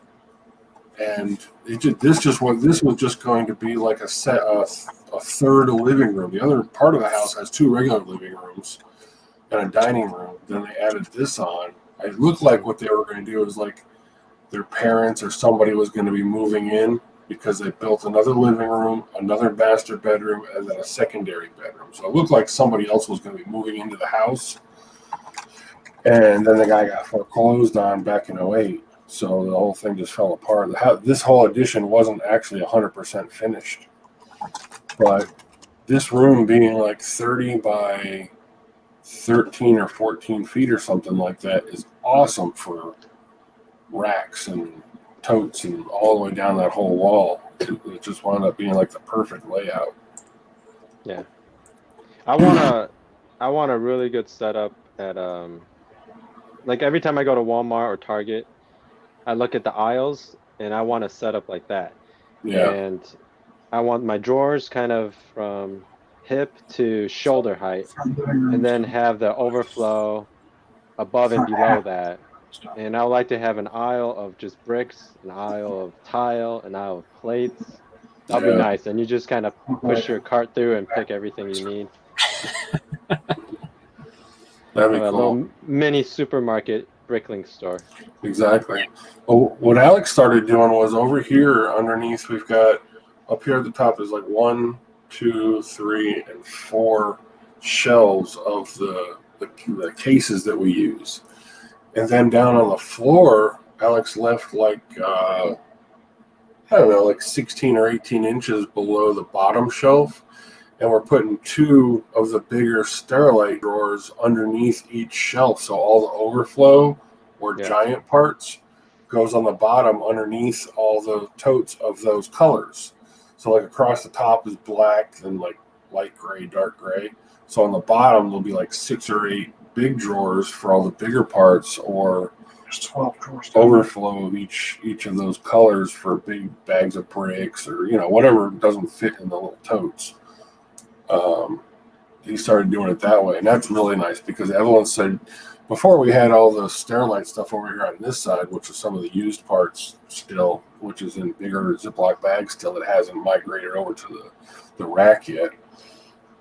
And this was just going to be like a third living room. The other part of the house has 2 regular living rooms and a dining room. Then they added this on. It looked like what they were going to do is like their parents or somebody was going to be moving in, because they built another living room, another master bedroom, and then a secondary bedroom. So it looked like somebody else was going to be moving into the house. And then the guy got foreclosed on back in 2008. So the whole thing just fell apart. This whole addition wasn't actually 100% finished. But this room being like 30 by 13 or 14 feet or something like that is awesome for racks and totes and all the way down that whole wall. It just wound up being like the perfect layout. Yeah, I want a really good setup at like every time I go to Walmart or Target, I look at the aisles and I want a setup like that. Yeah. And I want my drawers kind of from hip to shoulder height, and then have the overflow above and below that. And I would like to have an aisle of just bricks, an aisle of tile, an aisle of plates. That'll be nice. And you just kind of push your cart through and pick everything you need. That'd be A cool. little mini supermarket Bricklink store. Exactly. Well, what Alex started doing was over here underneath, we've got up here at the top is like 1, 2, 3, and 4 shelves of the cases that we use. And then down on the floor, Alex left like, I don't know, like 16 or 18 inches below the bottom shelf. And we're putting 2 of the bigger Sterilite drawers underneath each shelf. So all the overflow or giant parts goes on the bottom underneath all the totes of those colors. So like across the top is black and like light gray, dark gray. So on the bottom, there'll be like 6 or 8 big drawers for all the bigger parts, or Just 12 drawers. overflow of each of those colors for big bags of bricks or whatever doesn't fit in the little totes. He started doing it that way, and that's really nice because Evelyn said before we had all the Sterilite stuff over here on this side, which is some of the used parts still, which is in bigger Ziploc bags still. It hasn't migrated over to the rack yet.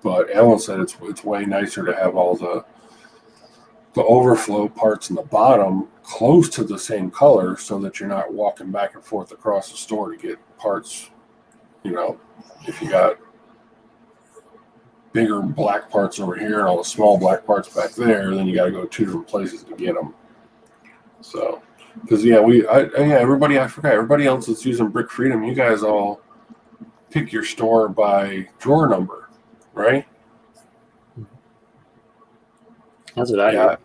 But Evelyn said it's way nicer to have all the overflow parts in the bottom close to the same color so that you're not walking back and forth across the store to get parts. If you got bigger black parts over here and all the small black parts back there, then you got to go 2 different places to get them. So, because everybody else that's using Brick Freedom, you guys all pick your store by drawer number, right? That's what I Yeah. do.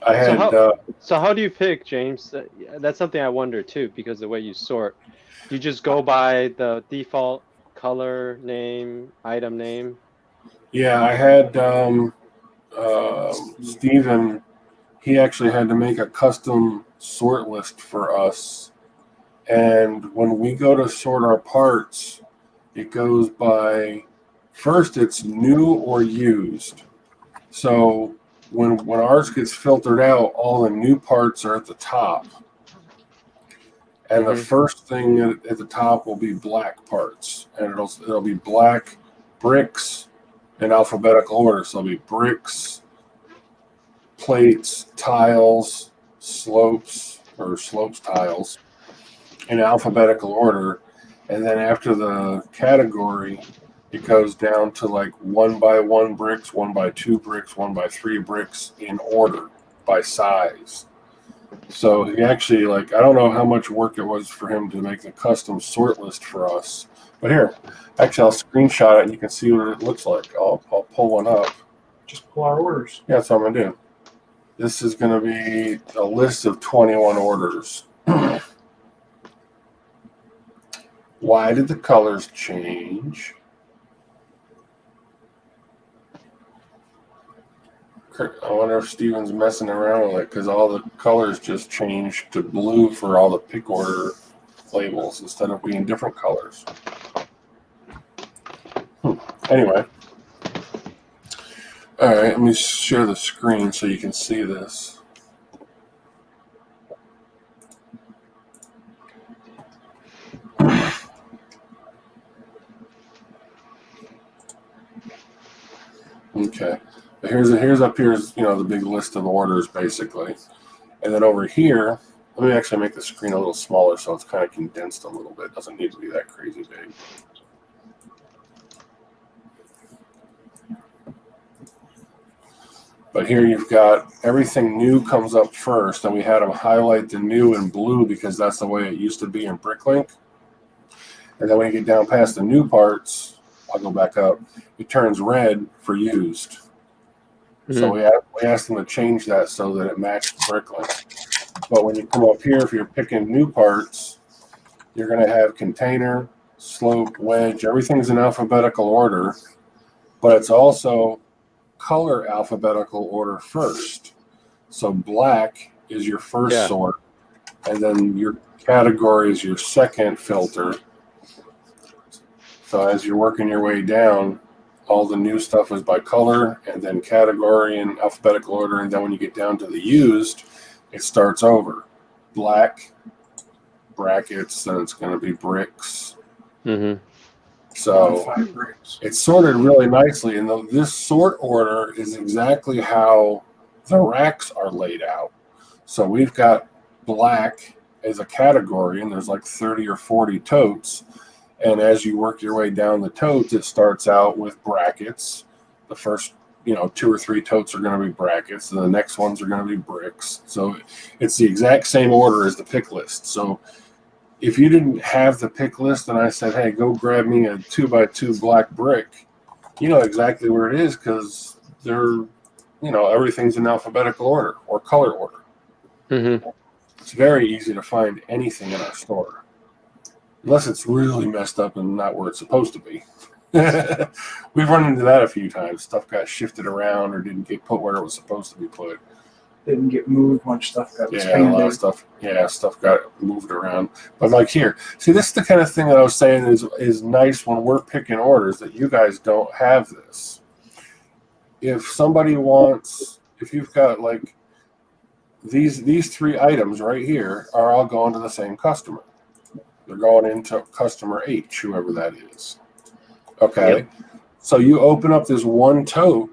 I had So how do you pick, James? That's something I wonder too, because the way you sort, you just go by the default color name, item name. Yeah, I had Steven, he actually had to make a custom sort list for us. And when we go to sort our parts, it goes by, first it's new or used. So when ours gets filtered out, all the new parts are at the top. And the first thing at the top will be black parts. And it'll be black bricks in alphabetical order. So it'll be bricks, plates, tiles, slopes tiles in alphabetical order. And then after the category, it goes down to like 1 by 1 bricks, 1 by 2 bricks, 1 by 3 bricks in order by size. So he actually, I don't know how much work it was for him to make the custom sort list for us. But here, actually, I'll screenshot it and you can see what it looks like. I'll pull one up. Just pull our orders. Yeah, that's what I'm going to do. This is going to be a list of 21 orders. Why did the colors change? I wonder if Steven's messing around with it because all the colors just changed to blue for all the pick order labels instead of being different colors. Anyway. All right, let me share the screen so you can see this. Okay. Here's the big list of orders basically, and then over here, let me actually make the screen a little smaller so it's kind of condensed a little bit. It doesn't need to be that crazy big. But here you've got everything new comes up first, and we had them highlight the new in blue because that's the way it used to be in Bricklink. And then when you get down past the new parts, I'll go back up, it turns red for used. So we asked them to change that so that it matched Bricklink. But when you come up here, if you're picking new parts, you're going to have container, slope, wedge. Everything's in alphabetical order, but it's also color alphabetical order first. So black is your first sort, and then your category is your second filter. So as you're working your way down, all the new stuff is by color, and then category in alphabetical order, and then when you get down to the used, it starts over. Black, brackets, then it's going to be bricks. So it's sorted really nicely, and this sort order is exactly how the racks are laid out. So we've got black as a category, and there's like 30 or 40 totes. And as you work your way down the totes, it starts out with brackets. The first, 2 or 3 totes are going to be brackets, and the next ones are going to be bricks. So it's the exact same order as the pick list. So if you didn't have the pick list and I said, hey, go grab me a 2x2 black brick, you know exactly where it is because they're, everything's in alphabetical order or color order. It's very easy to find anything in our store. Unless it's really messed up and not where it's supposed to be. We've run into that a few times. Stuff got shifted around or didn't get put where it was supposed to be put. didn't get moved. Much stuff got Yeah, a expanded. lot of stuff. Yeah, stuff got moved around. But like here, see, this is the kind of thing that I was saying is nice when we're picking orders that you guys don't have this. If somebody wants, if you've got like these 3 items right here are all going to the same customer. They're going into customer H, whoever that is. Okay. Yep. So you open up this one tote,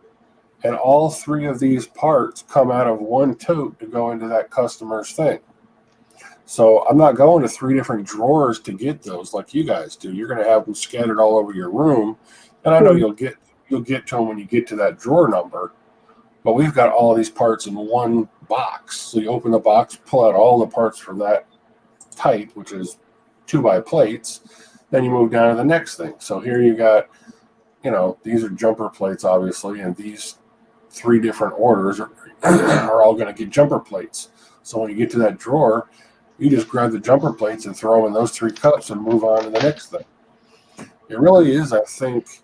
and all 3 of these parts come out of one tote to go into that customer's thing. So I'm not going to 3 different drawers to get those like you guys do. You're going to have them scattered all over your room, and I know you'll get to them when you get to that drawer number. But we've got all these parts in one box. So you open the box, pull out all the parts from that type, which is 2x plates. Then you move down to the next thing. So here you got, these are jumper plates, obviously, and these 3 different orders are all going to get jumper plates. So when you get to that drawer, you just grab the jumper plates and throw them in those 3 cups and move on to the next thing. It really is, I think,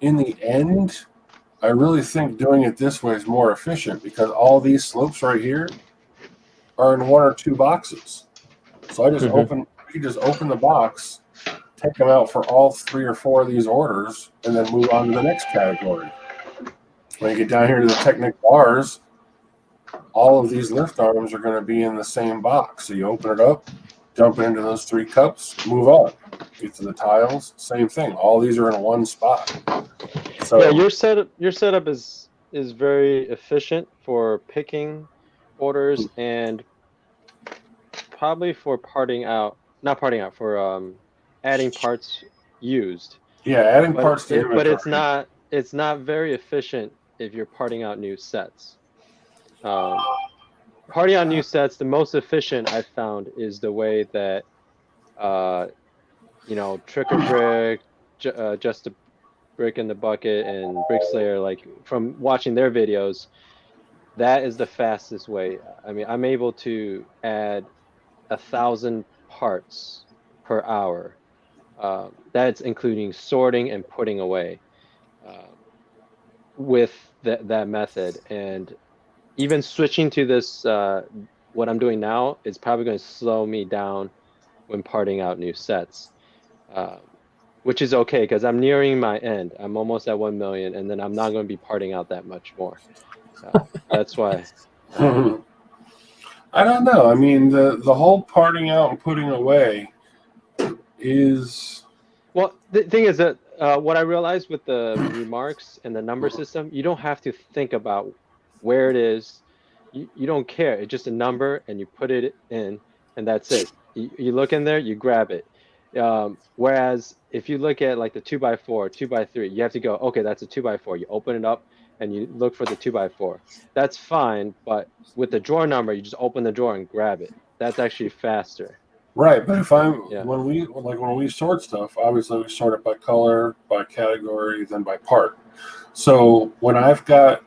in the end, I really think doing it this way is more efficient because all these slopes right here are in 1 or 2 boxes. So I just you just open the box, take them out for all 3 or 4 of these orders, and then move on to the next category. When you get down here to the Technic bars, all of these lift arms are going to be in the same box. So you open it up, dump it into those 3 cups, move on. Get to the tiles, same thing. All these are in one spot. So Yeah, your setup is very efficient for picking orders and probably for adding parts used. yeah, adding parts to But inventory. it's not very efficient if you're parting out new sets. Parting out new sets, the most efficient I've found is the way that Trick or Brick, Just a Brick in the Bucket, and Brick Slayer, like from watching their videos, that is the fastest way. I mean, I'm able to add 1,000 parts per hour. That's including sorting and putting away with that method. And even switching to this, what I'm doing now, is probably going to slow me down when parting out new sets. Which is okay because I'm nearing my end. I'm almost at 1 million, and then I'm not going to be parting out that much more. That's why. I don't know. I mean, the whole parting out and putting away is. Well, the thing is that what I realized with the remarks and the number system, you don't have to think about where it is. You don't care. It's just a number, and you put it in, and that's it. You look in there, you grab it. Whereas if you look at like the 2x4, 2x3, you have to go, okay, that's a 2x4. You open it up and you look for the 2x4. That's fine, but with the drawer number, you just open the drawer and grab it. That's actually faster. Right, but when we sort stuff, obviously we sort it by color, by category, then by part. So when I've got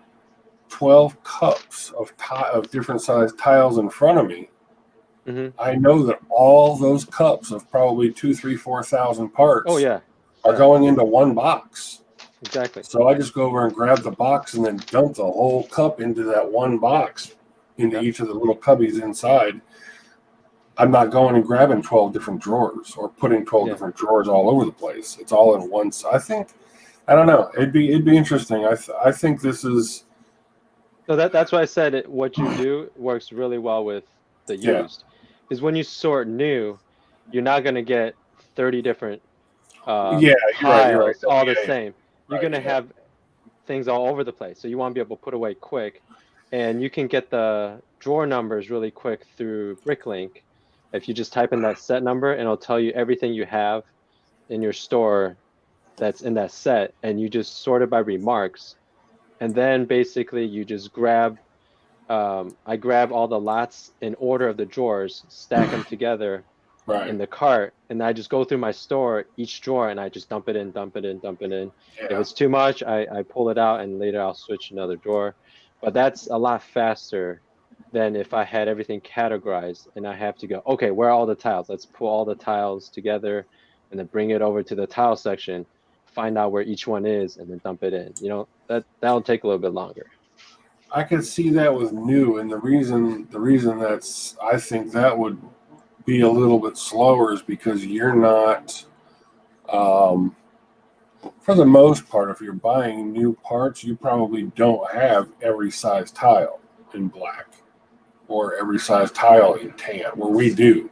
12 cups of different size tiles in front of me, I know that all those cups of probably 2,000, 3,000, 4,000 parts are going into one box. Exactly. So I just go over and grab the box and then dump the whole cup into that one box, into each of the little cubbies inside. I'm not going and grabbing 12 different drawers or putting 12 different drawers all over the place. It's all in one. I don't know. It'd be interesting. I think this is. So that's why I said what you do works really well with the used. Is when you sort new, you're not going to get 30 different piles all the same. You're going to have things all over the place. So you want to be able to put away quick. And you can get the drawer numbers really quick through Bricklink. If you just type in that set number, and it'll tell you everything you have in your store that's in that set, and you just sort it by remarks. And then basically you just grab, I grab all the lots in order of the drawers, stack them together in the cart, and I just go through my store, each drawer, and I just dump it in. If it's too much, I pull it out, and later I'll switch another drawer. But that's a lot faster than if I had everything categorized and I have to go, okay, where are all the tiles? Let's pull all the tiles together and then bring it over to the tile section, find out where each one is, and then dump it in. That'll take a little bit longer. I could see that with new, and the reason that's I think that would be a little bit slower is because you're not, for the most part, if you're buying new parts, you probably don't have every size tile in black or every size tile in tan, where we do.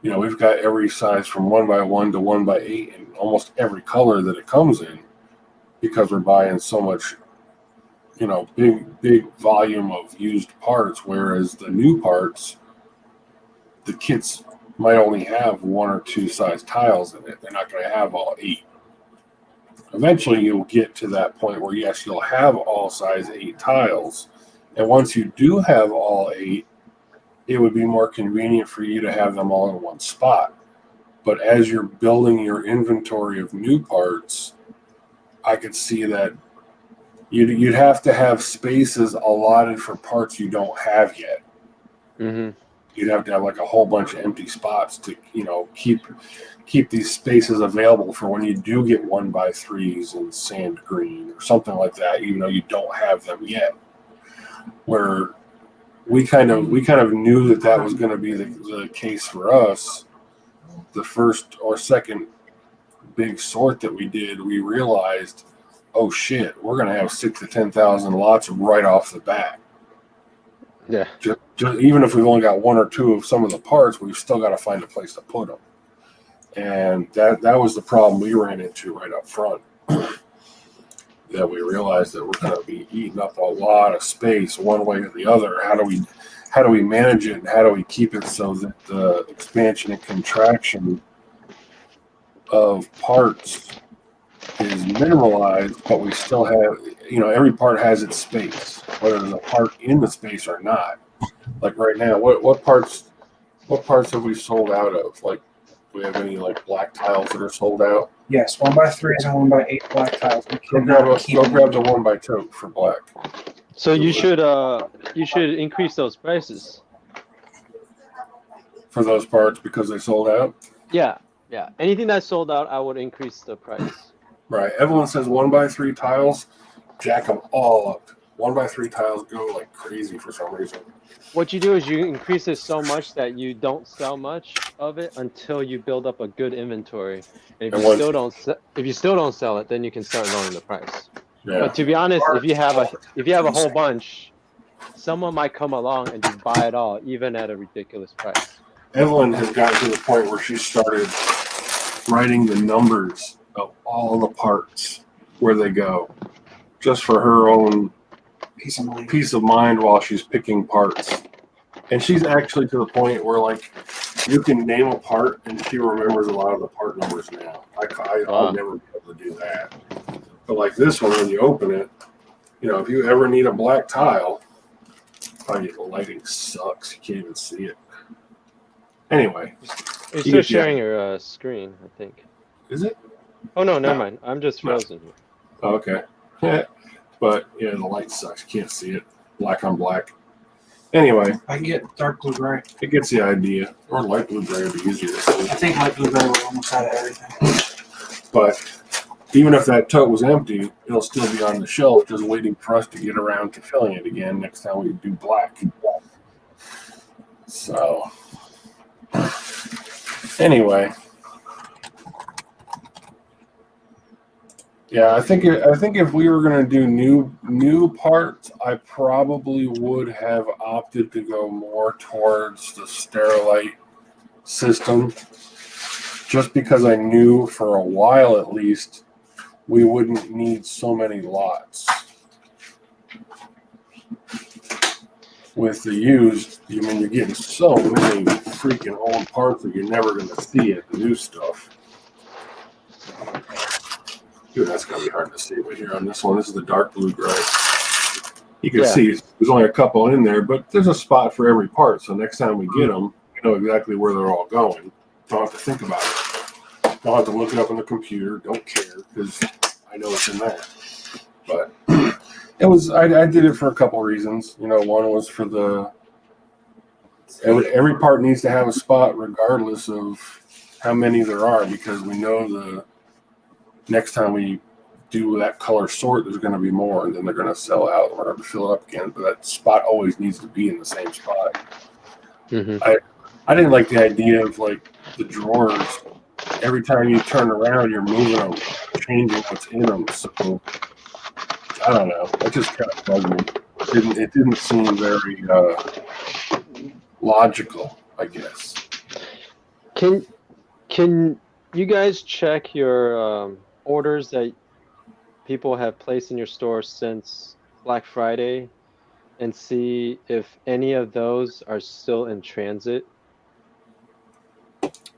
You know, we've got every size from 1x1 to 1x8 in almost every color that it comes in, because we're buying so much, you know, big volume of used parts, whereas the new parts, the kits might only have 1 or 2 size tiles in it. They're not going to have all 8. Eventually you'll get to that point where yes, you'll have all size 8 tiles, and once you do have all 8, it would be more convenient for you to have them all in one spot. But as you're building your inventory of new parts, I could see that you'd have to have spaces allotted for parts you don't have yet. Mm-hmm. You'd have to have like a whole bunch of empty spots to, you know, keep these spaces available for when you do get 1x3s in sand green or something like that, even though you don't have them yet. Where we kind of knew that was going to be the case for us. The first or second big sort that we did, we realized, oh shit, we're going to have 6,000 to 10,000 lots right off the bat. Yeah. Just even if we've only got 1 or 2 of some of the parts, we've still got to find a place to put them. And that was the problem we ran into right up front. That we realized that we're going to be eating up a lot of space one way or the other. How do we manage it, and how do we keep it so that the expansion and contraction of parts is minimalized, but we still have, you know, every part has its space, whether there's a part in the space or not. Like right now, what parts have we sold out of? Like, do we have any like black tiles that are sold out? Yes, 1x3s and 1x8 black tiles. Go grab the 1x2 for black. So you should increase those prices. For those parts because they sold out? Yeah. Anything that's sold out, I would increase the price. Right. Evelyn says 1x3 tiles, jack them all up. 1x3 tiles go like crazy for some reason. What you do is you increase it so much that you don't sell much of it until you build up a good inventory. And if you still don't sell it, then you can start lowering the price. Yeah. But to be honest, if you have a whole bunch, someone might come along and just buy it all, even at a ridiculous price. Evelyn has gotten to the point where she started writing the numbers of all the parts, where they go, just for her own peace of mind while she's picking parts. And she's actually to the point where, like, you can name a part and she remembers a lot of the part numbers now. I'll never be able to do that. But like this one, when you open it, you know, if you ever need a black tile, the lighting sucks. You can't even see it. Anyway. You're still sharing your screen, I think. Is it? Oh, no, never mind. I'm just frozen. Okay. But, yeah, the light sucks. You can't see it. Black on black. Anyway. I can get dark blue gray. It gets the idea. Or light blue gray would be easier to see. I think light blue gray will almost out of everything. But even if that tote was empty, it'll still be on the shelf just waiting for us to get around to filling it again next time we do black. So, anyway. Yeah, I think if we were going to do new parts, I probably would have opted to go more towards the Sterilite system, just because I knew for a while at least we wouldn't need so many lots. With the used, I mean, you're getting so many freaking old parts that you're never going to see at the new stuff. Dude, that's going to be hard to see. But here on this one, this is the dark blue gray. You can see there's only a couple in there, but there's a spot for every part. So next time we get them, we know exactly where they're all going. Don't have to think about it. Don't have to look it up on the computer. Don't care because I know it's in there. But it was. I did it for a couple reasons. You know, one was for the every part needs to have a spot regardless of how many there are, because we know the next time we do that color sort, there's going to be more, and then they're going to sell out or to fill it up again. But that spot always needs to be in the same spot. Mm-hmm. I didn't like the idea of like the drawers. Every time you turn around, you're moving them, changing what's in them. So I don't know. That just kind of bugged me. It didn't seem very logical, I guess. Can you guys check your orders that people have placed in your store since Black Friday and see if any of those are still in transit?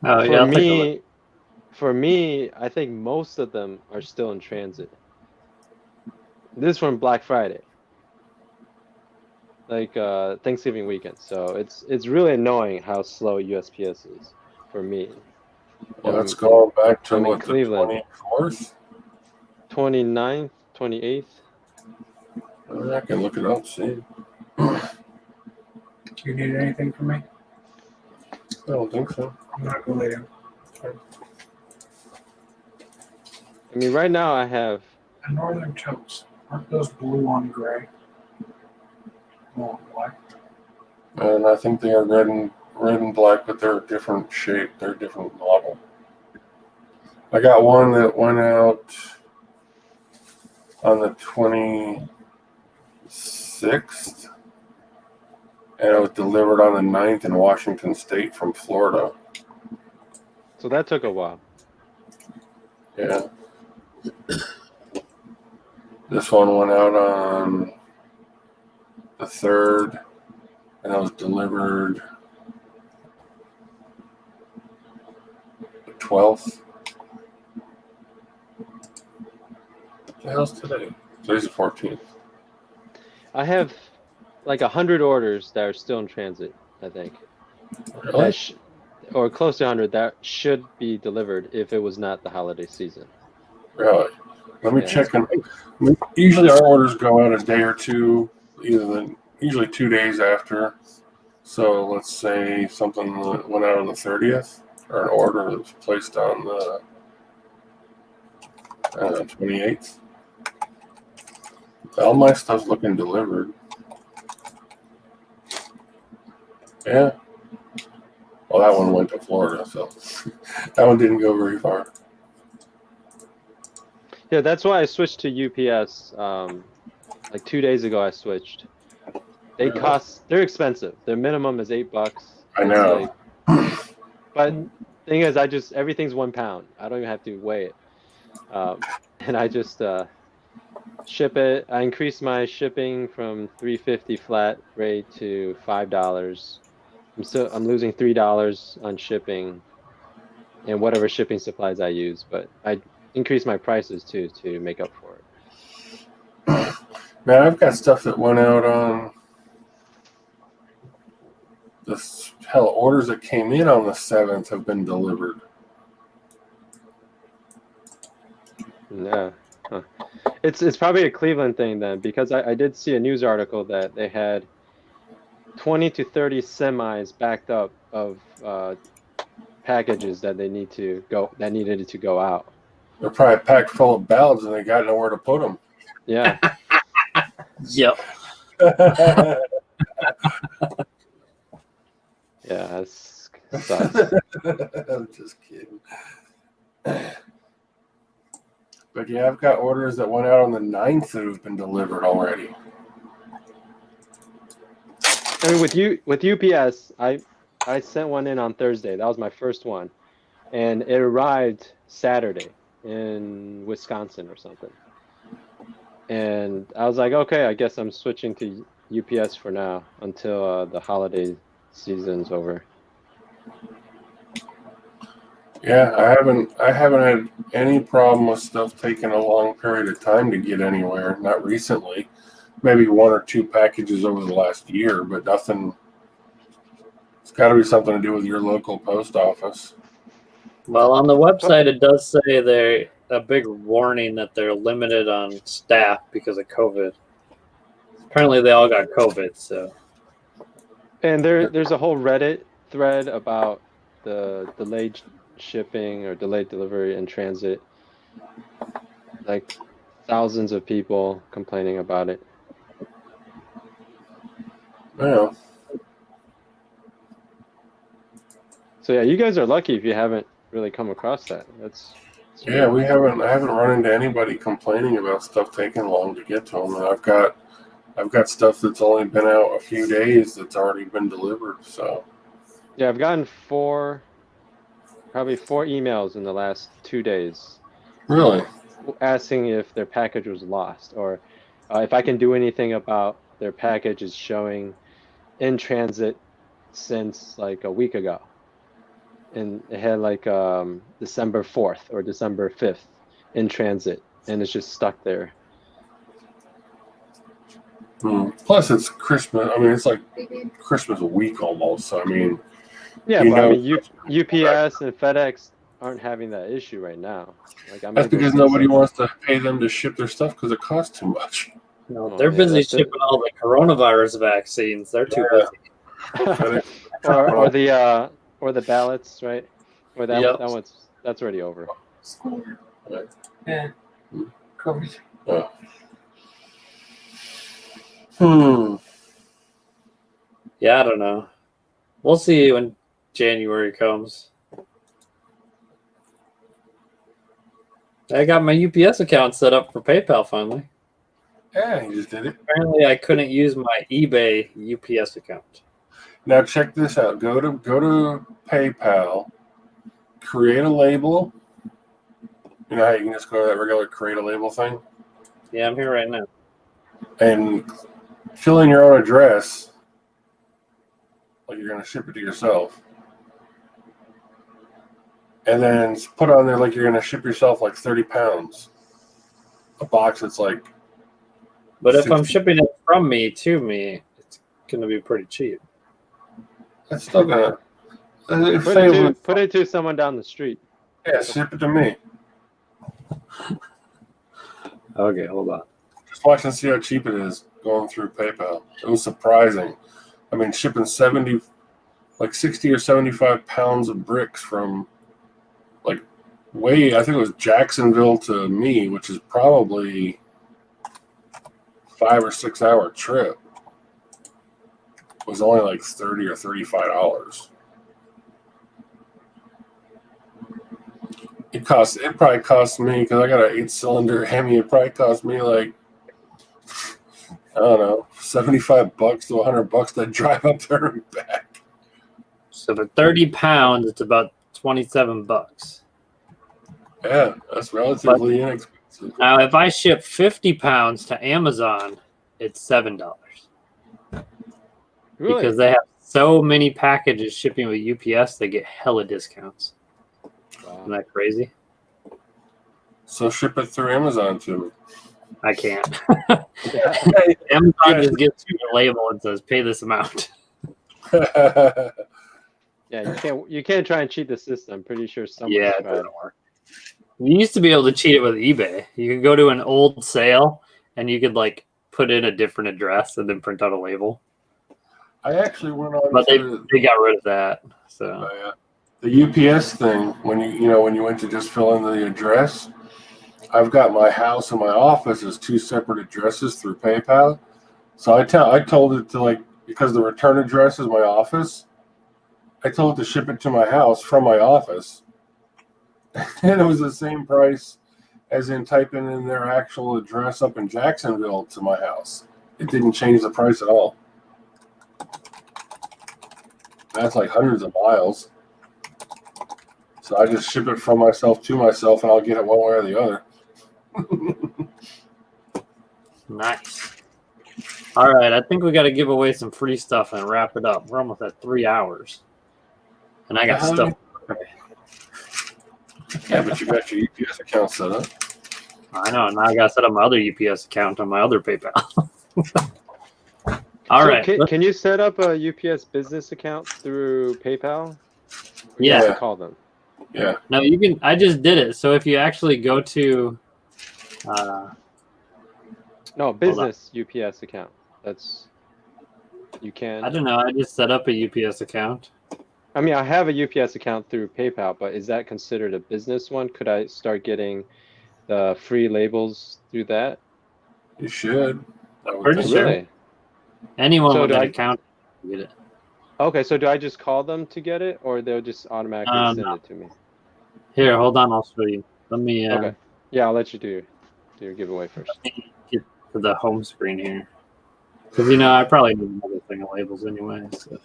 Oh, yeah, I'll take a look. For me, I think most of them are still in transit. This is from Black Friday, like Thanksgiving weekend. So it's really annoying how slow USPS is for me. Well, let's go back to I'm in what, the Cleveland. 24th? 29th, 28th. I can look it up, see. Do you need anything from me? I don't think so. I'm gonna go later. I mean, right now I have. The northern totes. Aren't those blue on gray? No, white. And I think they are red and black, but they're a different shape. They're a different model. I got one that went out on the 26th, and it was delivered on the 9th in Washington State from Florida. So that took a while. Yeah. This one went out on the 3rd, and it was delivered the 12th. What the hell's today? Today's the 14th. I have like 100 orders that are still in transit, I think. Really? Or close to 100 that should be delivered if it was not the holiday season. Really? Let me Yeah. check. Usually our orders go out a day or two, usually 2 days after. So let's say something went out on the 30th, or an order that was placed on the 28th. All my stuff's looking delivered. Yeah. Well, that one went to Florida, so that one didn't go very far. Yeah, that's why I switched to UPS. Like 2 days ago, I switched. They're expensive. Their minimum is $8. I know. But thing is, everything's 1 pound. I don't even have to weigh it. And I just ship it. I increased my shipping from $3.50 flat rate to $5. I'm losing $3 on shipping and whatever shipping supplies I use, but I increased my prices too to make up for it. Man, I've got stuff that went out on orders that came in on the 7th have been delivered. Yeah. Huh. It's probably a Cleveland thing then, because I did see a news article that they had 20 to 30 semis backed up of packages that needed to go out. They're probably packed full of ballads and they got nowhere to put them. Yeah. Yep. Yeah, that's sucks. I'm just kidding. But yeah, I've got orders that went out on the 9th that have been delivered already. I mean, with UPS, I sent one in on Thursday. That was my first one, and it arrived Saturday in Wisconsin or something. And I was like, okay, I guess I'm switching to UPS for now until the holiday season's over. Yeah, I haven't had any problem with stuff taking a long period of time to get anywhere. Not recently. Maybe 1 or 2 packages over the last year, but nothing. It's got to be something to do with your local post office. Well, on the website, it does say they're a big warning that they're limited on staff because of COVID. Apparently, they all got COVID, so. And there's a whole Reddit thread about the delayed shipping or delayed delivery in transit. Like, thousands of people complaining about it. Yeah. So yeah, you guys are lucky if you haven't really come across that. That's Yeah, I haven't run into anybody complaining about stuff taking long to get to them. And I've got stuff that's only been out a few days that's already been delivered. So yeah, I've gotten probably four emails in the last 2 days really, asking if their package was lost or if I can do anything about their package is showing in transit since like a week ago. And it had like December 4th or December 5th in transit, and it's just stuck there. Plus it's Christmas. I mean, it's like Christmas week almost. So I mean, Yeah, you but I know, mean, UPS and FedEx aren't having that issue right now. Like I'm that's able to because see nobody something. wants to pay them to ship their stuff because it costs too much. No, Oh, they're yeah, busy that's it. shipping all the coronavirus vaccines. They're too Yeah. busy. or the ballots, right? Or Yep. that's already over. School. Right. Yeah. COVID. Yeah, I don't know. We'll see when January comes. I got my UPS account set up for PayPal finally. Yeah, you just did it. Apparently, I couldn't use my eBay UPS account. Now check this out. Go to PayPal, create a label. You know how you can just go to that regular create a label thing Yeah, I'm here right now. and fill in your own address, like you're going to ship it to yourself, and then put on there like you're going to ship yourself like 30 pounds. A box that's like. But if I'm 60. shipping it from me to me, it's going to be pretty cheap. That's still gonna. Put it to someone down the street. Yeah, ship it to me. Okay, hold on. Just watch and see how cheap it is going through PayPal. It was surprising. I mean, shipping 60 or 75 pounds of bricks from I think it was Jacksonville to me, which is probably 5 or 6 hour trip. It was only like $30 or $35. It probably cost me, because I got an 8-cylinder Hemi, it probably cost me like, I don't know, $75 to $100 to drive up there and back. So for 30 pounds, it's about $27. Yeah, that's relatively inexpensive. Now, if I ship 50 pounds to Amazon, it's $7. Really? Because they have so many packages shipping with UPS, they get hella discounts. Wow. Isn't that crazy? So ship it through Amazon to me. I can't. Amazon just gives you a label and says, pay this amount. Yeah, you can't try and cheat the system. I'm pretty sure someone Yeah, it tried. doesn't work. You used to be able to cheat it with eBay. You could go to an old sale and you could put in a different address and then print out a label. I actually went on But to they got rid of that. So the UPS thing, when you went to just fill in the address. I've got my house and my office as 2 separate addresses through PayPal. So I told it to because the return address is my office, I told it to ship it to my house from my office. And it was the same price as in typing in their actual address up in Jacksonville to my house. It didn't change the price at all. That's like hundreds of miles. So I just ship it from myself to myself, and I'll get it one way or the other. nice. All right, I think we got to give away some free stuff and wrap it up. We're almost at 3 hours. And I got stuff. Yeah, but you got your UPS account set up. I know. Now I got to set up my other UPS account on my other PayPal. All right. Can you set up a UPS business account through PayPal? Yeah. You have to call them. Yeah. No, you can. I just did it. So if you actually go to, No, business UPS account. You can. I don't know. I just set up a UPS account. I mean, I have a UPS account through PayPal, but is that considered a business one? Could I start getting the free labels through that? You should. I would Pretty think. sure. Really? Anyone So with do an I- account can get it. Okay, so do I just call them to get it, or they'll just automatically send No. it to me? Here, hold on. I'll show you. Let me Okay. Yeah, I'll let you do your giveaway first. get to the home screen here. Because, you know, I probably need another thing of labels anyway. So.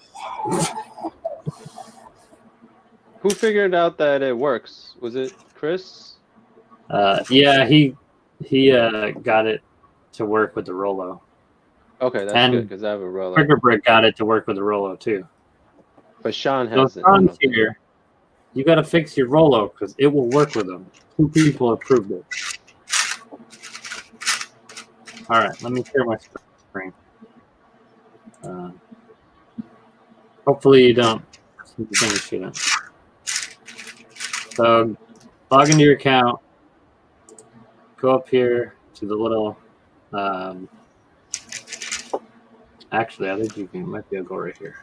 Who figured out that it works? Was it Chris? Yeah, he got it to work with the Rollo. Okay, that's And good because I have a roller. Bricker Brick got it to work with the Rollo too. But Sean So hasn't. I Sean's don't think. here. You got to fix your Rollo because it will work with them. 2 people approved it. All right, let me share my screen. Hopefully you don't finish it. So log into your account. Go up here to the little. Actually, I think you might be able to go right here.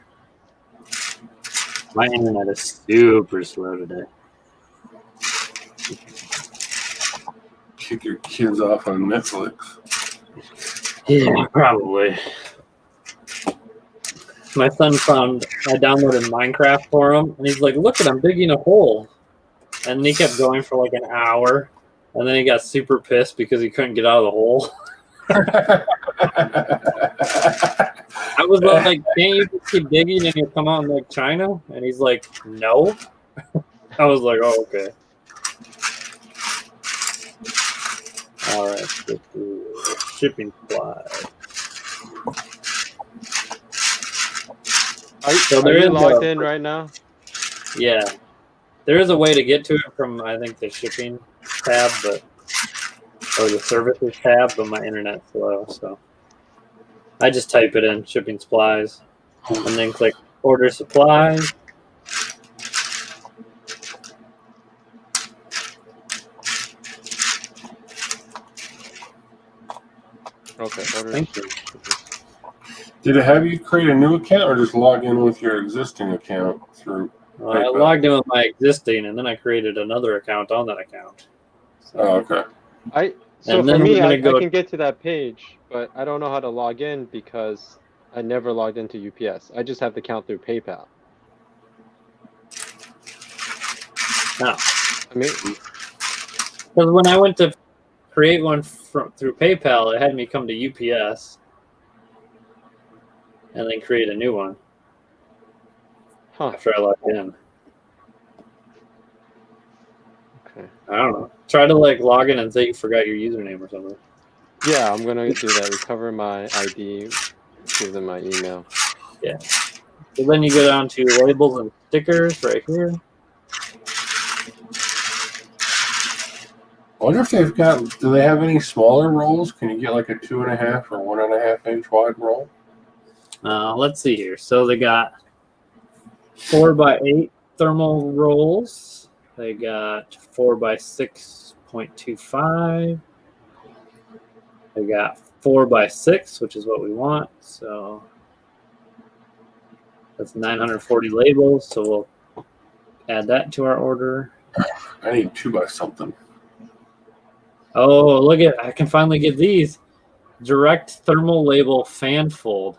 My internet is super slow today. Kick your kids off on Netflix. Yeah, probably. My son I downloaded Minecraft for him, and he's like, look at I'm digging a hole. And he kept going for like an hour, and then he got super pissed because he couldn't get out of the hole. I was like, can't you just keep digging and you'll come out in like China? And he's like, no. I was like, oh, okay. All right, shipping supply. Are you logged in right now? Yeah, there is a way to get to it from I think the shipping tab, or the services tab, but my internet's slow, so I just type it in shipping supplies, and then click order supplies. Okay. Order. Thank you. Did it have you create a new account or just log in with your existing account through? Well, I logged in with my existing, and then I created another account on that account. So, Oh, okay. So And for then me, we're gonna I go- can get to that page, but I don't know how to log in because I never logged into UPS. I just have the account through PayPal. No. I mean, Because when I went to create one through PayPal, it had me come to UPS and then create a new one after I logged in. Okay. I don't know. Try to like log in and say you forgot your username or something. Yeah, I'm gonna do that. Recover my ID. Give them my email. Yeah. So then you go down to labels and stickers right here. I wonder if they've got. Do they have any smaller rolls? Can you get like a 2.5 or 1.5 inch wide roll? Let's see here. So they got 4x8 thermal rolls. They got 4x6.25. They got 4x6, which is what we want. So that's 940 labels. So we'll add that to our order. I need 2x something. Oh, look at, I can finally get these. Direct thermal label fan fold.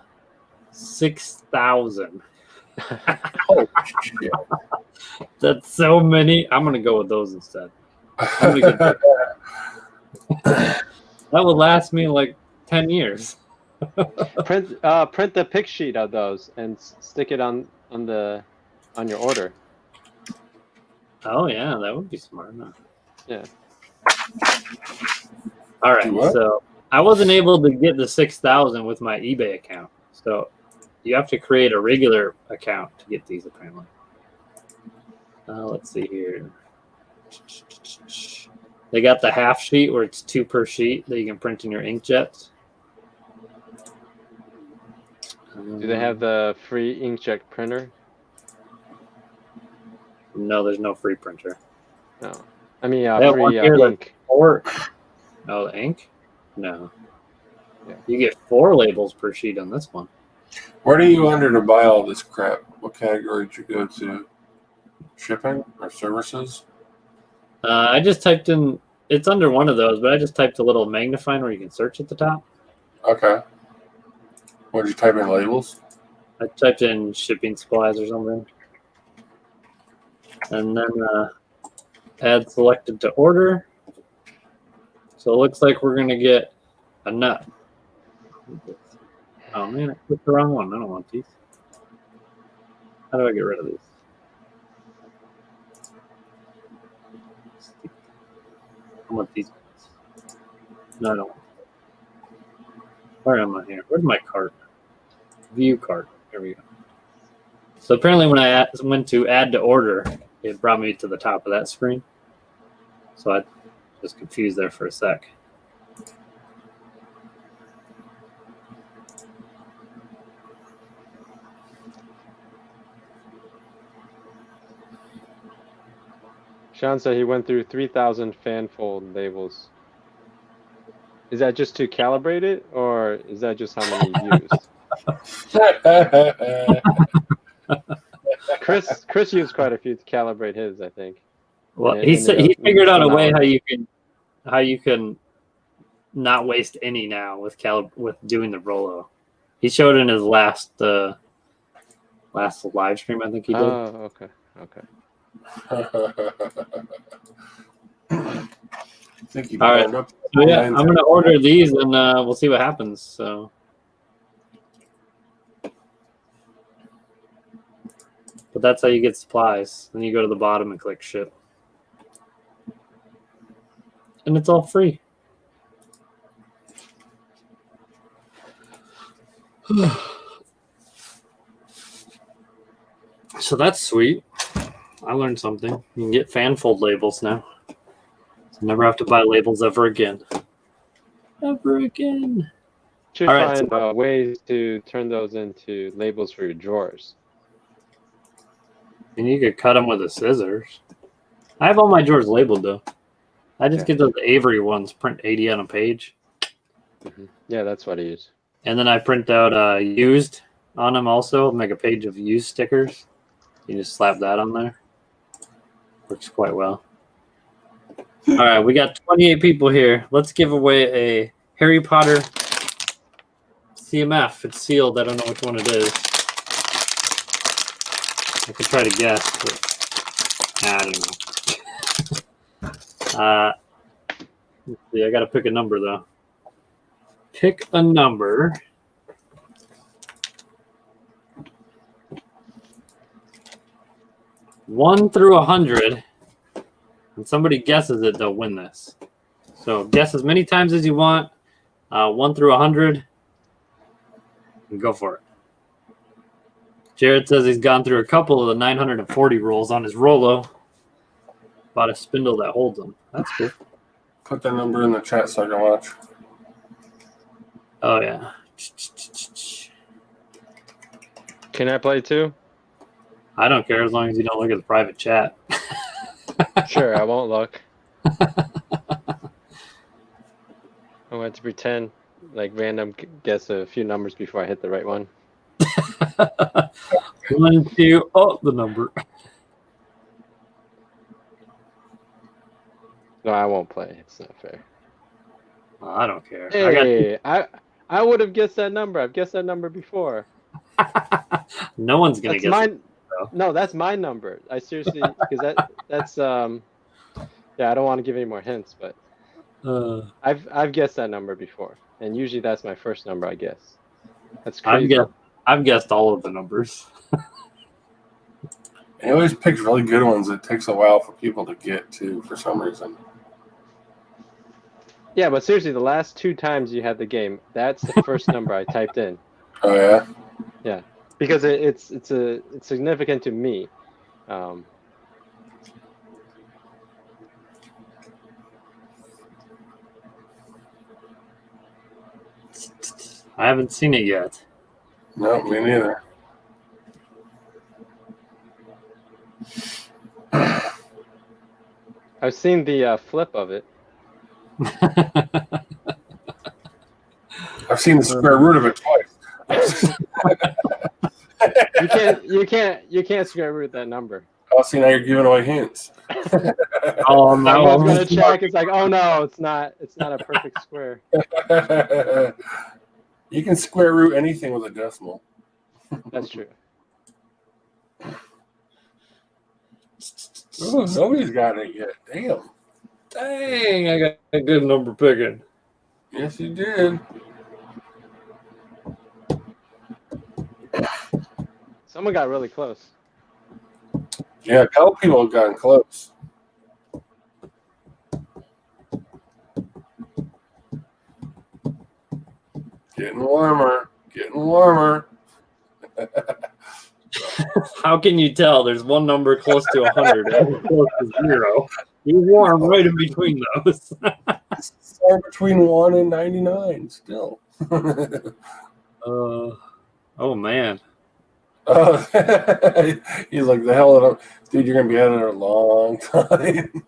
6,000. Oh, shit. That's so many. I'm going to go with those instead. I'm gonna get that will last me like 10 years. Print the pic sheet of those and stick it on your order. Oh, yeah, that would be smart enough. Yeah. All right, Do what? so I wasn't able to get the 6,000 with my eBay account. So you have to create a regular account to get these, apparently. Let's see here. They got the half sheet where it's 2 per sheet that you can print in your inkjets. Do they have the free inkjet printer? No, there's no free printer. No. I mean, That one free here, ink. Or oh, the ink? No. Yeah. You get 4 labels per sheet on this one. Where do you under to buy all this crap? What category did you go to? Shipping or services? I just typed in It's under one of those, but I just typed a little magnifying where you can search at the top. Okay. What did you type in labels? I typed in shipping supplies or something. And then add selected to order. So it looks like we're going to get a nut. Oh man, I clicked the wrong one. I don't want these. How do I get rid of these? I want these ones. No, I don't want them. Where am I here? Where's my cart? View cart. There we go. So apparently when I went to add to order, it brought me to the top of that screen. So I was confused there for a sec. Sean said he went through 3,000 fanfold labels. Is that just to calibrate it, or is that just how many you used? Chris used quite a few to calibrate his, I think. Well, And he it said ended he up figured out a an way hour. how you can not waste any now with doing the Rolo. He showed in his last live stream, I think he did. Oh, okay. Think you All right. blown up. So yeah, I'm gonna order these and we'll see what happens. So, but that's how you get supplies. Then you go to the bottom and click ship, and it's all free. So that's sweet. I learned something. You can get fanfold labels now. So never have to buy labels ever again. Ever again. Should All right, find ways to turn those into labels for your drawers. And you could cut them with a scissors. I have all my drawers labeled though. I just get those Avery ones, print 80 on a page. Mm-hmm. Yeah, that's what I use. And then I print out used on them also, make a page of used stickers. You just slap that on there. Works quite well. All right, we got 28 people here. Let's give away a Harry Potter CMF. It's sealed. I don't know which one it is. I could try to guess, but I don't know. Let's see. I got to pick a number, though. Pick a number. One through 100. And somebody guesses it, they'll win this. So guess as many times as you want. 1 through 100. And go for it. Jared says he's gone through a couple of the 940 rolls on his Rolo. Bought a spindle that holds them. That's cool. Put that number in the chat so I can watch. Oh, yeah. Can I play too? I don't care as long as you don't look at the private chat. Sure, I won't look. I want to pretend like random guess a few numbers before I hit the right one. 1, 2, oh, the number. No, I won't play. It's not fair. Oh, I don't care. Hey, I would have guessed that number. I've guessed that number before. No one's gonna That's guess. mine. No, that's my number. I seriously, because that's yeah. I don't want to give any more hints, but I've guessed that number before, and usually that's my first number I guess. That's crazy. I've guessed all of the numbers. He always picks really good ones. It takes a while for people to get to for some reason. Yeah, but seriously, the last 2 times you had the game, that's the first number I typed in. Oh yeah. Yeah, because it's significant to me. I haven't seen it yet. No, me neither. I've seen the flip of it. I've seen the square root of it twice. You can't square root that number. Oh, see, now you're giving away hints. Oh, I no. was gonna check. It's like, oh no, it's not. It's not a perfect square. You can square root anything with a decimal. That's true. Ooh, nobody's got it yet. Damn. Dang, I got a good number picking. Yes, you did. Someone got really close. Yeah, a couple people have gotten close. Getting warmer. Getting warmer. How can you tell? There's one number close to 100 and close to 0. You're warm right in between those. Somewhere between 1 and 99 still. Oh, man. He's like, the hell, dude, you're going to be at it a long time.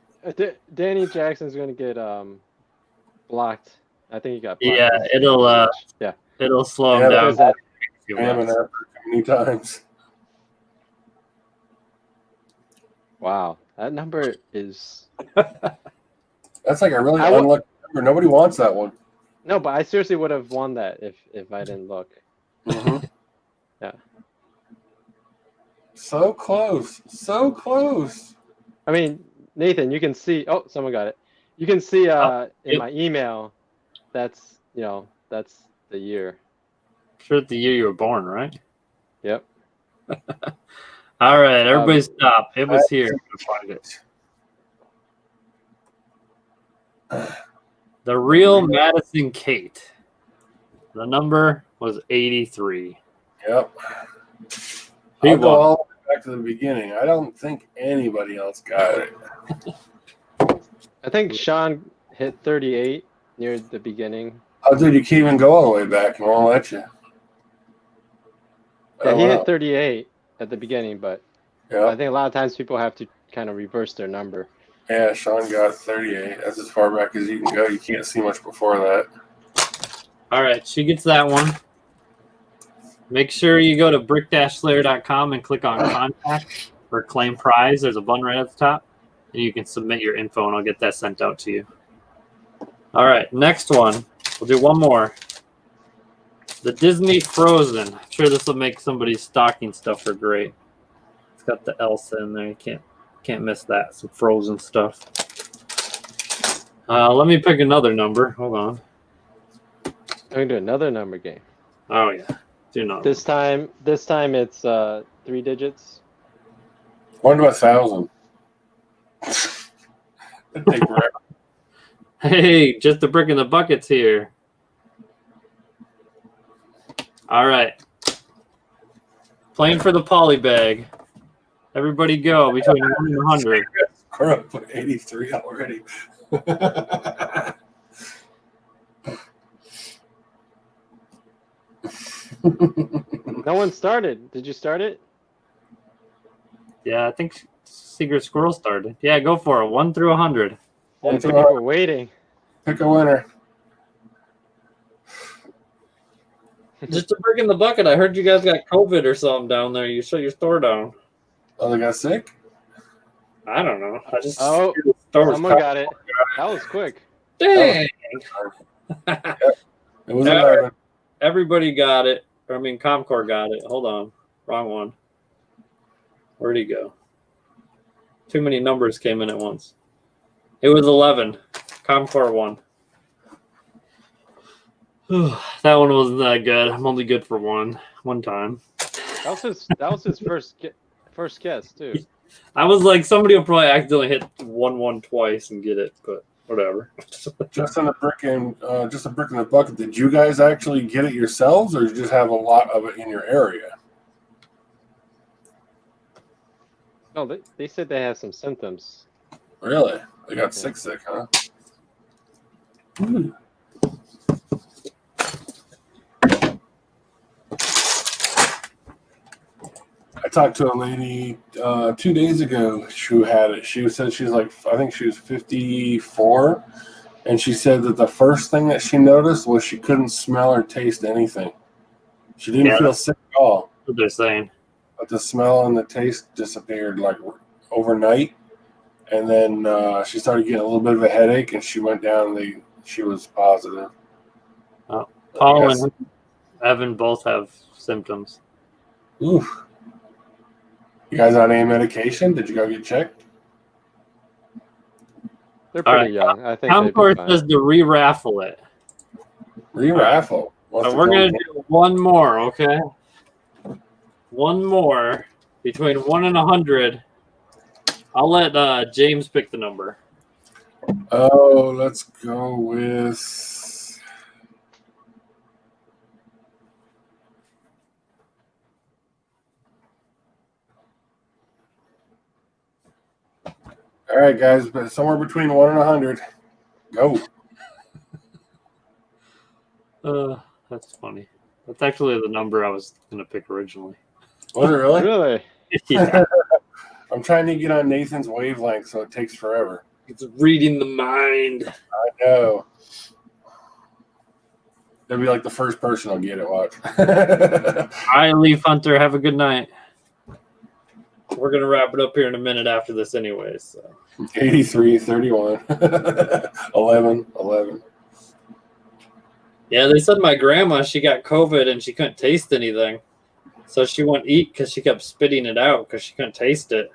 Danny Jackson's gonna get blocked. I think he got blocked. Yeah, it'll slow him down. Because I haven't happened many times. wow, that number is That's like a really I would- unlucky number. Nobody wants that one. no, but I seriously would have won that if I didn't look. Mm-hmm. Yeah. So close. So close. I mean, Nathan, you can see. Oh, someone got it. You can see in yep. my email. That's that's the year. Sure, the year you were born, right? Yep. All right, everybody stop. It was here. Find it. The real Madison Kate. The number was 83. Yep. He I'll go won. all the way back to the beginning. I don't think anybody else got it. I think Sean hit 38 near the beginning. Oh, dude, you can't even go all the way back. It won't let you. Yeah, Oh, he wow. hit 38 at the beginning, but I Yeah, think a lot of times people have to kind of reverse their number. yeah, Sean got 38. That's as far back as you can go. You can't see much before that. All right, she gets that one. Make sure you go to brick-slayer.com and click on contact or claim prize. There's a button right at the top, and you can submit your info, and I'll get that sent out to you. All right, next one. We'll do one more. The Disney Frozen. I'm sure this will make somebody's stocking stuffer great. It's got the Elsa in there. You can't miss that. Some Frozen stuff. Let me pick another number. Hold on. I'm gonna do another number game. Oh yeah, do not. This time it's 3 digits. 1 to 1,000. That'd take forever. Hey, just a brick in the buckets here. All right. Playing for the poly bag. Everybody go between 1 and 100. We're up at 83 already. No one started. Did you start it? Yeah, I think Secret Squirrel started. Yeah, go for it. 1 through 100. Yeah, One people through were waiting. Pick a winner. Just a brick in the bucket. I heard you guys got COVID or something down there. You shut your store down. Oh, they got sick? I don't know. I just Oh, the store was someone got it. That was quick. Dang. It was Yeah. 11. Everybody got it. I mean, Comcore got it. Hold on. Wrong one. Where'd he go? Too many numbers came in at once. It was 11. Comcore won. That one wasn't that good. I'm only good for one time. That was his first guess too. I was like, somebody will probably accidentally hit 1 twice and get it, but whatever. Just a brick in the bucket. Did you guys actually get it yourselves, or did you just have a lot of it in your area? No, they said they have some symptoms. Really? They got sick, huh? Ooh. I talked to a lady 2 days ago who had it. She said she's like, I think she was 54, and she said that the first thing that she noticed was she couldn't smell or taste anything. She didn't feel sick at all, What they're saying. but the smell and the taste disappeared like overnight, and then she started getting a little bit of a headache, and she went down. And she was positive. Paul Yes. and Evan both have symptoms. Oof. You guys on any medication? Did you go get checked? They're All pretty young. I think they'd be Comcor fine. says to re-raffle it. Re-raffle. What's So the we're going code? to do one more, okay? One more between 1 and 100. I'll let James pick the number. Oh, let's go with. All right, guys, but somewhere between 1 and 100. Go. That's funny. That's actually the number I was going to pick originally. Was it really? Really? Yeah, I'm trying to get on Nathan's wavelength, so it takes forever. it's reading the mind. I know. That'll be like the first person I'll get it. Watch. All right, Leaf Hunter, have a good night. We're going to wrap it up here in a minute after this anyway. So 83, 31, 11, 11. yeah, they said my grandma, she got COVID and she couldn't taste anything. So she wouldn't eat because she kept spitting it out because she couldn't taste it.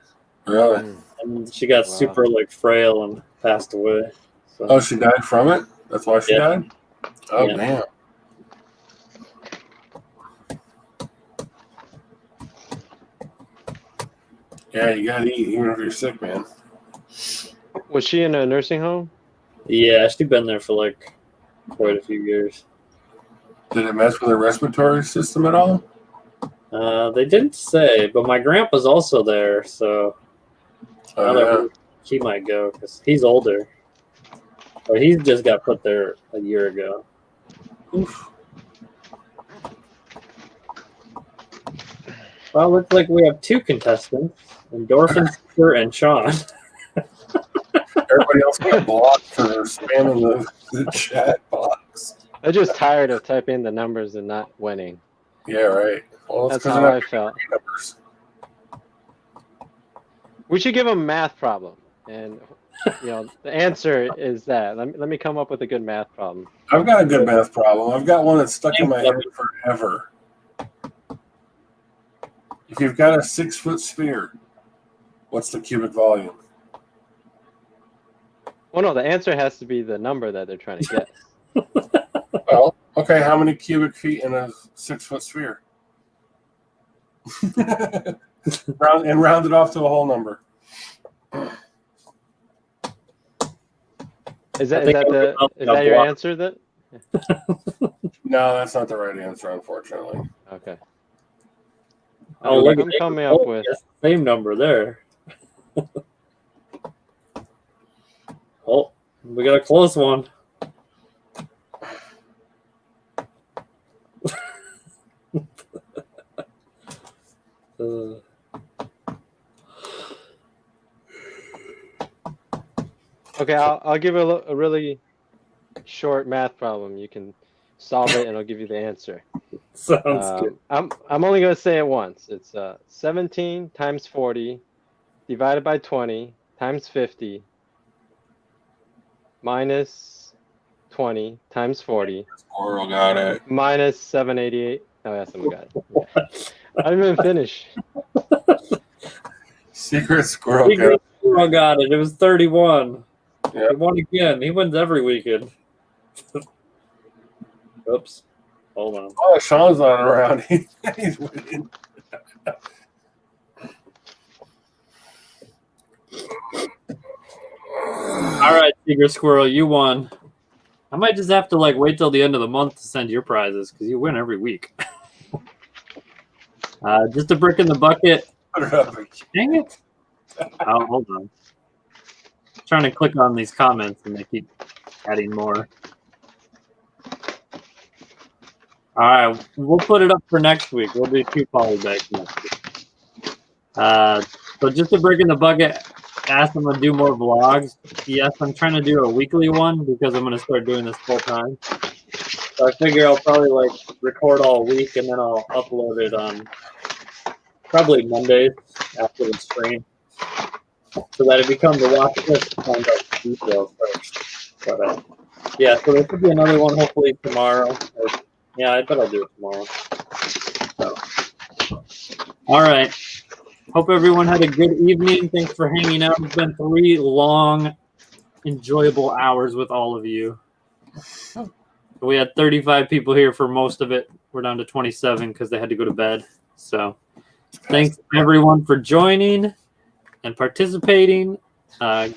Really? And she got Wow. super frail and passed away. So, Oh, she died from it? That's why she Yeah. died? Oh, Yeah. damn. Yeah, you gotta eat even if you're sick, man. Was she in a nursing home? yeah, she's been there for quite a few years. Did it mess with her respiratory system at all? They didn't say, but my grandpa's also there, so Oh, now yeah. that he might go because he's older. But he's just got put there a year ago. Oof. Well, looks like we have two contestants, Endorphin Seeker and Sean. Everybody else got blocked for spamming the chat box. I'm just tired of typing the numbers and not winning. Yeah, right. Well, That's 'cause how they're I not felt. numbers. We should give them a math problem, and the answer is that. Let me come up with a good math problem. I've got a good math problem. I've got one that's stuck in my head forever. If you've got a 6-foot sphere, what's the cubic volume? Well, no, the answer has to be the number that they're trying to get. Well, okay, how many cubic feet in a 6-foot sphere? round it off to a whole number. Is that I think your block. answer? That No, that's not the right answer, unfortunately. okay. Oh, look, I'm coming up with. yes, same number there. Oh, we got a close one. Okay, I'll give a really short math problem. You can solve it, and I'll give you the answer. Sounds good. I'm only going to say it once. It's 17 times 40 divided by 20 times 50 minus 20 times 40 Squirrel got it. minus 788. Oh, yeah, someone got it. Yeah. I didn't even finish. Secret squirrel got Secret it. Squirrel got it. It was 31. Yep. He won again. He wins every weekend. Oops. Hold on. Oh, Sean's not around. He's winning. All right, Secret Squirrel, you won. I might just have to wait till the end of the month to send your prizes because you win every week. Just a brick in the bucket. Put it up again. Dang it. Oh, hold on. Trying to click on these comments and they keep adding more. All right, we'll put it up for next week. We'll do 2 polybags next week. So just a brick in the bucket. Asked them to do more vlogs. Yes, I'm trying to do a weekly one because I'm going to start doing this full time. So I figure I'll probably record all week and then I'll upload it on probably Mondays after the stream. so that it becomes a watch list to find out the details first. But yeah, so there could be another one hopefully tomorrow. Yeah, I bet I'll do it tomorrow. So. All right. Hope everyone had a good evening. Thanks for hanging out. It's been 3 long, enjoyable hours with all of you. We had 35 people here for most of it. We're down to 27 because they had to go to bed. So thanks everyone for joining and participating. Check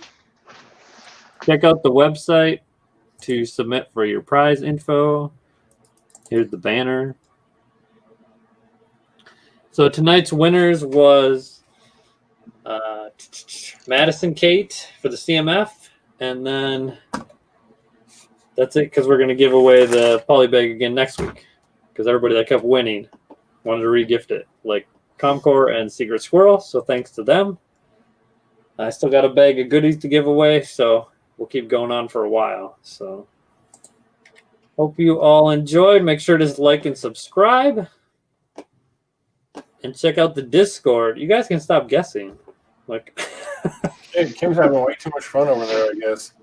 out the website to submit for your prize info. Here's the banner. So tonight's winners was Madison Kate for the CMF, and then that's it because we're going to give away the poly bag again next week because everybody that kept winning wanted to re-gift it, like Comcore and Secret Squirrel, so thanks to them. I still got a bag of goodies to give away, so we'll keep going on for a while. So hope you all enjoyed. Make sure to like and subscribe. And check out the Discord. You guys can stop guessing. Like, Hey, Kim's having way too much fun over there, I guess.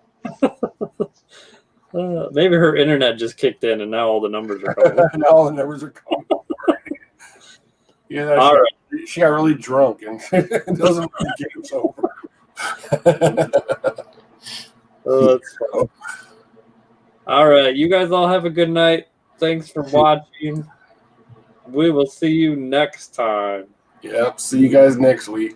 maybe her internet just kicked in, and now all the numbers are coming. Now all the numbers are coming. Yeah, All she got really drunk and it doesn't make the game's over. That's fun. All right, you guys all have a good night. Thanks for watching. We will see you next time. Yep. See you guys next week.